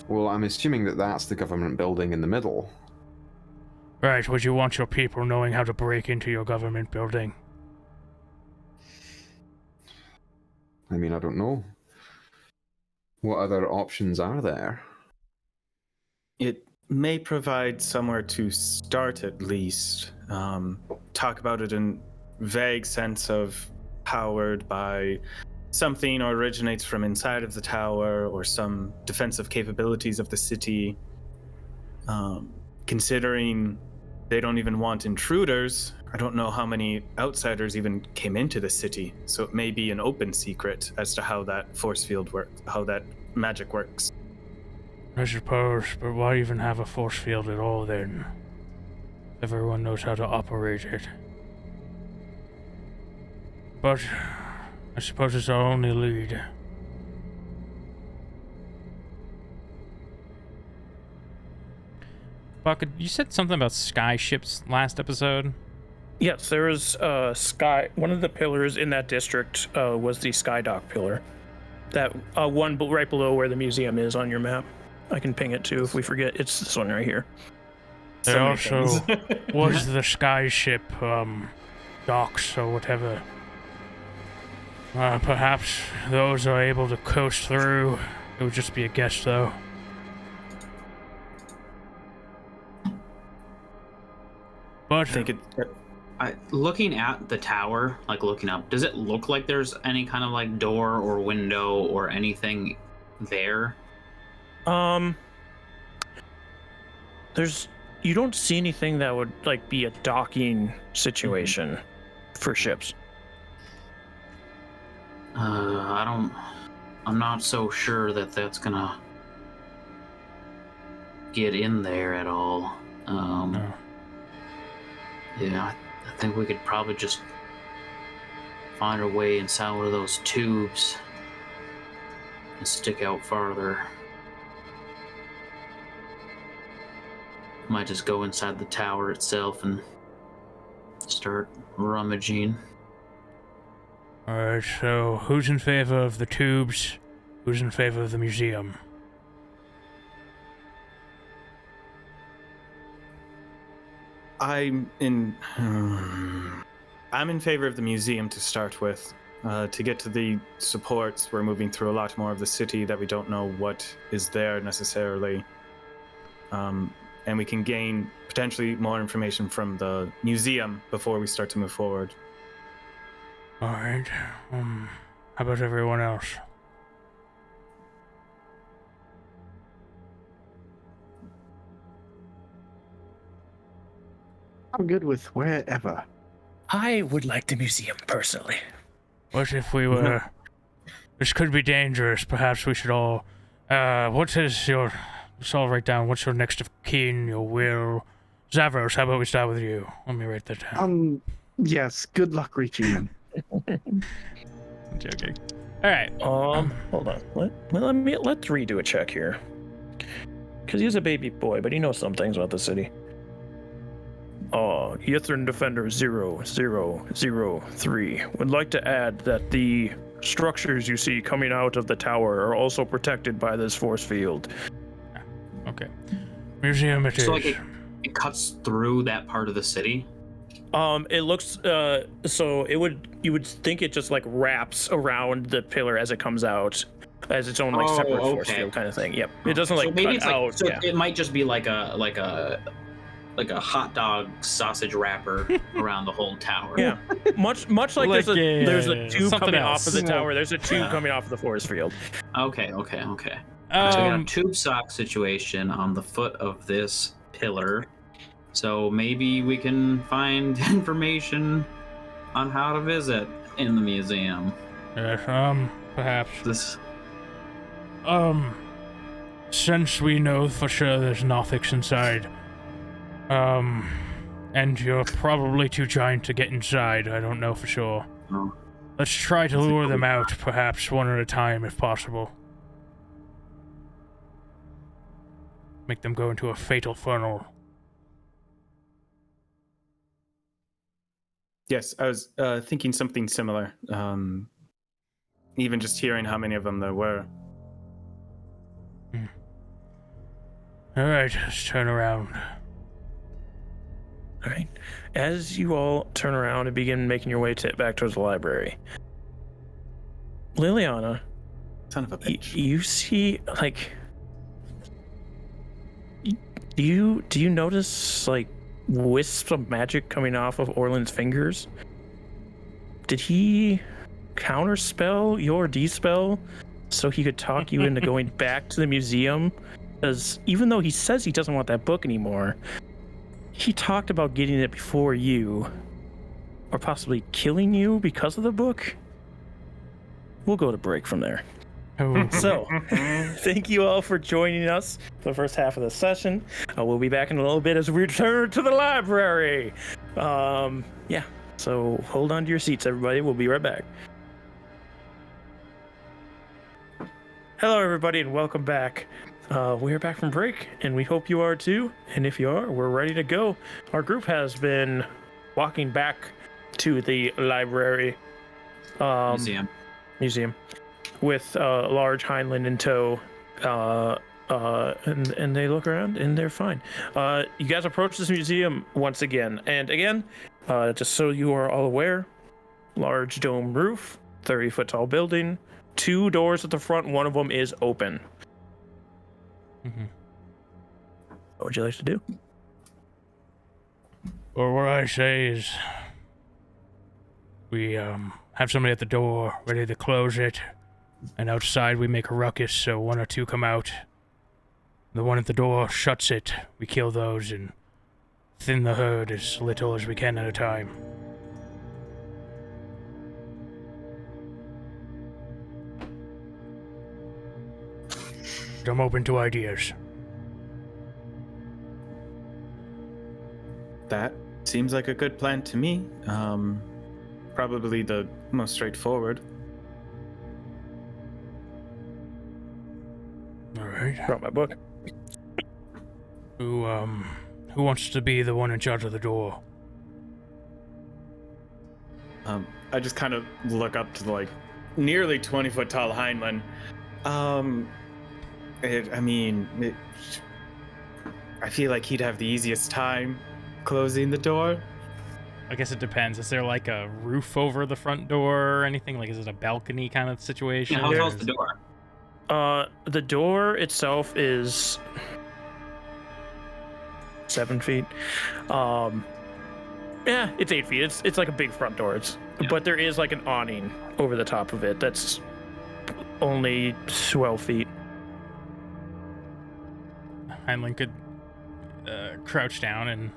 Well, I'm assuming that that's the government building in the middle. Right, would you want your people knowing how to break into your government building? I mean, I don't know. What other options are there? It may provide somewhere to start at least. Talk about it in vague sense of powered by something or originates from inside of the tower or some defensive capabilities of the city. Considering they don't even want intruders, I don't know how many outsiders even came into the city, so it may be an open secret as to how that force field works, how that magic works. I suppose, but why even have a force field at all then? Everyone knows how to operate it. But I suppose it's our only lead. Buck, you said something about sky ships last episode? Yes, there is sky. One of the pillars in that district was the Skydock pillar. That one right below where the museum is on your map. I can ping it too if we forget. It's this one right here. There also was the sky ship docks or whatever. Perhaps those are able to coast through. It would just be a guess, though. But looking at the tower, like looking up, does it look like there's any kind of like door or window or anything there? You don't see anything that would like be a docking situation for ships. I'm not so sure that that's gonna get in there at all. No. Yeah, I think we could probably just find our way inside one of those tubes and stick out farther. Might just go inside the tower itself and start rummaging. Alright, so who's in favor of the tubes? Who's in favor of the museum? I'm in favor of the museum to start with. To get to the supports, we're moving through a lot more of the city that we don't know what is there necessarily. And we can gain potentially more information from the museum before we start to move forward. Alright, how about everyone else? I'm good with wherever. I would like the museum personally. What if we were... This could be dangerous. Perhaps we should all... what is your... Let's all write down what's your next of kin, your will. Zavros, how about we start with you? Let me write that down. Yes, good luck reaching him. I'm joking. Alright. Hold on. Let's redo a check here. Because he's a baby boy, but he knows some things about the city. Yithrin Defender 0003 would like to add that the structures you see coming out of the tower are also protected by this force field. Okay. Museum it is. So like it cuts through that part of the city? It looks so you would think it just like wraps around the pillar as it comes out as its own like separate force field kind of thing. Yep. It doesn't like cut out. So it might just be like a hot dog sausage wrapper around the whole tower. Yeah. Much like, Like, there's a tube coming else. off of the tower. There's a tube coming off of the force field. Okay. So we got a tube sock situation on the foot of this pillar. So maybe we can find information on how to visit in the museum. Yes, perhaps. This. Since we know for sure there's Nothics inside, and you're probably too giant to get inside, I don't know for sure. Oh. Let's try to lure them out, perhaps one at a time if possible. Make them go into a fatal funnel. Yes, I was thinking something similar. Even just hearing how many of them there were. Alright, let's turn around. All right. As you all turn around and begin making your way back towards the library, Liliana, Son of a bitch. you see, like, do you notice, like, wisps of magic coming off of Orland's fingers? Did he counterspell your D-spell so he could talk you into going back to the museum? Because even though he says he doesn't want that book anymore, he talked about getting it before you, or possibly killing you because of the book. We'll go to break from there. Oh. So, thank you all for joining us for the first half of the session. We'll be back in a little bit as we return to the library. Yeah, so hold on to your seats, everybody. We'll be right back. Hello, everybody, and welcome back. We are back from break, and we hope you are too. And if you are, we're ready to go. Our group has been walking back to the library. Museum. With a large Heinlein in tow, and they look around and they're fine. You guys approach this museum once again, and again, just so you are all aware, large dome roof, 30-foot tall building, 2 doors at the front, one of them is open. Mm-hmm. What would you like to do? Or what I say is, we have somebody at the door ready to close it, and outside we make a ruckus so 1 or 2 come out. The one at the door shuts it. We kill those and thin the herd as little as we can at a time. I'm open to ideas. That seems like a good plan to me. Probably the most straightforward. All right. Brought my book. Who wants to be the one in charge of the door? I just kind of look up to the, like, nearly 20-foot tall Heinlein. I feel like he'd have the easiest time closing the door. I guess it depends. Is there like a roof over the front door or anything? Like, is it a balcony kind of situation? Yeah, how tall's the door? The door itself is 7 feet. Yeah, it's 8 feet. It's like a big front door. But there is like an awning over the top of it that's only 12 feet. Heinlein could crouch down and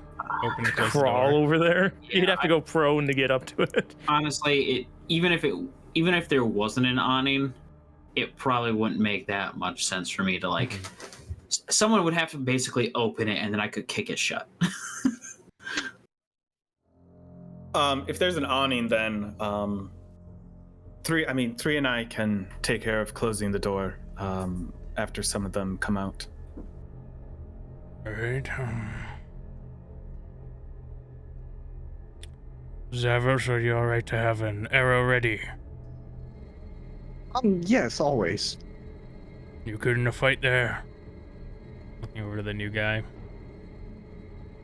open and close the Crawl door. over there. Yeah, You'd have to go prone to get up to it. Honestly, even if there wasn't an awning, it probably wouldn't make that much sense for me to like. Someone would have to basically open it, and then I could kick it shut. If there's an awning, then Three and I can take care of closing the door after some of them come out. All right. Zavos, are you all right to have an arrow ready? Yes, always. You good in a fight there? Looking over to the new guy.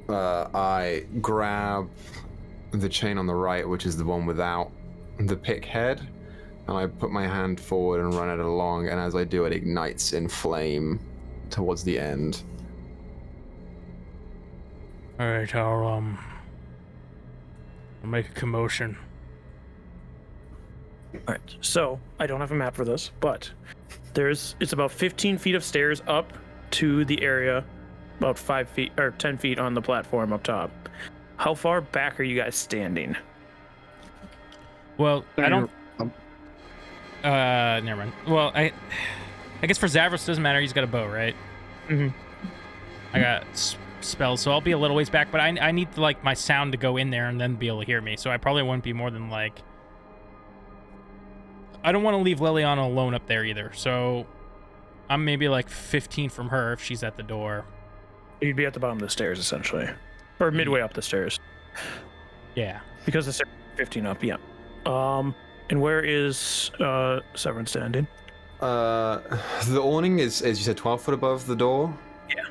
I grab the chain on the right, which is the one without the pick head, and I put my hand forward and run it along, and as I do, it ignites in flame towards the end. All right, I'll make a commotion. All right, so I don't have a map for this, but it's about 15 feet of stairs up to the area, about 5 feet or 10 feet on the platform up top. How far back are you guys standing? Well, I don't. Never mind. Well, I guess for Zavros it doesn't matter. He's got a bow, right? Mm-hmm. I got spells, so I'll be a little ways back. But I need like my sound to go in there and then be able to hear me. So I probably wouldn't be more than like. I don't want to leave Liliana alone up there either. So I'm maybe like 15 from her if she's at the door. You'd be at the bottom of the stairs, essentially. Or midway up the stairs. Yeah. Because the stairs are 15 up, yeah. And where is Severin standing? The awning is, as you said, 12 foot above the door? Yeah.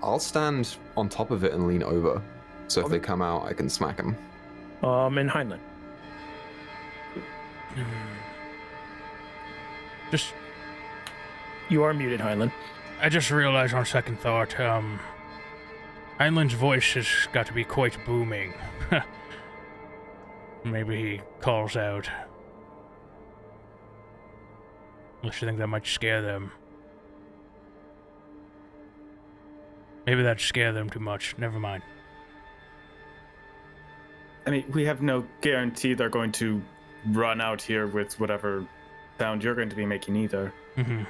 I'll stand on top of it and lean over. So if they come out, I can smack them. And Heinlein. Just, You are muted, Heinlein. I just realized on second thought, Heinlein's voice has got to be quite booming. Maybe he calls out. Unless you think that might scare them. Maybe that'd scare them too much. Never mind. I mean, we have no guarantee they're going to run out here with whatever sound you're going to be making either. Mm-hmm.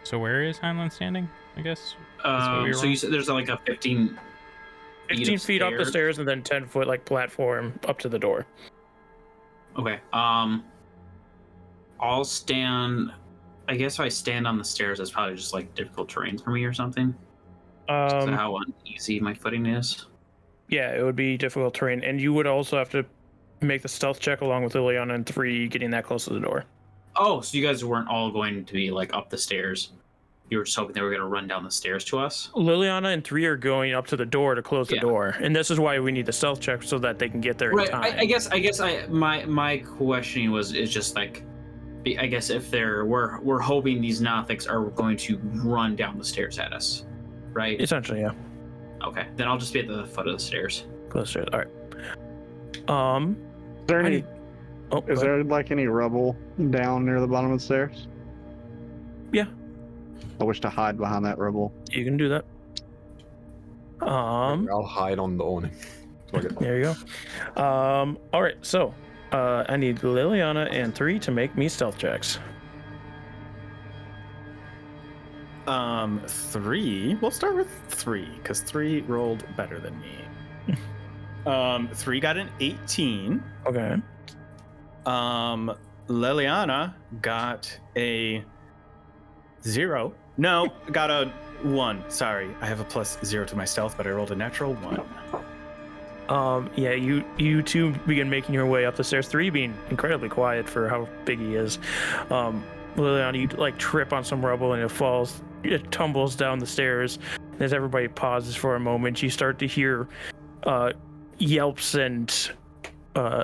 So where is Heinlein standing, I guess? So you said there's like a 15 15 feet up the stairs. stairs and then 10 foot like platform up to the door. Okay. I'll stand. I guess if I stand on the stairs, that's probably just like difficult terrain for me or something. Is that how uneasy my footing is? Yeah, it would be difficult terrain, and you would also have to make the stealth check along with Liliana and 3 getting that close to the door. Oh, so you guys weren't all going to be like up the stairs. You were just hoping they were going to run down the stairs to us? Liliana and 3 are going up to the door to close the door, and this is why we need the stealth check so that they can get there in time. I guess my questioning is just like, I guess if we're hoping these Nothics are going to run down the stairs at us, right? Essentially, yeah. Okay, then I'll just be at the foot of the stairs. Close stairs. All right. Is there any? Is go there ahead. like any rubble down near the bottom of the stairs? Yeah. I wish to hide behind that rubble. You can do that. I'll hide on the awning. There you go. All right. So, I need Liliana and 3 to make me stealth checks. 3. We'll start with 3 because 3 rolled better than me. 3 got an 18. Okay. Liliana got a 0. No, got a 1. Sorry, I have a +0 to my stealth, but I rolled a natural 1. Yeah, you two begin making your way up the stairs. 3 being incredibly quiet for how big he is. Liliana, you like trip on some rubble and it tumbles down the stairs. And as everybody pauses for a moment, you start to hear yelps and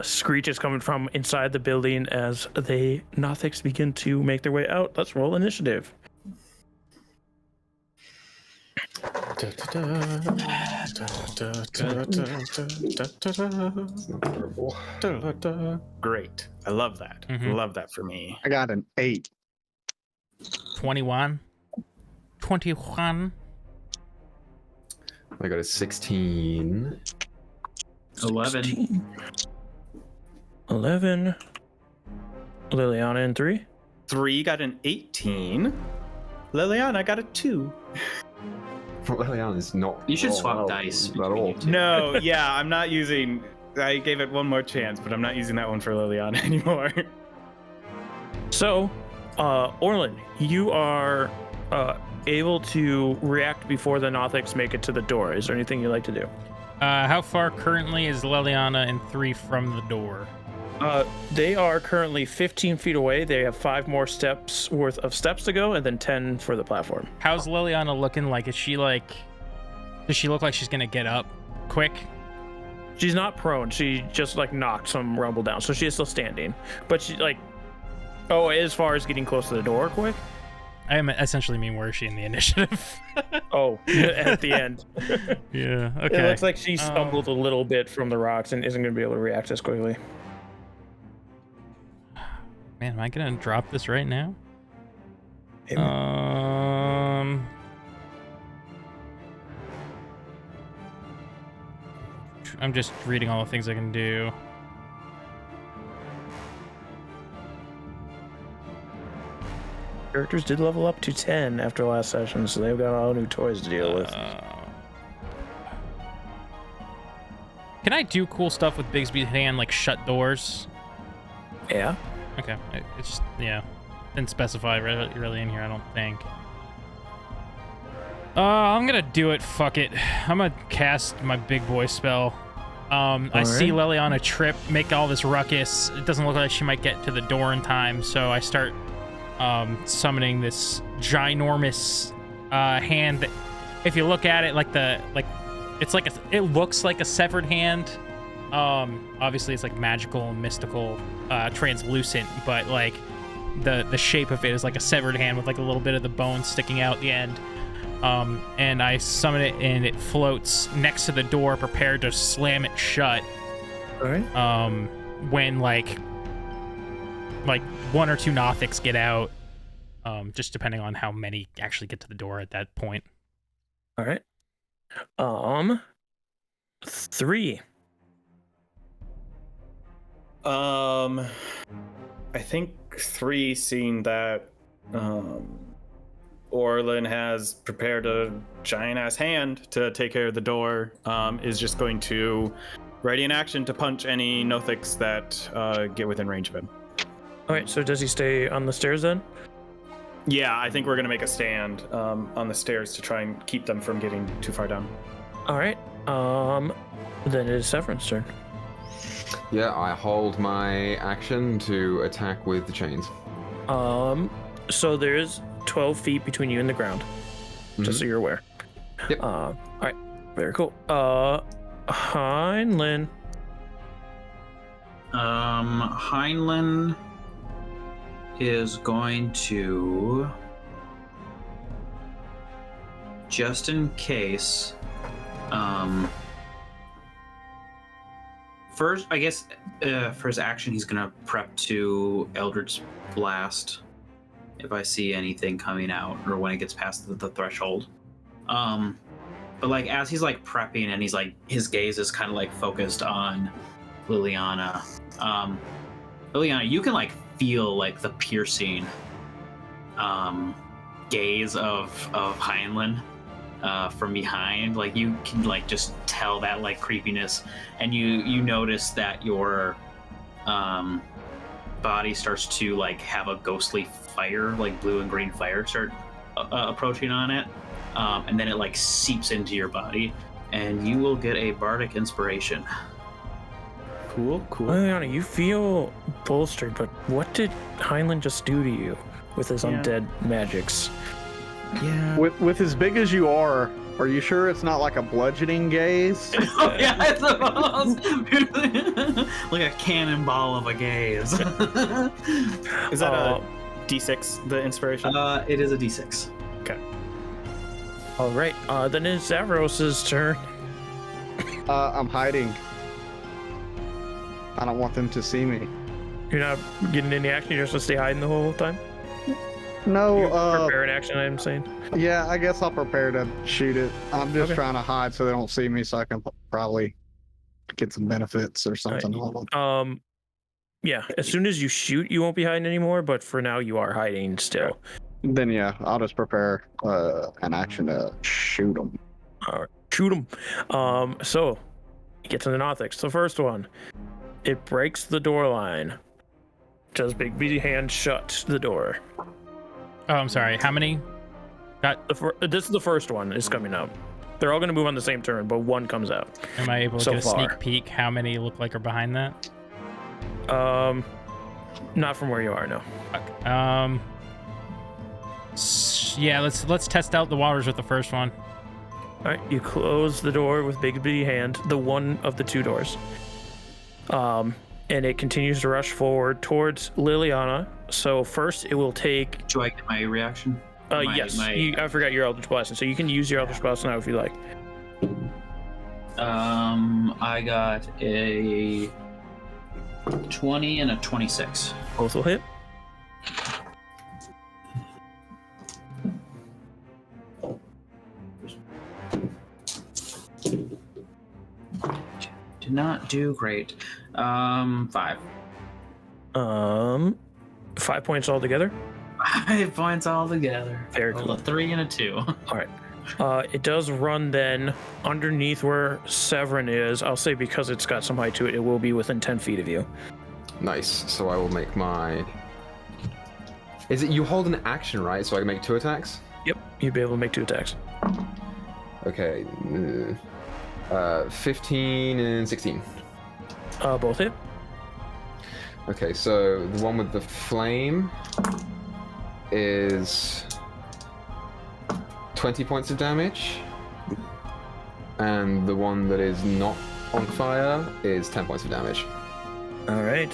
screeches coming from inside the building as the Nothics begin to make their way out. Let's roll initiative. Great. I love that. Mhm. Love that for me. I got an 8. 21. 21. I got a 16. 11. 11. Liliana and 3. 3 got an 18. Liliana got a 2. Liliana is not. You should swap well dice at between all. you two. No, yeah, I'm not using. I gave it one more chance, but I'm not using that one for Liliana anymore. So, Orlin, you are able to react before the Nothics make it to the door. Is there anything you'd like to do? How far currently is Liliana and 3 from the door? They are currently 15 feet away. They have 5 more steps worth of steps to go, and then 10 for the platform. How's Liliana looking? Like, does she look like she's gonna get up quick? She's not prone. She just like knocked some rumble down, so she is still standing. But she like, as far as getting close to the door, quick. I am essentially mean, where is she in the initiative? At the end. Yeah. Okay. It looks like she stumbled a little bit from the rocks and isn't going to be able to react as quickly. Man, am I gonna drop this right now? Maybe. I'm just reading all the things I can do. Characters did level up to 10 after last session, so they've got all new toys to deal with. Can I do cool stuff with Bigsby's hand, like shut doors? Yeah. Okay, it's just, yeah, didn't specify really in here, I don't think. I'm gonna do it, fuck it. I'm gonna cast my big boy spell. I see Liliana trip, make all this ruckus. It doesn't look like she might get to the door in time, so I start summoning this ginormous hand that, if you look at it, it looks like a severed hand. Obviously it's like magical, mystical, translucent, but like the shape of it is like a severed hand with like a little bit of the bone sticking out the end. And I summon it, and it floats next to the door, prepared to slam it shut. All right. When like one or two Nothics get out, just depending on how many actually get to the door at that point. All right. 3. I think 3, seeing that Orlin has prepared a giant ass hand to take care of the door, is just going to ready in action to punch any Nothics that get within range of him. All right. So does he stay on the stairs then? Yeah, I think we're gonna make a stand on the stairs to try and keep them from getting too far down. All right. Then it is Severin's turn. Yeah, I hold my action to attack with the chains. So there's 12 feet between you and the ground, just so you're aware. Yep. All right. Very cool. Heinlein. Heinlein is going to, just in case, first, I guess, for his action, he's gonna prep to Eldritch Blast if I see anything coming out, or when it gets past the threshold. But like as he's like prepping, and he's like, his gaze is kind of like focused on Liliana. Liliana, you can like feel like the piercing gaze of Heinlein from behind. Like you can like just tell that like creepiness, and you notice that your body starts to like have a ghostly fire, like blue and green fire start approaching on it, and then it like seeps into your body, and you will get a bardic inspiration. Cool. Liliana, you feel bolstered, but what did Heinlein just do to you with his undead magics? Yeah. With as big as you are you sure it's not like a bludgeoning gaze? Oh, yeah, I suppose. Like a cannonball of a gaze. Is that a D6, the inspiration? It is a D6. Okay. All right. Then it's Zavros' turn. I'm hiding. I don't want them to see me. You're not getting any action. You're supposed to stay hiding the whole time. No, Prepare an action. I'm saying. yeah, I guess I'll prepare to shoot it. I'm just Okay. trying to hide so they don't see me, so I can probably get some benefits or something. Yeah. As soon as you shoot, you won't be hiding anymore. But for now, you are hiding still. Then yeah, I'll just prepare an action to shoot them. All right. Shoot him. So get to the Nothics. The first one, it breaks the door line. Does Big B hand shut the door? Oh, I'm sorry. How many? This is the first one is coming up. They're all going to move on the same turn, but one comes out. Am I able to So get a far. sneak peek? How many look like are behind that? Not from where you are, no. Fuck. Yeah, let's test out the waters with the first one. All right, you close the door with Big B hand, the one of the two doors. And it continues to rush forward towards Liliana. So first, it will take. Do I get my reaction? Yes. I forgot your Eldritch Blast, so you can use your Eldritch Blast now if you like. I got a 20 and a 26. Both will hit. Did not do great. 5. 5 points altogether. 5 points altogether. Very Rolled cool. a 3 and a 2. All right. It does run then underneath where Severin is. I'll say because it's got some height to it, it will be within 10 feet of you. Nice. So I will make my. Is it you hold an action, right? So I can make 2 attacks? Yep, you'd be able to make 2 attacks. Okay. 15 and 16. Both hit. Okay, so the one with the flame is 20 points of damage, and the one that is not on fire is 10 points of damage. All right.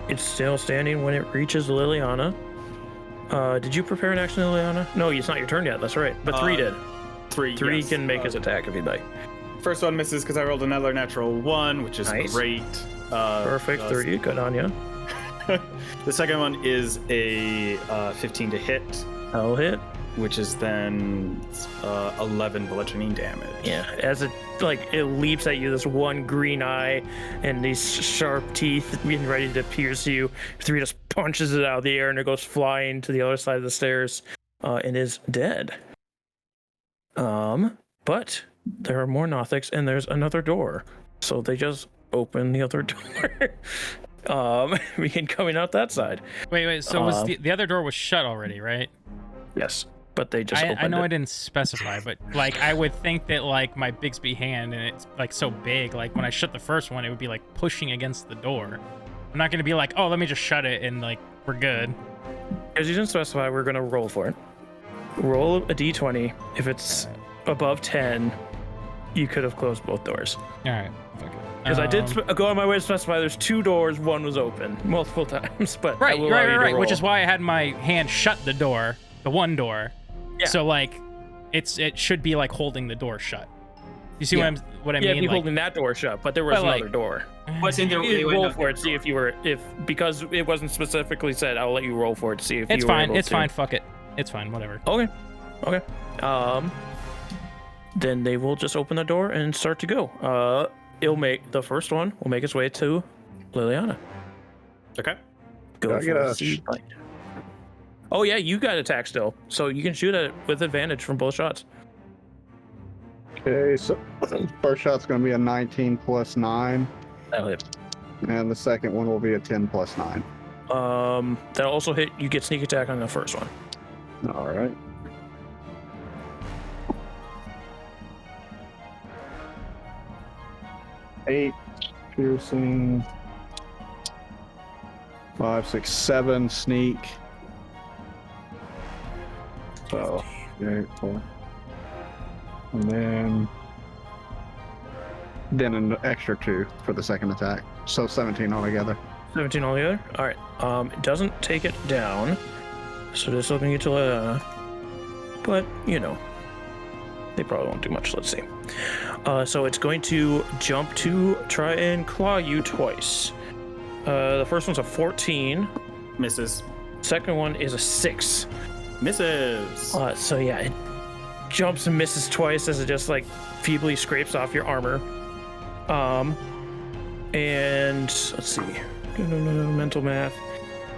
It's still standing when it reaches Liliana. Did you prepare an action, Liliana? No, it's not your turn yet. That's right. But 3 did. 3 Three can make his attack if you'd like. First one misses because I rolled another natural 1, which is Nice. great. Perfect. 3. Good on you. The second one is a 15 to hit, I'll hit. which is then 11 bludgeoning damage. Yeah, as it leaps at you, this one green eye and these sharp teeth being ready to pierce you. 3 just punches it out of the air and it goes flying to the other side of the stairs and is dead. But there are more Nothics and there's another door. So they just open the other door. We can come in out that side. Wait. So was the other door was shut already, right? Yes, but they just opened I know it. I didn't specify, but like I would think that like my Bixby hand and it's like so big, like when I shut the first one, it would be like pushing against the door. I'm not gonna be like, oh, let me just shut it and like we're good. As you didn't specify, we're gonna roll for it. Roll a d20. If it's above 10, you could have closed both doors. All right, fuck it. Because I did go on my way to specify there's 2 doors, one was open multiple times, but I will allow you to right. Which roll. is why I had my hand shut the door, the one door. Yeah. So like, it should be like holding the door shut. You see Yeah. what I Yeah, mean? be Like, holding that door shut, but there was But, like- another door. What's in there? You wait, roll no, for it, see if you were, because it wasn't specifically said, I'll let you roll for it to see if it's you were fine. able It's to. fine. Fuck it. It's fine. Whatever. Okay. Then they will just open the door and start to go. The first one will make its way to Liliana. Okay. Go I for get a a seed bite. Oh yeah, you got attack still, so you can shoot it with advantage from both shots. Okay, so first shot's going to be a 19 plus 9, That'll hit. and the second one will be a 10 plus 9. That'll also hit. You get sneak attack on the first one. All right. Eight piercing, 5, 6, 7 sneak. So, 8, 4. And then an extra 2 for the second attack. So 17 altogether. 17 altogether. All right. It doesn't take it down, so this will bring you to Liliana. But they probably won't do much. Let's see. So it's going to jump to try and claw you twice. The first one's a 14. Misses. Second one is a 6. Misses. So yeah, it jumps and misses twice as it just like feebly scrapes off your armor. And let's see. Mental math.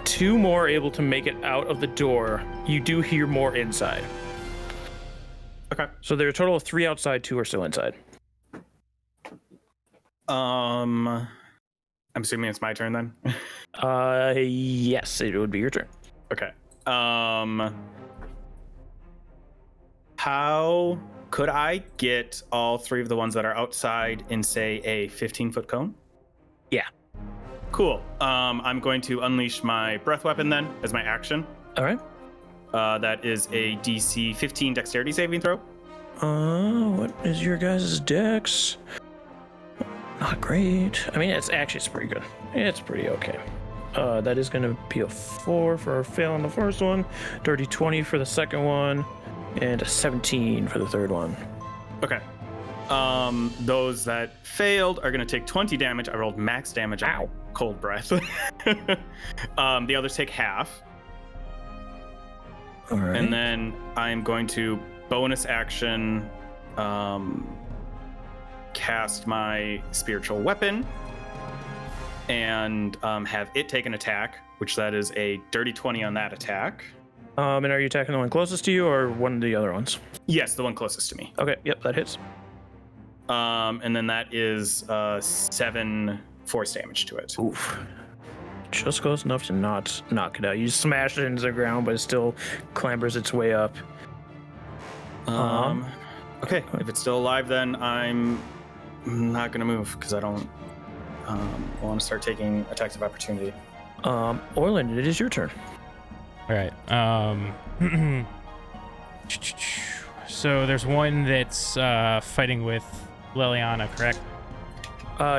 2 more able to make it out of the door. You do hear more inside. Okay. So there are a total of 3 outside, 2 are still inside. I'm assuming it's my turn then. Yes, it would be your turn. Okay. How could I get all 3 of the ones that are outside in, say, a 15-foot cone? Yeah. Cool. I'm going to unleash my breath weapon then as my action. All right. That is a DC 15 dexterity saving throw. What is your guys' dex? Not great. I mean, it's pretty good. It's pretty okay. That is going to be a 4 for a fail on the first one, dirty 20 for the second one, and a 17 for the third one. Okay. Those that failed are going to take 20 damage. I rolled max damage on Ow. cold breath. The others take half. All right. And then I'm going to bonus action cast my spiritual weapon and have it take an attack, which that is a dirty 20 on that attack. And are you attacking the one closest to you or one of the other ones? Yes, the one closest to me. Okay, yep, that hits. And then that is 7 force damage to it. Oof. Just close enough to not knock it out. You smash it into the ground, but it still clambers its way up. Okay, if it's still alive, then I'm not going to move because I don't want to start taking attacks of opportunity. Orland, it is your turn. All right. So there's one that's fighting with Liliana, correct?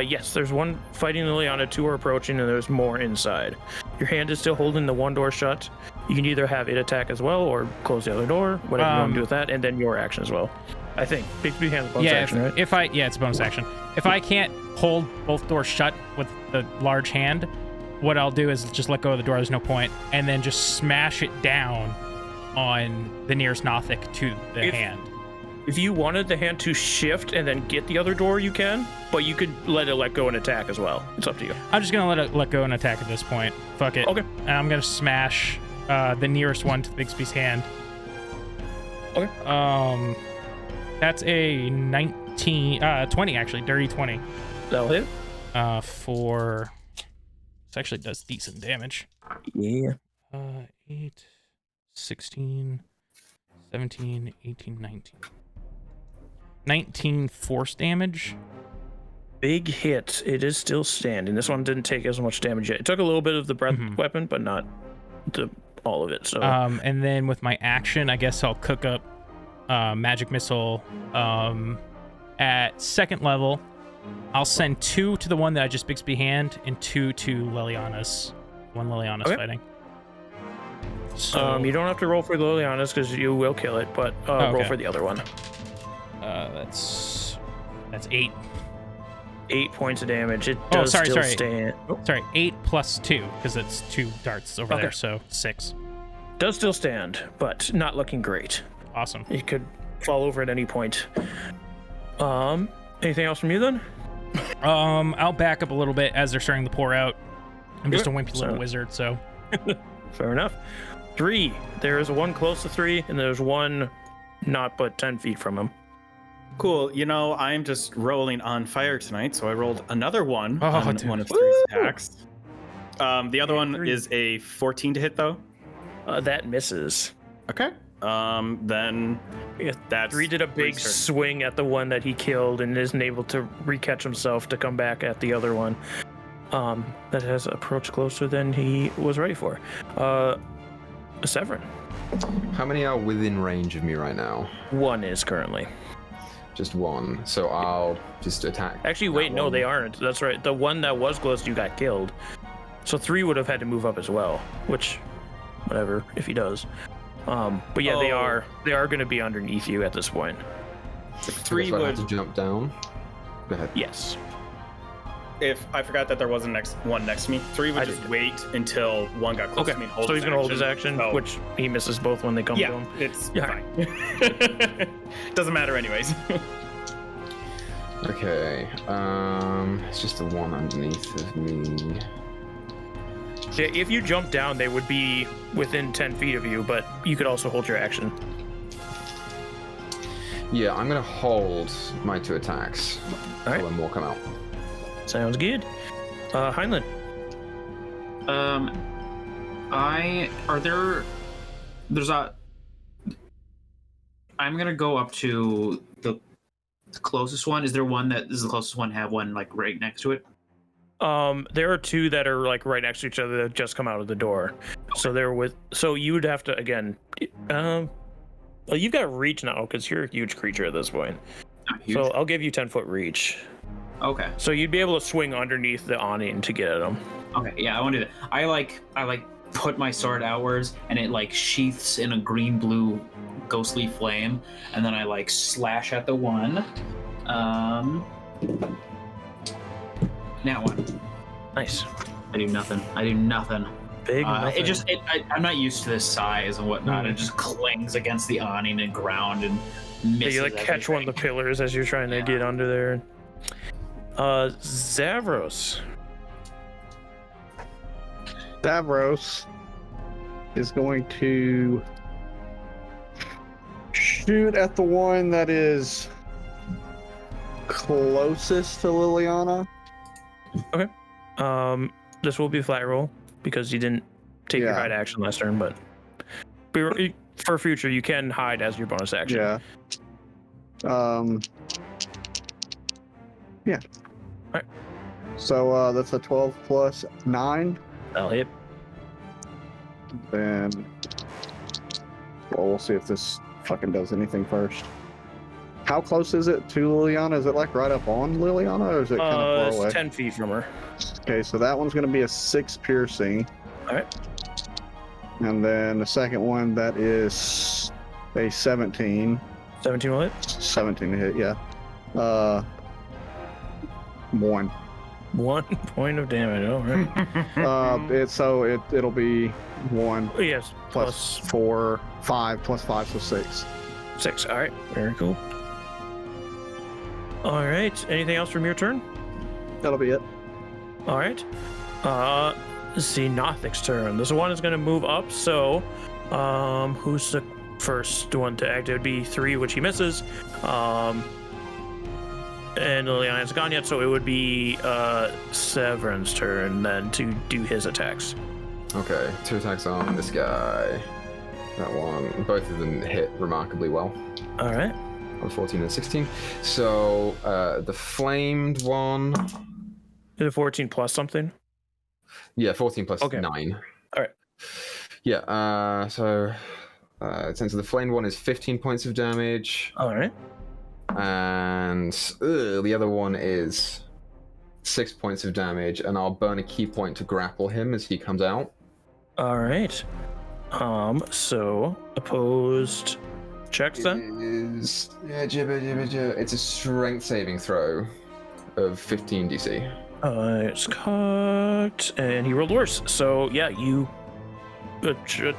Yes, there's one fighting Liliana, 2 are approaching, and there's more inside. Your hand is still holding the one door shut. You can either have it attack as well or close the other door, whatever you want to do with that, and then your action as well. I think. Bixby has a bonus action, right? It's a bonus action. If I can't hold both doors shut with the large hand, what I'll do is just let go of the door, there's no point, and then just smash it down on the nearest Nothic to the hand. If you wanted the hand to shift and then get the other door, you can, but you could let go and attack as well. It's up to you. I'm just gonna let go and attack at this point. Fuck it. Okay. And I'm gonna smash the nearest one to Bixby's hand. Okay. That's a 20 actually, dirty 20. That'll hit. For this actually does decent damage. Yeah. 8, 16, 17, 18, 19. 19 force damage. Big hit. It is still standing. This one didn't take as much damage yet. It took a little bit of the breath weapon, but not all of it. So. And then with my action, I guess I'll cook up magic missile. At 2nd level, I'll send 2 to the one that I just Bixby hand and 2 to Liliana's. One Liliana's fighting. So you don't have to roll for Liliana's because you will kill it, but roll for the other one. That's 8. 8 points of damage. It does sorry. stand. Sorry, 8 plus 2 because it's 2 darts over there, so 6. Does still stand, but not looking great. Awesome. It could fall over at any point. Anything else from you then? I'll back up a little bit as they're starting to pour out. I'm just a wimpy little wizard, so. Fair enough. 3. There is one close to 3, and there's one not but 10 feet from him. Cool. You know, I'm just rolling on fire tonight, so I rolled another one on dude. one of 3's attacks. The other one is a 14 to hit, though. That misses. Okay. Then that's 3 did a big swing at the one that he killed and isn't able to recatch himself to come back at the other one. That has approached closer than he was ready for. Severin. How many are within range of me right now? 1 is currently. Just 1. So I'll just attack. Actually, wait, no, they aren't. That's right. The one that was close to you got killed. So 3 would have had to move up as well, which, whatever, if he does. But yeah, they are going to be underneath you at this point. 3 would would have to jump down. Go ahead. Yes. If I forgot that there was one next to me, 3 would just wait until one got close to me and hold so he's his going to hold his action, which he misses both when they come to him. It's fine. Doesn't matter anyways. Okay. It's just the one underneath of me. Yeah, if you jump down, they would be within 10 feet of you, but you could also hold your action. Yeah, I'm gonna hold my 2 attacks. All right. When more come out. Sounds good. Heinlein. I'm gonna go up to the closest one. Is there one that is the closest one? Have one like right next to it? There are 2 that are like right next to each other that just come out of the door. Okay. So you would have to again. Well, you've got reach now because you're a huge creature at this point. So I'll give you 10-foot reach. Okay. So you'd be able to swing underneath the awning to get at them. Okay, yeah, I want to do that. I like put my sword outwards, and it like sheaths in a green-blue ghostly flame, and then I like slash at the one. Now one. Nice. I do nothing. Big. I'm not used to this size and whatnot. It just clings against the awning and ground and misses. You like catch one of the pillars as you're trying to get under there. Zavros. Davros is going to shoot at the one that is closest to Liliana. Okay. This will be a flat roll because you didn't take your hide action last turn, but for future you can hide as your bonus action. Yeah. Yeah. All right. So that's a 12 plus 9. That'll hit. Then Well, we'll see if this fucking does anything first. How close is it to Liliana? Is it like right up on Liliana, or is it kind of far It's away? 10 feet from her. Okay, so that one's going to be a 6 piercing. All right. And then the second one, that is a 17. 17 will hit. 17 to hit, yeah. 1. 1 point of damage. All right. It'll be 1 Yes. plus 4, 5 plus 5, so 6. 6. All right. Very cool. All right. Anything else from your turn? That'll be it. All right. Let's see. Nothic's turn. This one is going to move up. So, who's the first one to act? It would be 3, which he misses. And Liliana's gone yet, so it would be Severin's turn then to do his attacks. Okay, 2 attacks on this guy. That one. Both of them hit remarkably well. All right. On 14 and 16. So the flamed one. Is it 14 plus something? Yeah, 14 plus Okay. 9. All right. Yeah. So the flamed one is 15 points of damage, All right. and the other one is 6 points of damage. And I'll burn a key point to grapple him as he comes out. All right. So opposed checks then? It's a strength saving throw of 15 DC. It's cocked, and he rolled worse. So yeah, you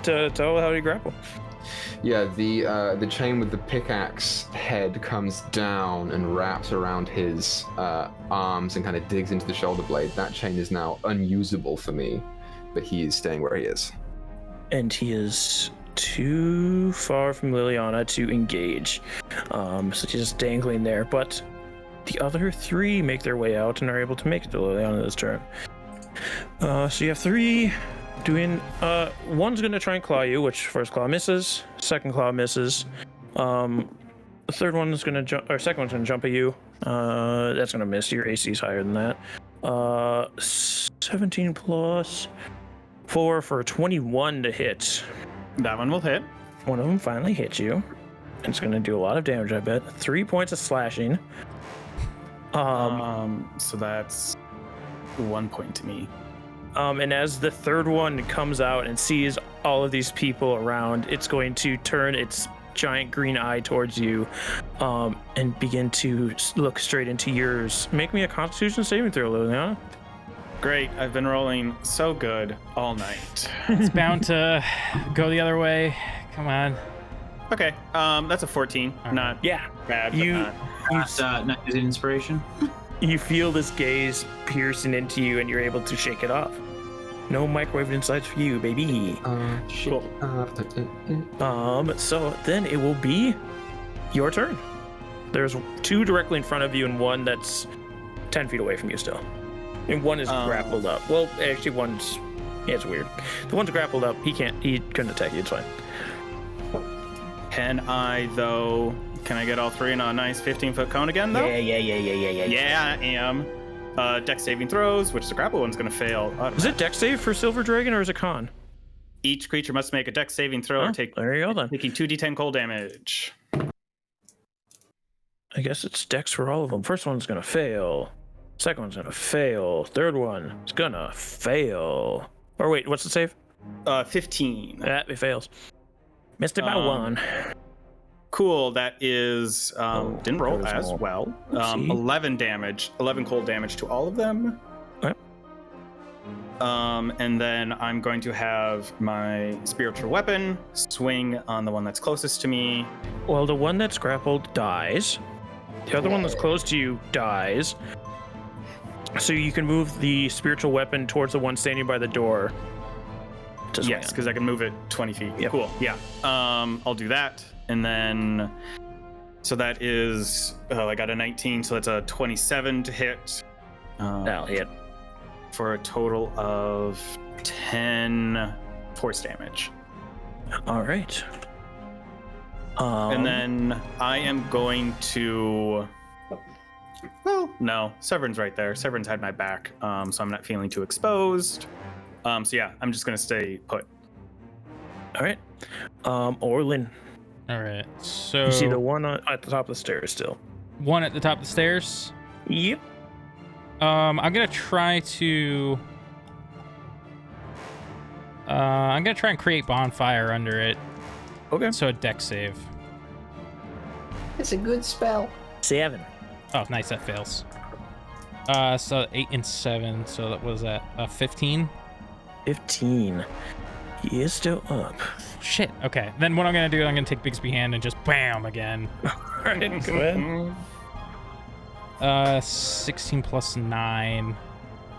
tell how you grapple. Yeah, the chain with the pickaxe head comes down and wraps around his arms and kind of digs into the shoulder blade. That chain is now unusable for me, but he is staying where he is. And he is too far from Liliana to engage. So he's just dangling there. But the other 3 make their way out and are able to make it to Liliana this turn. So you have 3 doing. One's going to try and claw you, which first claw misses. Second claw misses. The third one is going to jump, or second one's going to jump at you. That's going to miss. Your AC is higher than that. 17 plus 4 for 21 to hit. That one will hit. One of them finally hits you. It's going to do a lot of damage, I bet. 3 points of slashing. So that's 1 point to me. And as the third one comes out and sees all of these people around, it's going to turn its giant green eye towards you and begin to look straight into yours. Make me a Constitution saving throw, Liliana. Great. I've been rolling so good all night. It's bound to go the other way. Come on. Okay. That's a 14. right. Not Yeah. bad. But You not. Is it inspiration? you feel this gaze piercing into you, and you're able to shake it off. No microwave insights for you, baby. Cool. So then it will be your turn. There's 2 directly in front of you, and 1 that's 10 feet away from you still. And 1 is grappled up. Well, actually, one's... Yeah, it's weird. The one's grappled up. He couldn't attack you. It's fine. Can I get all 3 in a nice 15-foot cone again, though? Yeah. Yeah, I am. Dex saving throws, which the grapple one's going to fail. Is it Dex save for Silver Dragon, or is it Con? Each creature must make a Dex saving throw or take There you go, then. taking 2d10 cold damage. I guess it's Dex for all of them. First one's going to fail. Second one's going to fail. Third one is going to fail. Or wait, what's the save? 15. It fails. Missed it by 1. Cool. That is didn't roll that was as small. well. Oopsie. 11 damage, 11 cold damage to all of them. Okay. And then I'm going to have my spiritual weapon swing on the one that's closest to me. Well, the one that's grappled dies. The other one that's close to you dies. So you can move the spiritual weapon towards the one standing by the door. to swing Yes, on. because I can move it 20 feet. Yep. Cool. Yeah. I'll do that. And then, so that is, I got a 19, so that's a 27 to hit. That'll hit. For a total of 10 force damage. All right. And then I am going to. Well, no, Severin's right there. Severin's had my back, so I'm not feeling too exposed. So yeah, I'm just gonna stay put. All right. Orlin, All right. So you see the one at the top of the stairs still. one at the top of the stairs. Yep. I'm gonna try to. I'm gonna try and create bonfire under it. Okay. So a deck save. It's a good spell. 7. Oh, nice. That fails. So 8 and 7. So that was at 15. 15. He is still up. Shit. Okay. Then what I'm gonna do? I'm gonna take Bigsby hand and just bam again. All right, go ahead. 16 plus 9.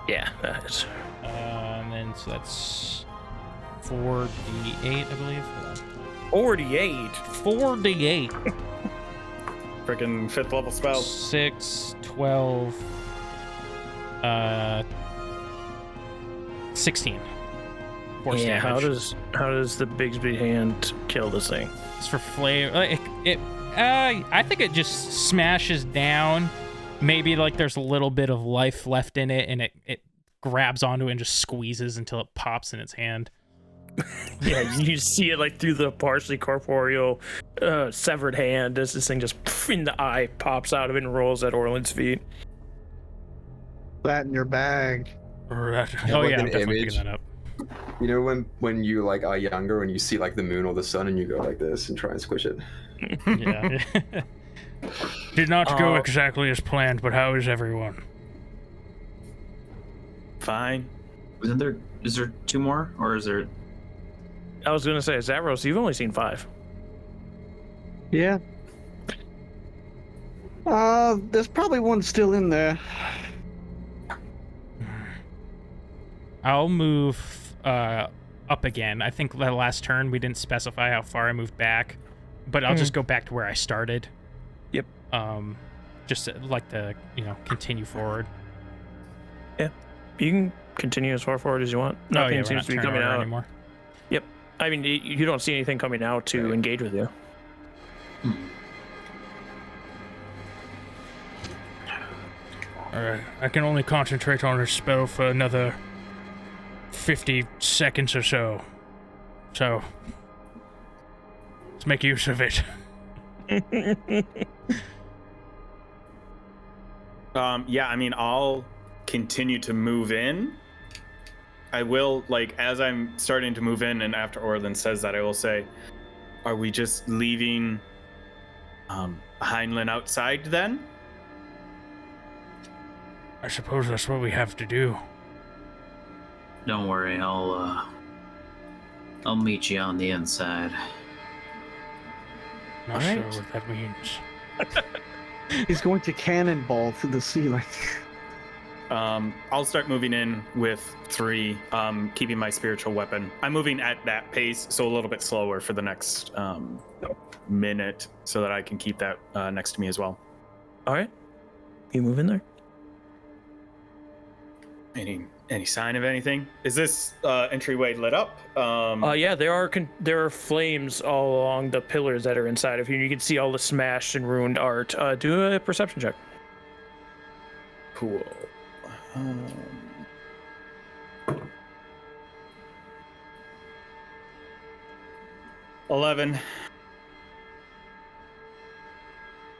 Yeah, that is. And then so that's 4d8, I believe. 48. 4d8. Freaking 5th level spell. 6, 12, 16. Force Yeah, damage. how does the Bigsby hand kill this thing? It's for flame. I think it just smashes down. Maybe like there's a little bit of life left in it, and it grabs onto it and just squeezes until it pops in its hand. Yeah, you see it like through the partially corporeal severed hand as this thing just in the eye pops out of it and rolls at Orlin's feet. That in your bag. Right. Oh like yeah, I'm an definitely image. picking that up. You know when you like are younger and you see like the moon or the sun and you go like this and try and squish it. Yeah. Did not go exactly as planned, but how is everyone? Fine. Is there 2 more, or is there? I was gonna say, Zavros, you've only seen 5. Yeah. There's probably one still in there. I'll move up again. I think the last turn we didn't specify how far I moved back, but I'll just go back to where I started. Yep. Just like to continue forward. Yeah, you can continue as far forward as you want. Nothing we're seems not to be turning coming order out. anymore. Yep. I mean, you don't see anything coming out to engage with you. Alright, I can only concentrate on this spell for another 50 seconds or so. So, let's make use of it. Yeah, I mean, I'll continue to move in. I will, like, as I'm starting to move in, and after Orlin says that, I will say, are we just leaving Heinlein outside then? I suppose that's what we have to do. Don't worry, I'll meet you on the inside. Not All sure right. what that means. He's going to cannonball through the ceiling. I'll start moving in with 3, keeping my spiritual weapon. I'm moving at that pace, so a little bit slower for the next minute, so that I can keep that next to me as well. All right, you move in there. Any sign of anything? Is this entryway lit up? Yeah, there are flames all along the pillars that are inside of you. You can see all the smashed and ruined art. Do a perception check. Cool. 11.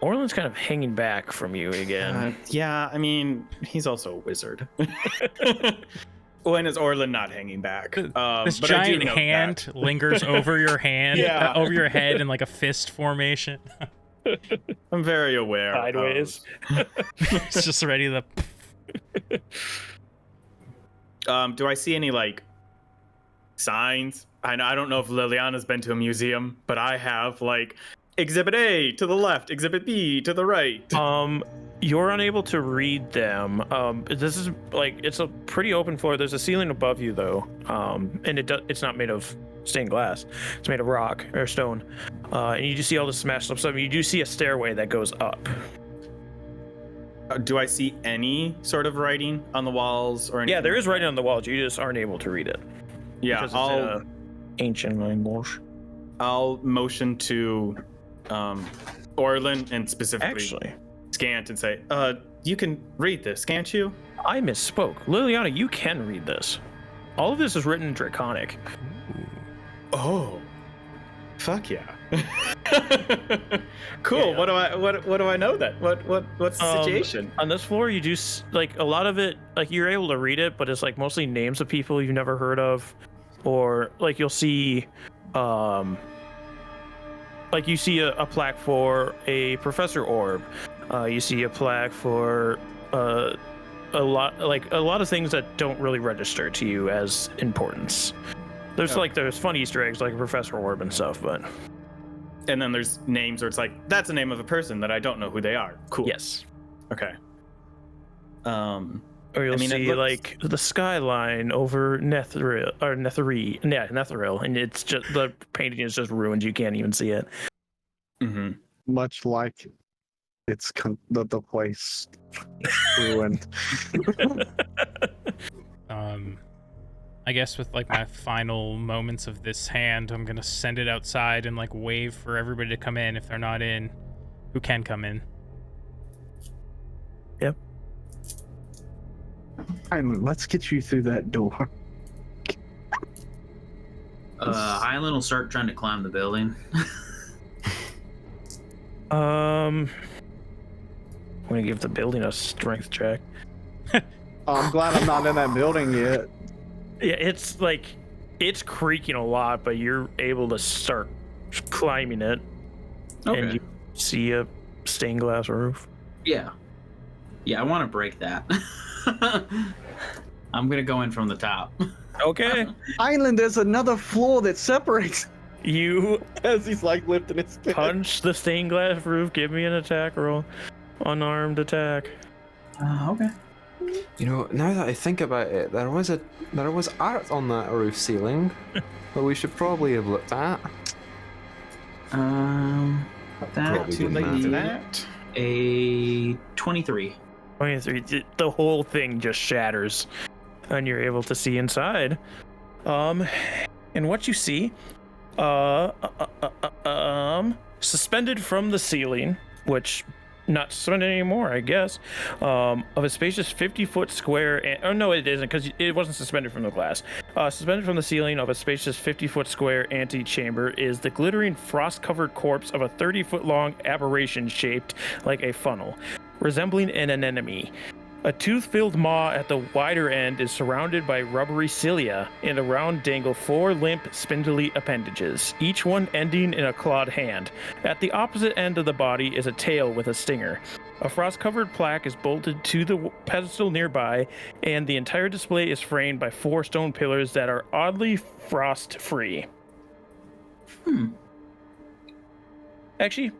Orlin's kind of hanging back from you again. Yeah, I mean, he's also a wizard. When is Orlin not hanging back? This But I do giant note hand that. lingers over your hand, Yeah. over your head in like a fist formation. I'm very aware. Sideways. It's just ready to. Do I see any like signs? I don't know if Liliana's been to a museum, but I have, like, Exhibit A to the left, Exhibit B to the right. You're unable to read them. This is like, it's a pretty open floor. There's a ceiling above you though, and it's not made of stained glass. It's made of rock or stone. And you just see all the smashed up stuff. You do see a stairway that goes up. Do I see any sort of writing on the walls or anything? Yeah, there is writing on the walls. You just aren't able to read it. Yeah, Because it's in a ancient language. I'll motion to Orlin and specifically Actually, Scant and say, you can read this, can't you? I misspoke. Liliana, you can read this. All of this is written in Draconic. Oh. Fuck yeah. Cool. Yeah. What do I know then? What's the situation? On this floor, you do like a lot of it. Like you're able to read it, but it's like mostly names of people you've never heard of, or like you'll see, like you see a plaque for a Professor Orb. You see a plaque for a lot of things that don't really register to you as importance. There's there's fun Easter eggs like Professor Orb and stuff, but And then there's names where it's like, that's a name of a person that I don't know who they are. Cool. yes. Okay. Or you'll it see looks- like the skyline over Netheril, and it's just the painting is just ruined. You can't even see it. Mm-hmm. Much like it's the place ruined. I guess with like my final moments of this hand, I'm gonna send it outside and like wave for everybody to come in if they're not in, who can come in. Yep. Fine, let's get you through that door. Highland will start trying to climb the building. I'm gonna give the building a strength check. Oh, I'm glad I'm not in that building yet. Yeah, it's like it's creaking a lot, but you're able to start climbing it, and you see a stained glass roof. Yeah, I want to break that. I'm gonna go in from the top. Okay. Island, there's another floor that separates. You As he's like lifting his fist. punch the stained glass roof. Give me an attack roll, unarmed attack. Okay. You know, now that I think about it, there was art on that roof ceiling that we should probably have looked at. Probably That too didn't late matter. for that. a 23. 23. The whole thing just shatters, and you're able to see inside. And what you see, suspended from the ceiling, which not suspended anymore, I guess, of a spacious 50-foot square. Oh no, it isn't, because it wasn't suspended from the glass. Suspended from the ceiling of a spacious 50-foot square antechamber is the glittering frost-covered corpse of a 30-foot-long aberration shaped like a funnel, resembling an anemone. A tooth-filled maw at the wider end is surrounded by rubbery cilia, and around dangle 4 limp, spindly appendages, each one ending in a clawed hand. At the opposite end of the body is a tail with a stinger. A frost-covered plaque is bolted to the pedestal nearby, and the entire display is framed by 4 stone pillars that are oddly frost-free. Actually,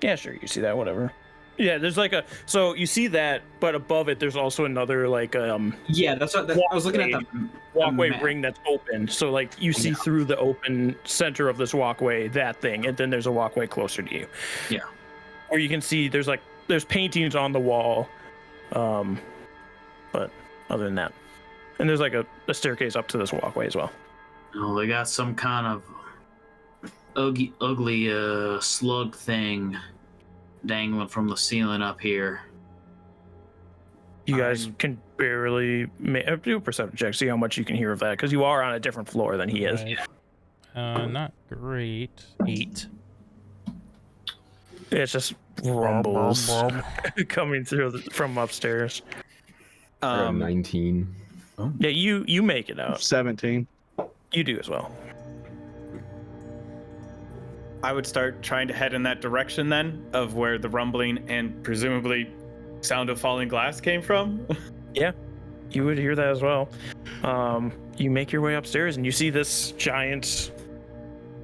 yeah, sure, you see that, whatever. Yeah, there's like so you see that, but above it, there's also another like Yeah, that's what I was looking at. The walkway map. ring that's open. So like you see through the open center of this walkway, that thing, and then there's a walkway closer to you. Yeah. Or you can see there's paintings on the wall, but other than that, and there's like a staircase up to this walkway as well. Oh, they got some kind of ugly slug thing dangling from the ceiling up here. You guys can barely do a perception check, see how much you can hear of that, because you are on a different floor than he is. Right. Not great. 8. It's just rumbles coming through from upstairs. I got 19. Yeah, you make it out. 17. You do as well. I would start trying to head in that direction then, of where the rumbling and presumably sound of falling glass came from. Yeah, you would hear that as well. You make your way upstairs and you see this giant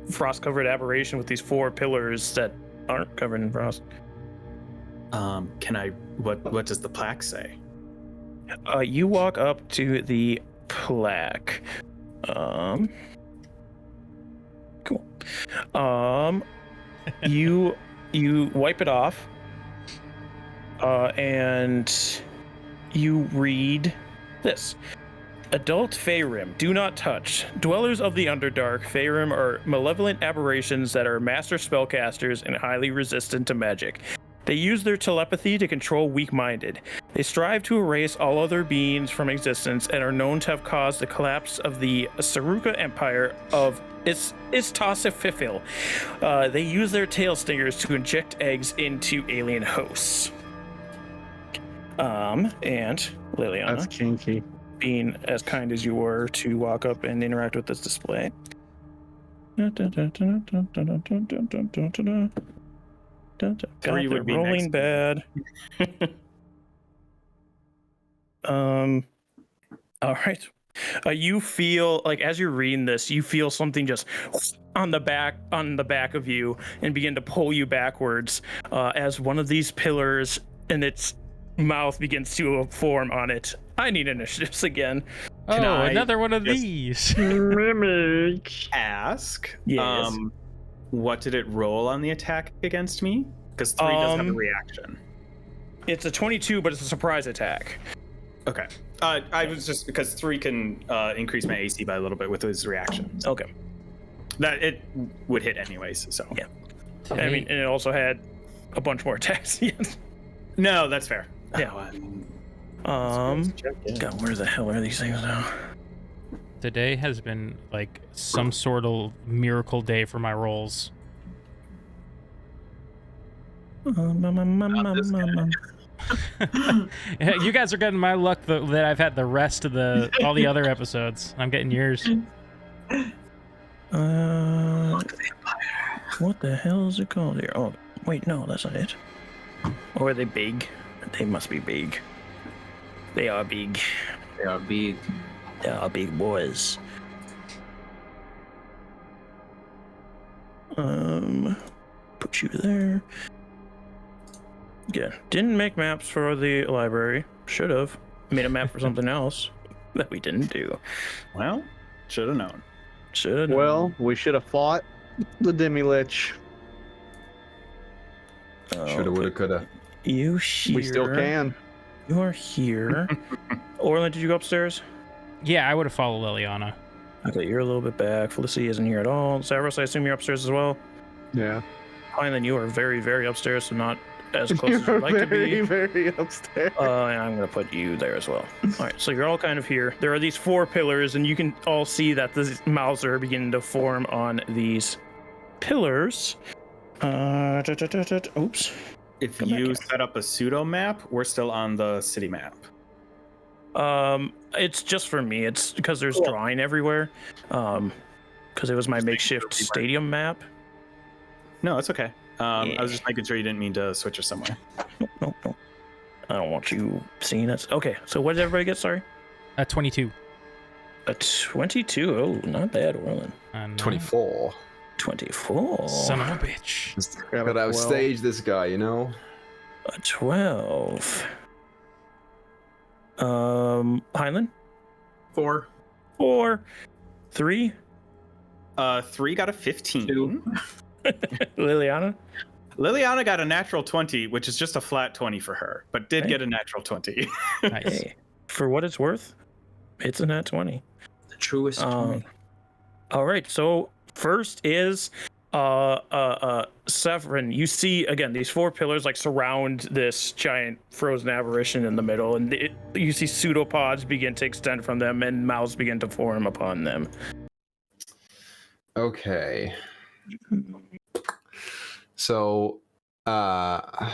frost-covered aberration with these 4 pillars that aren't covered in frost. What does the plaque say? You walk up to the plaque. Cool. You wipe it off, and you read this. Adult Faerûm, do not touch. Dwellers of the Underdark, Faerûm are malevolent aberrations that are master spellcasters and highly resistant to magic. They use their telepathy to control weak-minded. They strive to erase all other beings from existence and are known to have caused the collapse of the Saruka Empire of Istasififil. They use their tail stingers to inject eggs into alien hosts. And Liliana, That's kinky. being as kind as you were to walk up and interact with this display. Three would be rolling next. bad. All right. You feel like as you're reading this, you feel something just on the back of you and begin to pull you backwards as one of these pillars and its mouth begins to form on it. I need initiatives again. Oh, I another one of just- these. Ask. Yes. What did it roll on the attack against me? Because 3 does have a reaction. It's a 22, but it's a surprise attack. Okay. I was just because 3 can increase my AC by a little bit with his reactions. Okay. That it would hit anyways. So Yeah. I mean, and it also had a bunch more attacks. no, that's fair. Yeah. God, where the hell are these things now? Today has been like some sort of miracle day for my rolls. You guys are getting my luck that I've had the rest of all the other episodes. I'm getting yours. What the hell is it called here? Oh, wait, no, that's not it. Or are they big? They must be big. They are big. They are big. They are big boys. Put you there. Yeah, didn't make maps for the library. Should have made a map for something else that we didn't do. Well, should have known. Should. Well, we should have fought the Demi-Lich. Shoulda, woulda, coulda. You here? We still can. You are here. Orland, did you go upstairs? Yeah, I would have followed Liliana. Okay, you're a little bit back. Felicity isn't here at all. Zavros, I assume you're upstairs as well. Yeah. Fine, then you are very, very upstairs, so not as close as You're you'd like to very, be. very upstairs. And I'm going to put you there as well. All right, so you're all kind of here. There are these 4 pillars, and you can all see that the mouths are beginning to form on these pillars. Oops. If Come back you here. set up a pseudo map, we're still on the city map. It's just for me. It's because there's drawing everywhere. Because it was my makeshift stadium map. No, it's okay. I was just making sure you didn't mean to switch us somewhere. No. I don't want you seeing it. Okay, so what did everybody get? Sorry. 22. A 22. Oh, not bad, Orland. 24. 24. Son of a bitch. Got Gotta a 12. outstage this guy, you know? A 12. Heinlein? 4. 4. 3. 3 got a 15. 2. Liliana? Liliana got a natural 20, which is just a flat 20 for her, but did Hey. get a natural 20. Nice. Hey, for what it's worth, it's a nat 20. The truest. All right, so first is Severin. You see again these 4 pillars like surround this giant frozen apparition in the middle, and you see pseudopods begin to extend from them and mouths begin to form upon them. Okay. So, and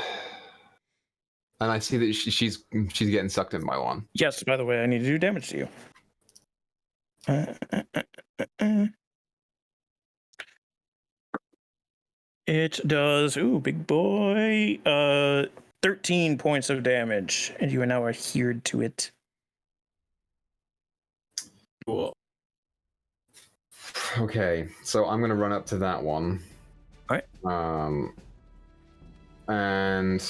I see that she's getting sucked in by one. Yes, by the way, I need to do damage to you. It does, big boy, 13 points of damage, and you are now adhered to it. Cool. Okay, so I'm gonna run up to that one. Alright. And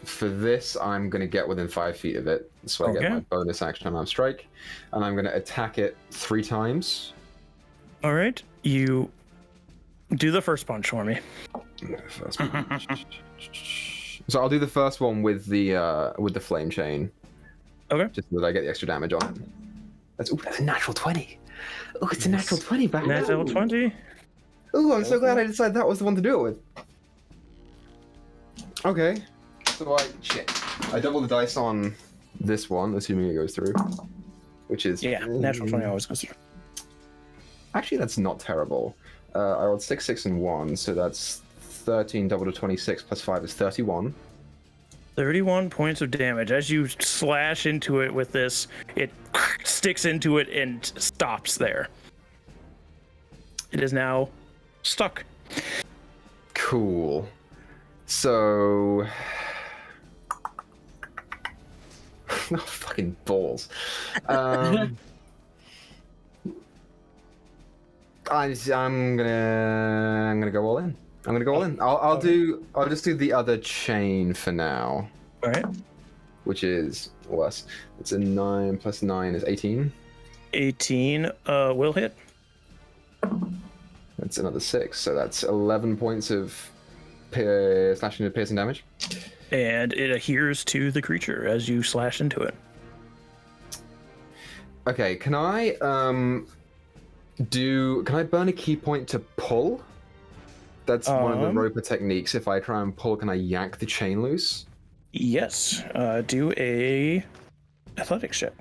for this, I'm gonna get within 5 feet of it, so I Okay. get my bonus action unarmed strike, and I'm gonna attack it 3 times. All right, you do the first punch for me. First one. So I'll do the first one with the flame chain. Okay. Just so that I get the extra damage on it. That's a natural 20. Oh, it's a natural 20 back. Natural 20. Oh, I'm so glad I decided that was the one to do it with. Okay. So I double the dice on this one, assuming it goes through, which is natural 20 always goes through. Actually, that's not terrible. I rolled 6, 6, and 1, so that's 13 double to 26 plus 5 is 31. 31 points of damage. As you slash into it with this, it sticks into it and stops there. It is now stuck. Cool. So... no fucking balls. I'm gonna go all in. I'm gonna go all in. I'll just do the other chain for now. All right. Which is less. It's a 9 plus 9 is 18. 18 will hit. That's another 6, so that's 11 points of slashing and piercing damage. And it adheres to the creature as you slash into it. Okay, can I burn a key point to pull? That's one of the roper techniques. If I try and pull, can I yank the chain loose? Yes. Do a athletics check.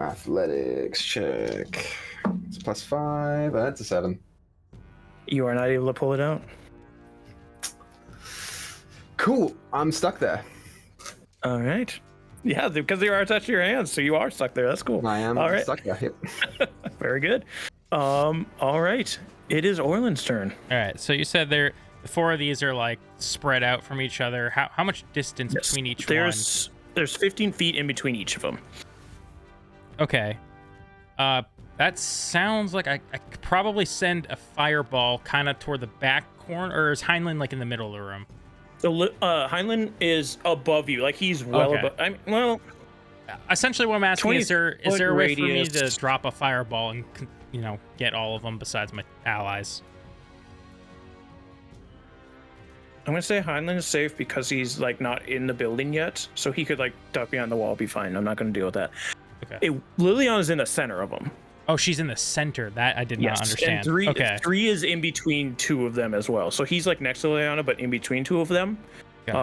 Athletics check. It's plus 5. That's a 7. You are not able to pull it out. Cool. I'm stuck there. All right. Yeah, because you are attached to your hands, so you are stuck there. That's cool. I am all right. stuck there. Yep. Very good. All right. It is Orland's turn. All right. So you said the 4 of these are like spread out from each other. How much distance between each one? There's 15 feet in between each of them. Okay. That sounds like I could probably send a fireball kind of toward the back corner, or is Heinlein like in the middle of the room? So Heinlein is above you, like he's well above. Essentially, what I'm asking is there a way for me radius. to drop a fireball and get all of them besides my allies? I'm gonna say Heinlein is safe because he's like not in the building yet, so he could like duck behind the wall, be fine. I'm not gonna deal with that. Okay. Liliana is in the center of them. Oh, she's in the center. That I did not understand. And three is in between 2 of them as well. So he's like next to Liliana, but in between 2 of them.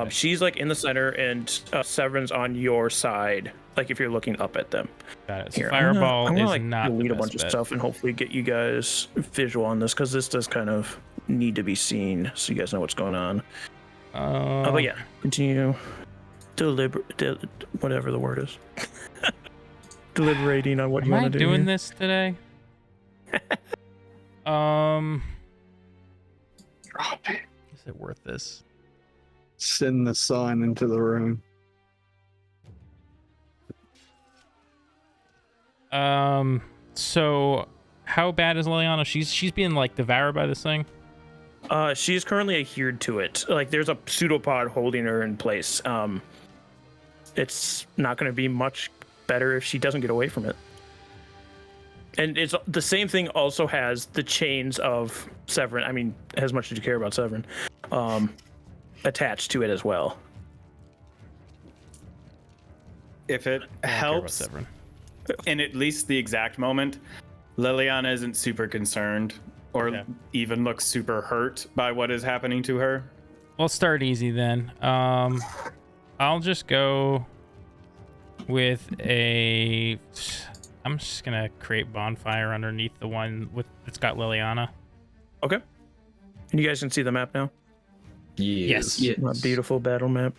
She's like in the center, and Severin's on your side. Like if you're looking up at them. Got it. So Here, fireball I'm gonna, is like, not delete the a bunch best of bet. stuff and hopefully get you guys visual on this because this does kind of need to be seen so you guys know what's going on. But yeah, continue. Whatever the word is. Deliberating on what you want to do. Am I doing here. this today? Is it worth this? Send the sun into the room. So how bad is Liliana? She's being like devoured by this thing. She's currently adhered to it. Like there's a pseudopod holding her in place. It's not going to be much better if she doesn't get away from it. And it's the same thing also has the chains of Severin. I mean, as much as you care about Severin, attached to it as well. If it helps, in at least the exact moment, Liliana isn't super concerned or even looks super hurt by what is happening to her. We'll start easy then. I'll just go with I'm just gonna create bonfire underneath the one that's got Liliana. Okay. And you guys can see the map now? Yes. A beautiful battle map.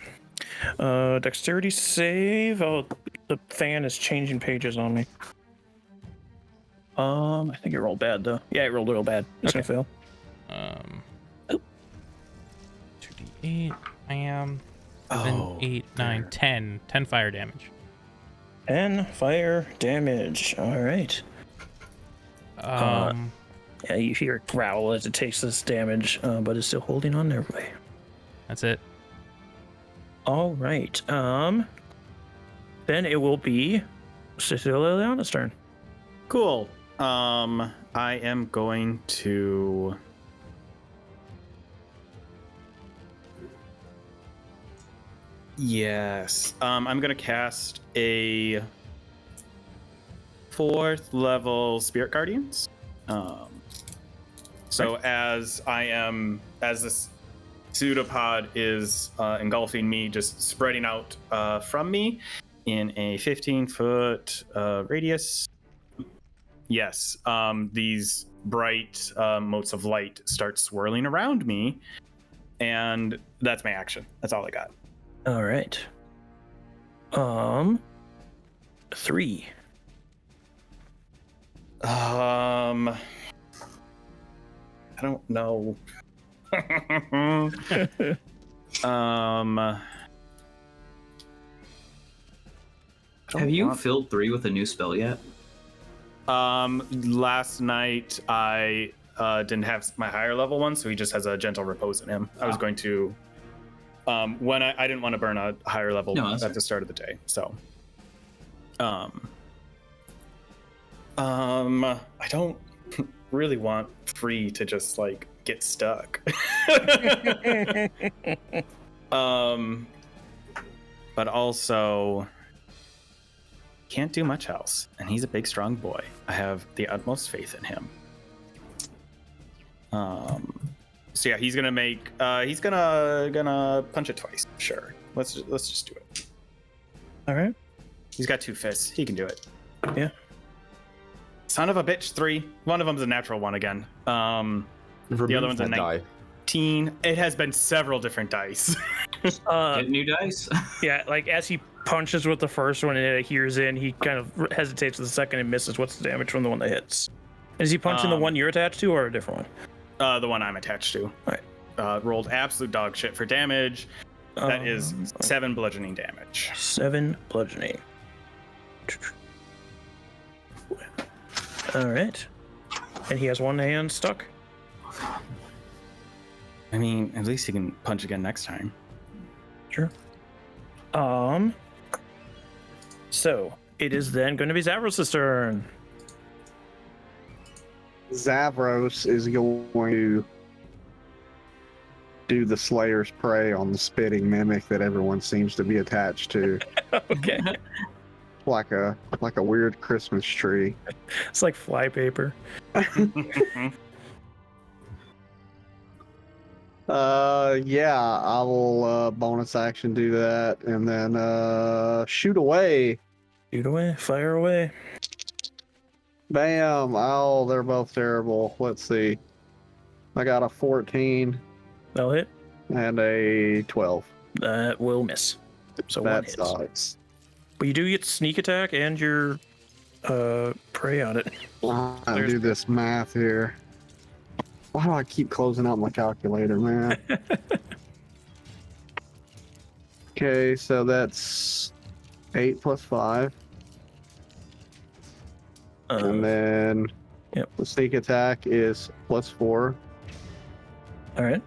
Dexterity save. Oh, the fan is changing pages on me. I think it rolled bad though. Yeah, it rolled real bad. It's gonna fail. 2d8. I am 7, 8, 9, 10. 10 fire damage. 10 fire damage. All right. Yeah, you hear it growl as it takes this damage, but it's still holding on there. That's it. All right. Then it will be Liliana's turn. Cool. I am going to... Yes. I'm going to cast a 4th level Spirit Guardians. So as this pseudopod is engulfing me, just spreading out from me in a 15-foot radius. Yes, these bright motes of light start swirling around me, and that's my action. That's all I got. All right. 3. I don't know. Have you filled 3 with a new spell yet? Last night I didn't have my higher level one, so he just has a gentle repose in him. I was going to when I didn't want to burn a higher level at the start of the day, so I don't really want Free to just like get stuck. But also can't do much else, and he's a big strong boy. I have the utmost faith in him. So yeah, he's gonna make he's gonna punch it twice. Sure, let's just do it. All right. He's got 2 fists. He can do it. Yeah. Son of a bitch, 3. One of them's a natural one again. The other one's a 19. It has been several different dice. Get new dice. Yeah, like as he punches with the first one and it adheres in, he kind of hesitates with the second and misses. What's the damage from the one that hits? Is he punching the one you're attached to or a different one? The one I'm attached to. All right. Rolled absolute dog shit for damage. That is 7 bludgeoning damage. 7 bludgeoning. All right. And he has one hand stuck. I mean, at least he can punch again next time. Sure. So it is then going to be Zavros' turn. Zavros is going to do the Slayer's Prey on the spitting mimic that everyone seems to be attached to. Okay. like a weird Christmas tree. It's like flypaper. Yeah, I will bonus action do that and then shoot away. Shoot away, fire away. Bam! Oh, they're both terrible. Let's see. I got a 14 That'll hit. and a 12. That will miss. So one That hits. sucks. But you do get sneak attack and your prey on it. I do this math here. Why do I keep closing out my calculator, man? Okay, so that's 8 plus 5. And then Yep. the sneak attack is plus 4. All right.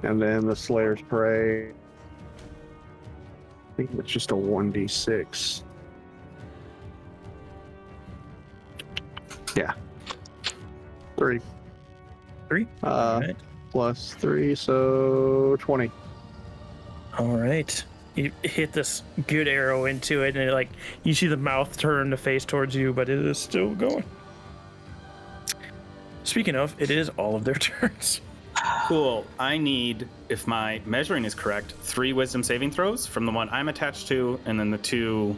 And then the Slayer's Prey, I think it's just a 1d6. Yeah. 3. 3. All right. Plus 3, so 20. All right. You hit this good arrow into it, and it, you see the mouth turn the face towards you, but it is still going. Speaking of, it is all of their turns. Cool. I need, if my measuring is correct, 3 wisdom saving throws from the one I'm attached to, and then the 2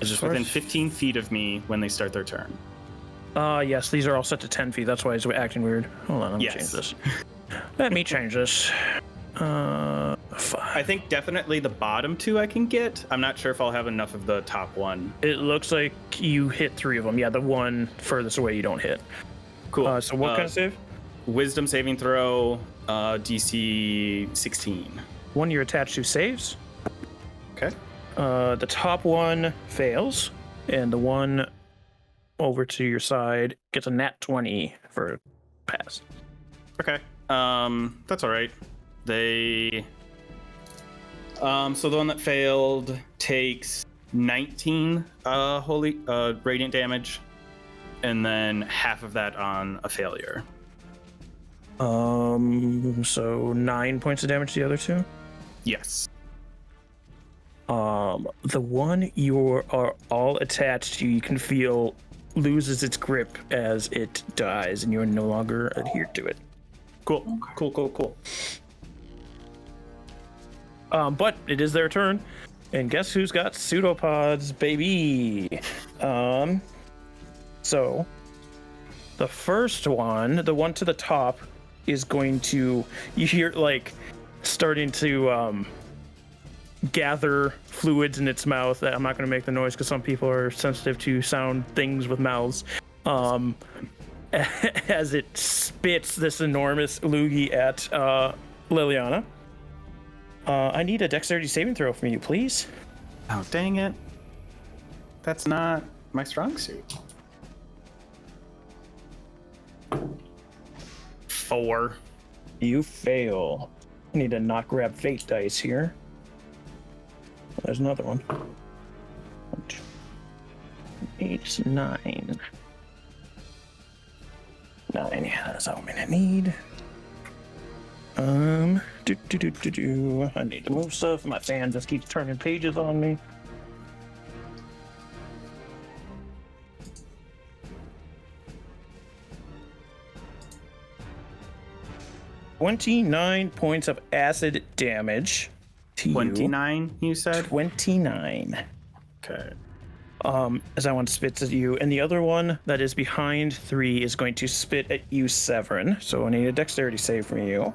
just within 15 feet of me when they start their turn. Yes, these are all set to 10 feet. That's why it's acting weird. Hold on, let me change this. Let me change this. 5. I think definitely the bottom 2 I can get. I'm not sure if I'll have enough of the top one. It looks like you hit 3 of them. Yeah, the one furthest away you don't hit. Cool. So what kind of save? Wisdom saving throw, DC 16. One you're attached to saves. Okay. The top one fails, and the one over to your side gets a nat 20 for pass. Okay. That's all right. They so the one that failed takes 19 radiant damage, and then half of that on a failure. So 9 points of damage to the other 2. Yes. The one you are all attached to, you can feel loses its grip as it dies, and you are no longer adhered to it. Cool. Cool. But it is their turn. And guess who's got pseudopods, baby? So the first one, the one to the top, is going to, you hear like starting to gather fluids in its mouth. I'm not going to make the noise because some people are sensitive to sound things with mouths. As it spits this enormous loogie at Liliana. I need a dexterity saving throw from you, please. Oh, dang it. That's not my strong suit. 4. You fail. I need to not grab fate dice here. There's another one. 8, 9. 9, yeah, that's all I'm gonna need. I need to move stuff. My fan just keeps turning pages on me. $29 points of acid damage to 29, you said? 29. Okay. As that one spits at you, and the other one that is behind 3 is going to spit at you, Severin. So I need a dexterity save from you.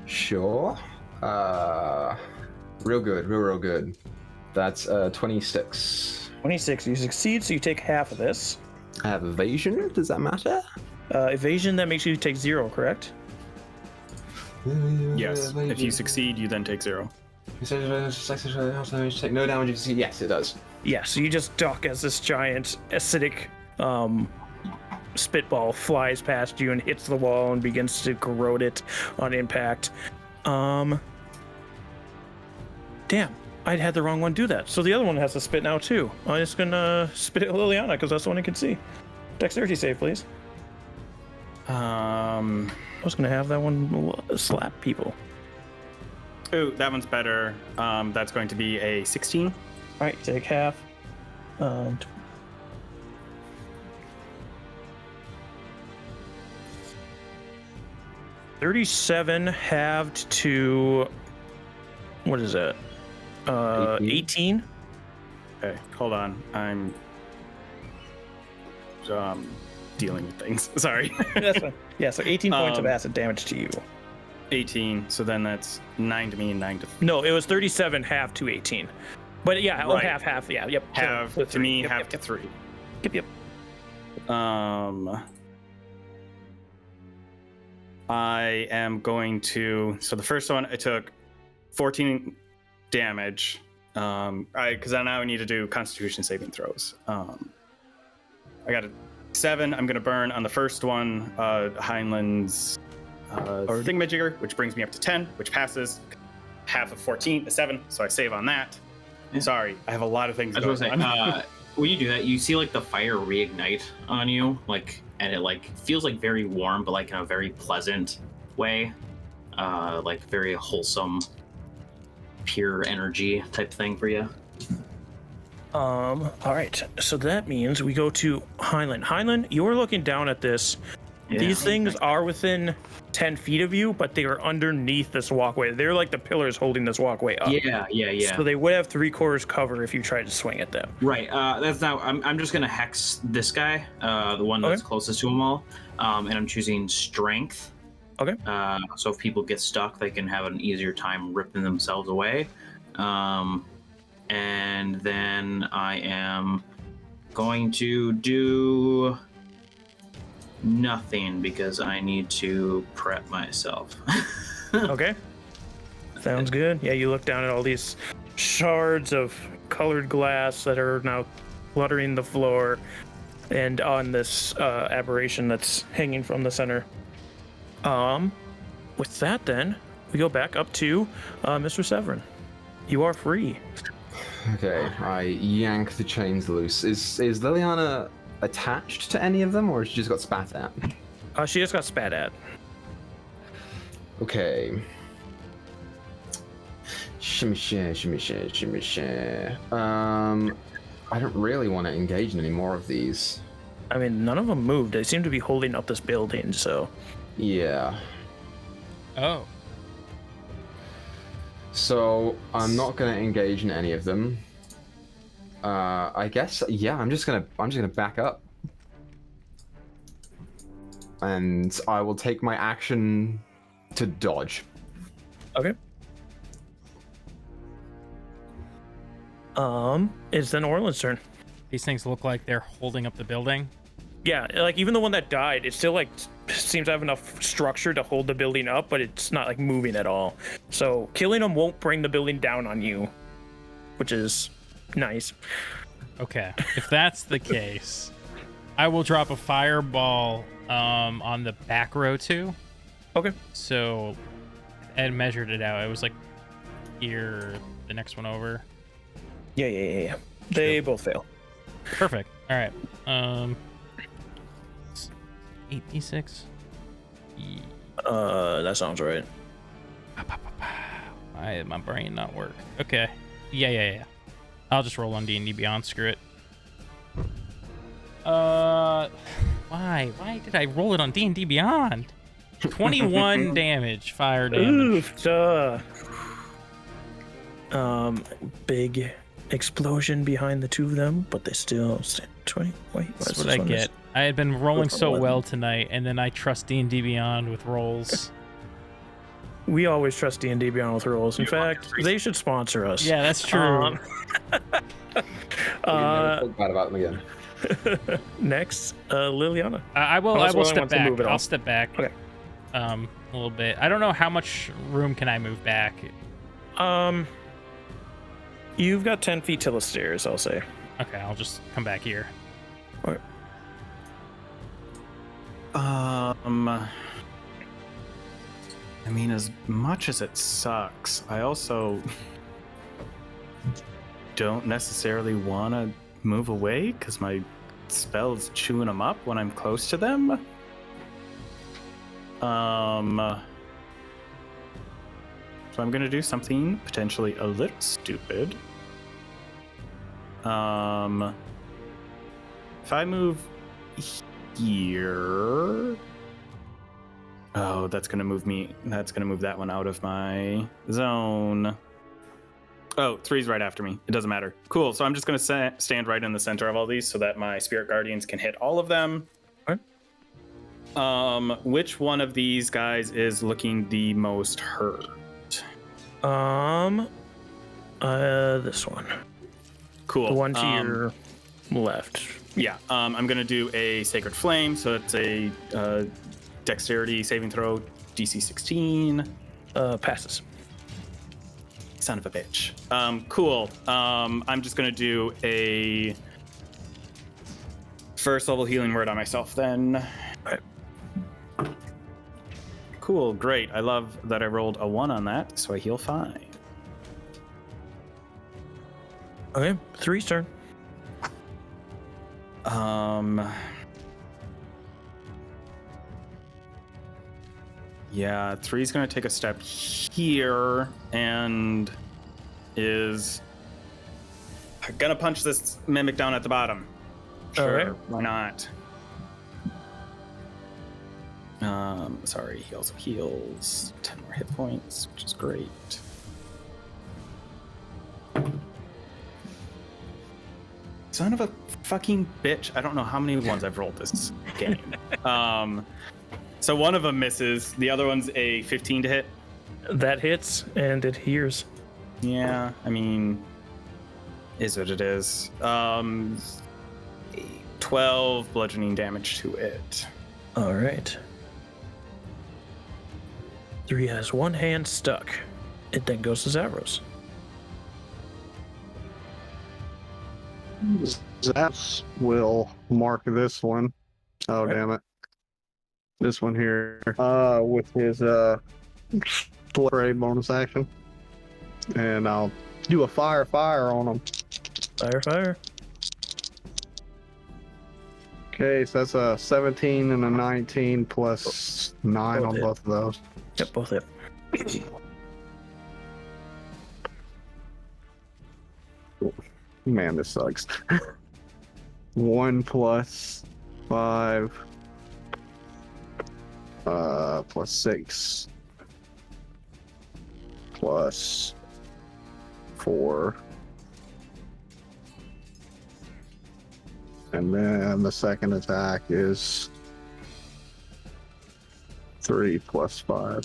Sure. Real good, real good. That's 26. 26. You succeed, so you take half of this. I have evasion. Does that matter? Evasion, that makes you take 0, correct? Yes. If you succeed, you then take 0. Take no damage if you succeed. Yes, it does. Yeah, so you just duck as this giant acidic spitball flies past you and hits the wall and begins to corrode it on impact. Damn, I'd had the wrong one do that. So the other one has to spit now too. I'm just gonna spit at Liliana because that's the one I can see. Dexterity save, please. I was gonna have that one slap people. Ooh, that one's better. That's going to be a 16. All right, take half. 37 halved to, what is that? 18. Okay, hold on. I'm dealing with things. Sorry. That's fine. Yeah, so 18 points of acid damage to you. 18, so then that's 9 to me and 9 to... No, it was 37 half to 18. But yeah, Right. half, yeah, yep. Half so, to me, yep, half yep, to 3. Yep. I am going to... So the first one, I took 14 damage. Because I now need to do Constitution saving throws. I got a 7. I'm going to burn on the first one, Heinlein's thingamajigger, which brings me up to 10, which passes. Half of 14 is 7, so I save on that. Yeah. Sorry, I have a lot of things I was going gonna on. say, when you do that, you see like the fire reignite on you, like, and it like feels like very warm, but like in a very pleasant way, like very wholesome, pure energy type thing for you. All right, so that means we go to Heinlein. Heinlein, you're looking down at this. Yeah. These things are within 10 feet of you, but they are underneath this walkway. They're like the pillars holding this walkway up. Yeah. So they would have 3/4 cover if you tried to swing at them. Right. That's now. I'm just gonna hex this guy, the one that's closest to them all, and I'm choosing strength. Okay. So if people get stuck, they can have an easier time ripping themselves away. And then I am going to do nothing because I need to prep myself. Okay. Sounds good. Yeah, you look down at all these shards of colored glass that are now cluttering the floor and on this aberration that's hanging from the center. With that, then, we go back up to Mr. Severin. You are free. Okay, I yank the chains loose. Is Liliana attached to any of them, or has she just got spat at? She just got spat at. Okay. Shimmy share. I don't really want to engage in any more of these. I mean, none of them moved. They seem to be holding up this building, so... Yeah. Oh. So I'm not gonna engage in any of them. I guess yeah. I'm just gonna back up, and I will take my action to dodge. Okay. It's then Orland's turn. These things look like they're holding up the building. Yeah, like even the one that died, it still like seems to have enough structure to hold the building up, but it's not like moving at all. So killing them won't bring the building down on you, which is nice. Okay, if that's the case, I will drop a fireball on the back row too. Okay. So Ed measured it out. It was like here, the next one over. Yeah. They both fail. Perfect. All right. 8d6. That sounds right. My brain not work. Okay. Yeah. I'll just roll on D&D Beyond. Screw it. Why? Why did I roll it on D&D Beyond? 21 damage, fire damage. Oof, big explosion behind the two of them, but they still stand 20. Wait, That's what I get. I had been rolling so well tonight, and then I trust D&D Beyond with rolls. We always trust D&D Beyond with rolls. In fact, they should sponsor us. Yeah, that's true. Never talk bad about them again. Next, Liliana. I will step back. Move it I'll on. step back. Okay. A little bit. I don't know how much room can I move back. You've got 10 feet till the stairs, I'll say. Okay, I'll just come back here. Okay. I mean, as much as it sucks, I also don't necessarily want to move away because my spell's chewing them up when I'm close to them. So I'm gonna do something potentially a little stupid. If I move here, oh, that's gonna move that one out of my zone. Oh, 3's right after me. It doesn't matter. Cool. So I'm just gonna stand right in the center of all these so that my spirit guardians can hit all of them. Okay. Which one of these guys is looking the most hurt? This one. Cool. The one to your left. Yeah. I'm gonna do a Sacred Flame. So it's a Dexterity saving throw, DC 16. Passes. Son of a bitch. Cool. I'm just gonna do a first level healing word on myself then. Right. Cool, great. I love that I rolled a 1 on that, so I heal 5. Okay, 3's turn. Yeah, 3's gonna take a step here and is gonna punch this mimic down at the bottom. Sure, Alright. why not? Sorry, he also heals 10 more hit points, which is great. Son of a fucking bitch. I don't know how many ones I've rolled this game. So one of them misses. The other one's a 15 to hit. That hits, and it hears. Yeah, I mean, is what it is. 12 bludgeoning damage to it. All right. 3 has one hand stuck. It then goes to Zavros. Zaps will mark this one. Oh, Okay. damn it. This one here, with his spray bonus action. And I'll do a fire on him. Fire. Okay, so that's a 17 and a 19 plus 9 Both on hit. both of those. Yep, both hit. Man, this sucks. 1 plus 5 plus 6 plus 4. And then the second attack is 3 plus 5.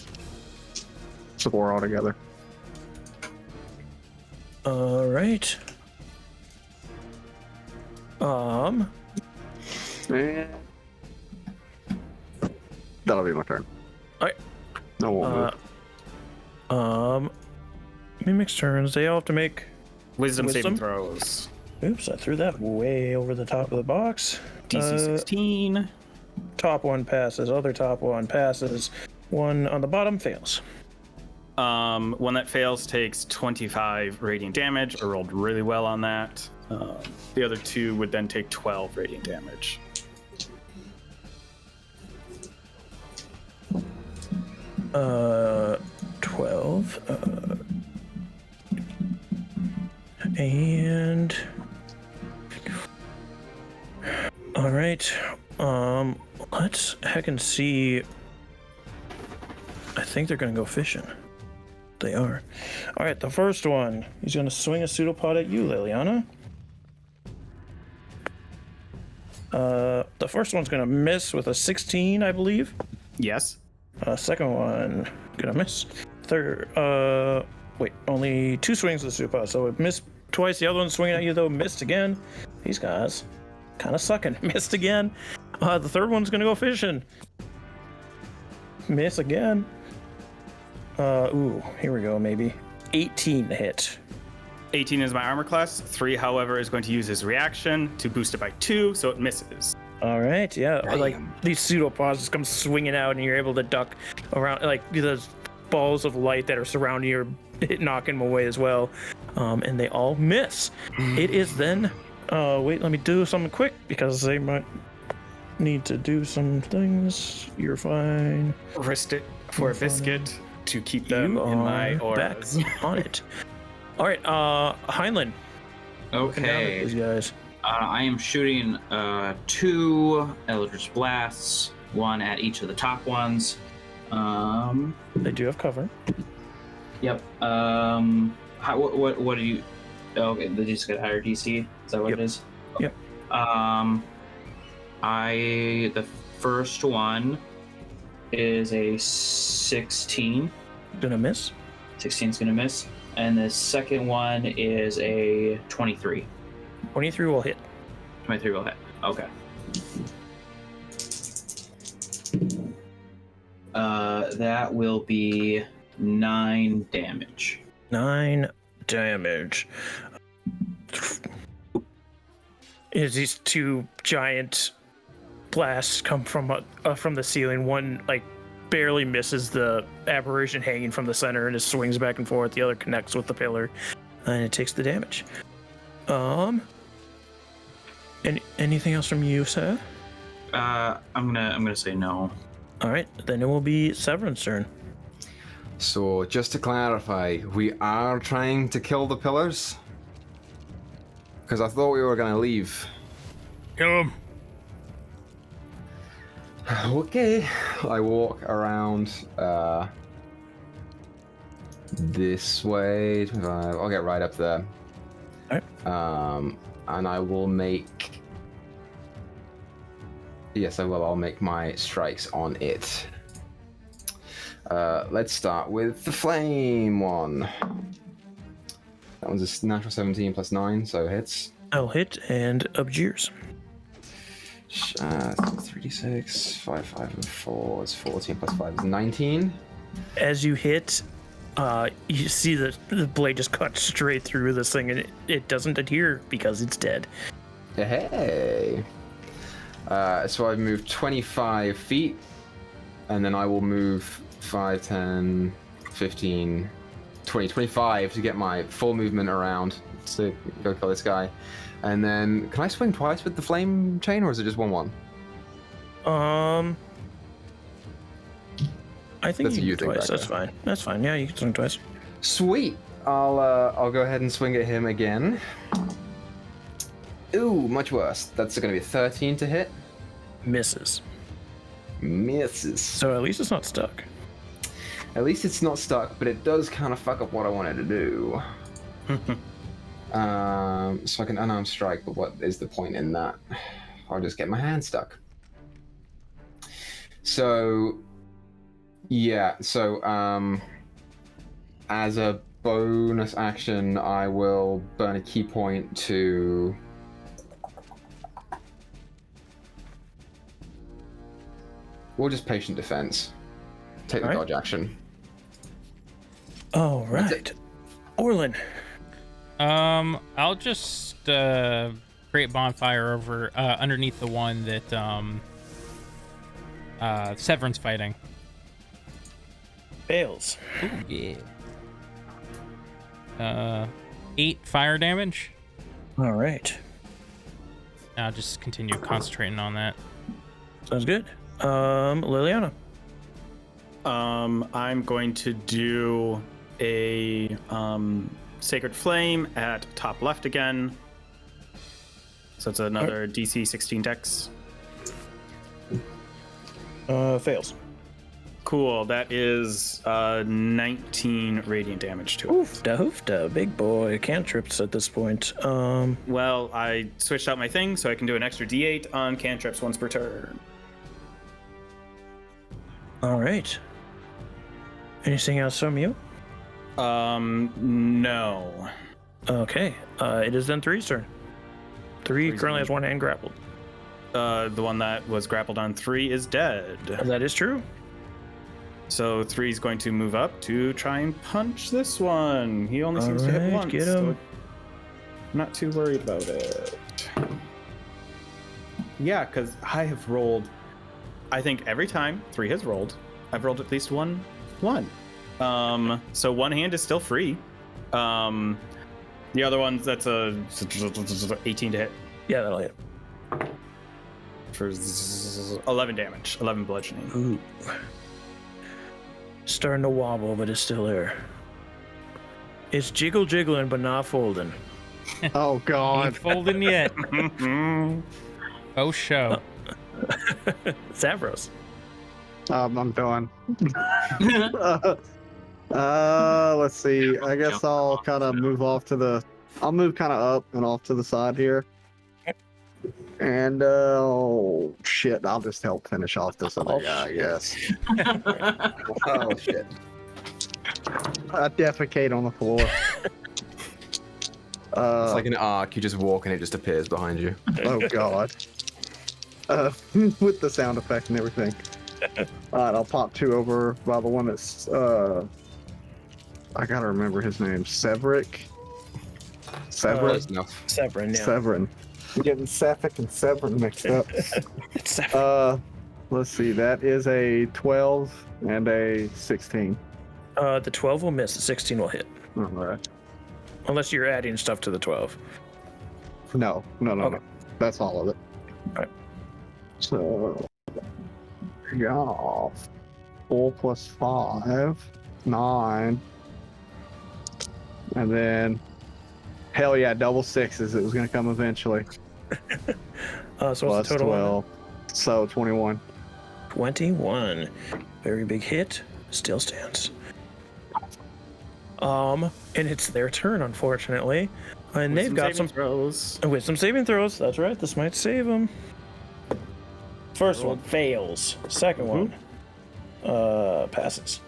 So 4 altogether. All right. And that'll be my turn. Alright. No one move. Mimics turns. They all have to make. Wisdom saving Wisdom? throws. Oops, I threw that way over the top of the box. DC 16. Top one passes. Other top one passes. One on the bottom fails. One that fails takes 25 radiant damage. I rolled really well on that. The other 2 would then take 12 radiant damage. Uh, 12. And all right. Let's heck and see. I think they're gonna go fishing. They are. All right, the first one. He's gonna swing a pseudopod at you, Liliana. The first one's gonna miss with a 16, I believe. Yes. Second one gonna miss. Third, wait, only 2 swings with the pseudopod, so it missed twice. The other one swinging at you though missed again. These guys kind of sucking. Missed again. The third one's gonna go fishing. Miss again. Ooh, here we go. Maybe 18 to hit. 18 is my armor class. 3, however, is going to use his reaction to boost it by 2, so it misses. All right, yeah. Like these pseudopods just come swinging out, and you're able to duck around. Like those balls of light that are surrounding you, knocking them away as well. And they all miss. It is then. Wait, let me do something quick because they might need to do some things. You're fine. Risked it for a biscuit to keep them in my auras. Back on it. All right, Heinlein. Okay. These guys. I am shooting 2 Eldritch Blasts, 1 at each of the top ones. They do have cover. Yep. What do you? Oh, okay, they just got higher DC. Is that what Yep. it is? Yep. The first one is a 16. Gonna miss. 16 is gonna miss, and the second one is a 23. 23 will hit. 23 will hit. Okay. That will be 9 damage. 9 damage. As these 2 giant blasts come from the ceiling, one like barely misses the aberration hanging from the center and it swings back and forth. The other connects with the pillar, and it takes the damage. Anything else from you, sir? I'm gonna say no. All right, then it will be Severin's turn. So, just to clarify, we are trying to kill the pillars? Because I thought we were going to leave. Kill him. Okay. I walk around this way. I'll get right up there. Alright. And I will make... Yes, I will. I'll make my strikes on it. Let's start with the flame one. That one's a natural 17 plus 9, so hits. I'll hit and abjures. 3d6, 5, 5, and 4 is 14 plus 5 is 19. As you hit, you see the blade just cut straight through this thing, and it doesn't adhere because it's dead. Hey. So I've moved 25 feet, and then I will move 5, 10, 15, 20, 25 to get my full movement around to go kill this guy. And then, can I swing twice with the flame chain, or is it just 1-1? I think That's you a you can thing, twice. That's Becca. fine. That's fine. Yeah, you can swing twice. Sweet. I'll go ahead and swing at him again. Ooh, much worse. That's going to be a 13 to hit. Misses. Misses. So at least it's not stuck. At least it's not stuck, but it does kind of fuck up what I wanted to do. So I can unarmed strike, but what is the point in that? I'll just get my hand stuck. So, yeah. So, as a bonus action, I will burn a key point to. We'll just patient defense. Take the dodge action. All right. Orlin. I'll just create bonfire over underneath the one that Severin's fighting. Fails. Ooh, yeah. 8 fire damage. All right. I'll just continue concentrating on that. Sounds good. Liliana. I'm going to do a Sacred Flame at top left again. So it's another DC 16 dex. Fails. Cool. That is 19 radiant damage to it. Hoofda. Big boy. Cantrips at this point. Well, I switched out my thing so I can do an extra D8 on cantrips once per turn. All right. Anything else from you? No. Okay. It is then Three's turn. Three Three's currently has one hand grappled. The one that was grappled on 3 is dead. That is true. So 3 is going to move up to try and punch this one. He only seems to hit Alright, once. get So him. I'm not too worried about it. Yeah, because I have rolled. I think every time 3 has rolled, I've rolled at least one. So one hand is still free. The other ones, that's a 18 to hit Yeah, that'll hit. for 11 damage, 11 bludgeoning. Ooh. Starting to wobble, but it's still there. It's jiggling, but not folding. Oh Ain't God. folding yet. Oh, show. Zavros. I'm done. Let's see. I guess I'll kind of move off to the. I'll move kind of up and off to the side here. And oh shit! I'll just help finish off this other guy. I guess. Oh shit. I defecate on the floor. It's like an arc. You just walk and it just appears behind you. Oh God. With the sound effect and everything. Alright, I'll pop 2 over by the one that's I gotta remember his name. Severick? Close enough. Severin, yeah. Severin. I'm getting Sapphic and Severin mixed up. It's Severin. Let's see, that is a 12 and a 16. The 12 will miss, the 16 will hit. Alright. Unless you're adding stuff to the 12. No. Okay. That's all of it. Alright. So yeah. 4 plus 5, 9. And then hell yeah, double 6s. It was gonna come eventually. So what's Plus the total? 12. So 21. 21. Very big hit. Still stands. And it's their turn, unfortunately. And they've got some throws. wisdom saving throws. That's right. This might save them. First one fails. Second one passes.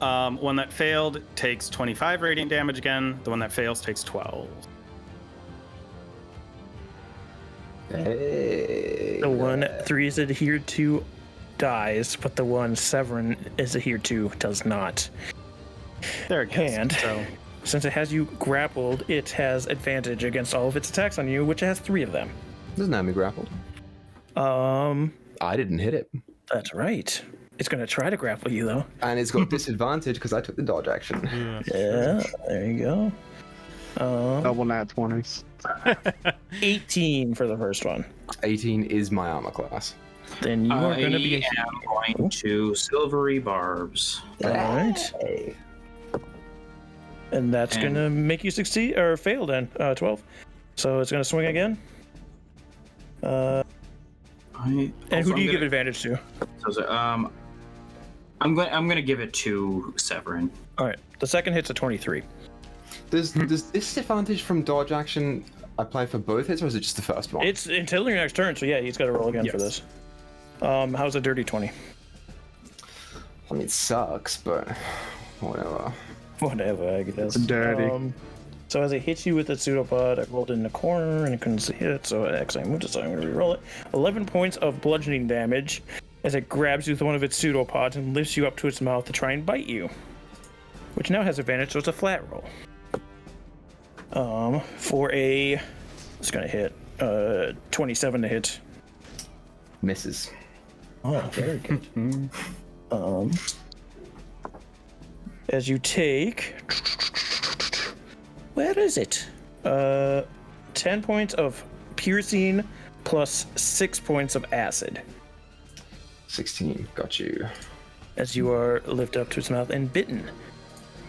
One that failed takes 25 radiant damage again. The one that fails takes 12. Hey. The one 3 is adhered to dies, but the one Severin is adhered to does not. There it goes. And So since it has you grappled, it has advantage against all of its attacks on you, which has 3 of them. Doesn't have me grappled. I didn't hit it. That's right. It's gonna try to grapple you though. And it's got disadvantage because I took the dodge action. Yeah, there you go. Double nat 20s. 18 for the first one. 18 is my armor class. Then you are gonna be. I am going to Silvery Barbs. All right. And that's And- gonna make you succeed or fail then. 12. So it's gonna swing again. And who do you give advantage to? I'm going to give it to Severin. All right. The second hit's a 23. Does disadvantage from dodge action apply for both hits, or is it just the first one? It's until your next turn, so yeah, he's got to roll again for this. How's a dirty 20? I mean, it sucks, but whatever. Whatever, I guess. Dirty. So as it hits you with the pseudopod, I rolled it in the corner and I couldn't see it, so it actually moved it, so I'm going to reroll it. 11 points of bludgeoning damage as it grabs you with one of its pseudopods and lifts you up to its mouth to try and bite you, which now has advantage, so it's a flat roll. For a, it's going to hit 27 to hit. Misses. Oh, very good. As you take, where is it? 10 points of piercing plus 6 points of acid. 16. Got you. As you are lifted up to its mouth and bitten.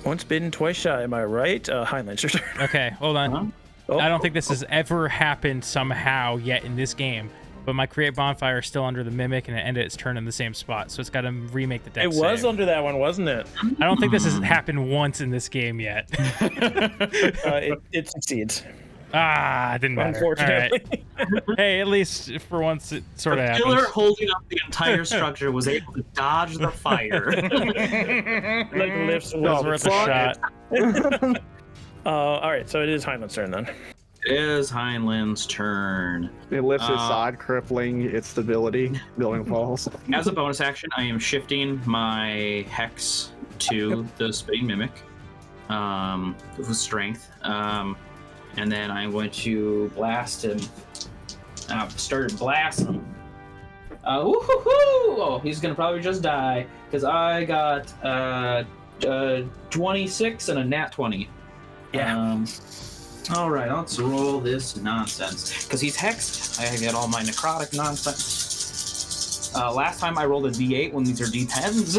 Once bitten, twice shy. Am I right? Highlands, your turn. Okay, hold on. Oh, I don't think this has ever happened somehow yet in this game. But my create bonfire is still under the mimic, and it ended its turn in the same spot, so it's got to remake the deck. It was save. under that one, wasn't it? I don't think this has happened once in this game yet. It succeeds. Ah, it didn't matter. Unfortunately. All right. Hey, at least for once it sort of The happens. killer holding up the entire structure was able to dodge the fire. Like lifts was worth a shot. All right, so it is Heinlein's turn then. It is Heinlein's turn. It lifts its side, crippling its stability. Building falls. As a bonus action, I am shifting my hex to the spitting mimic with strength. And then I'm going to blast him. I've started blasting him. Oh, he's going to probably just die because I got 26 and a nat 20. Yeah. All right, let's roll this nonsense. Because he's hexed, I get all my necrotic nonsense. Last time I rolled a d8 when these are d10s.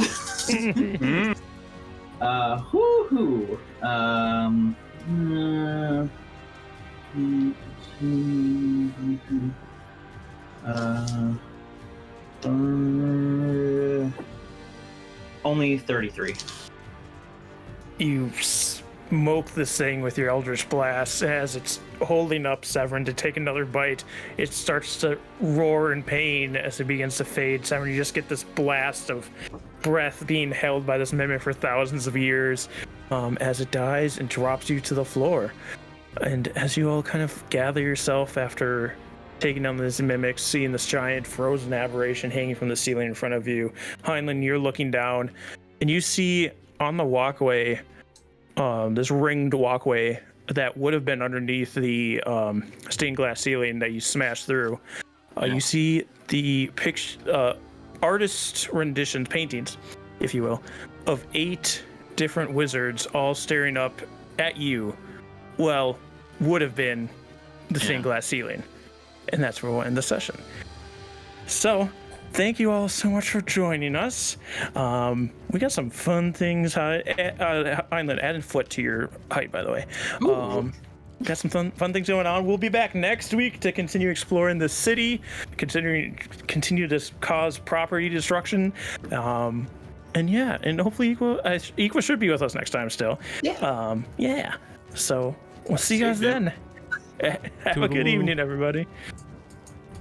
Woohoo! Only 33. You smoke this thing with your Eldritch Blast as it's holding up Severin to take another bite. It starts to roar in pain as it begins to fade. Severin, you just get this blast of breath being held by this mimic for thousands of years as it dies and drops you to the floor. And as you all kind of gather yourself after taking down this mimic, seeing this giant frozen aberration hanging from the ceiling in front of you, Heinlein, you're looking down and you see on the walkway this ringed walkway that would have been underneath the stained glass ceiling that you smashed through. You see the artist renditions, paintings, if you will, of 8 different wizards all staring up at you. Well, would have been the stained glass ceiling. And that's where we'll end the session. So, thank you all so much for joining us. We got some fun things. Heinlein, added foot to your height, by the way. Got some fun things going on. We'll be back next week to continue exploring the city, continue to cause property destruction. And yeah, and hopefully Equa should be with us next time still. Yeah. Yeah. So we'll see you guys then. Have a good evening, everybody.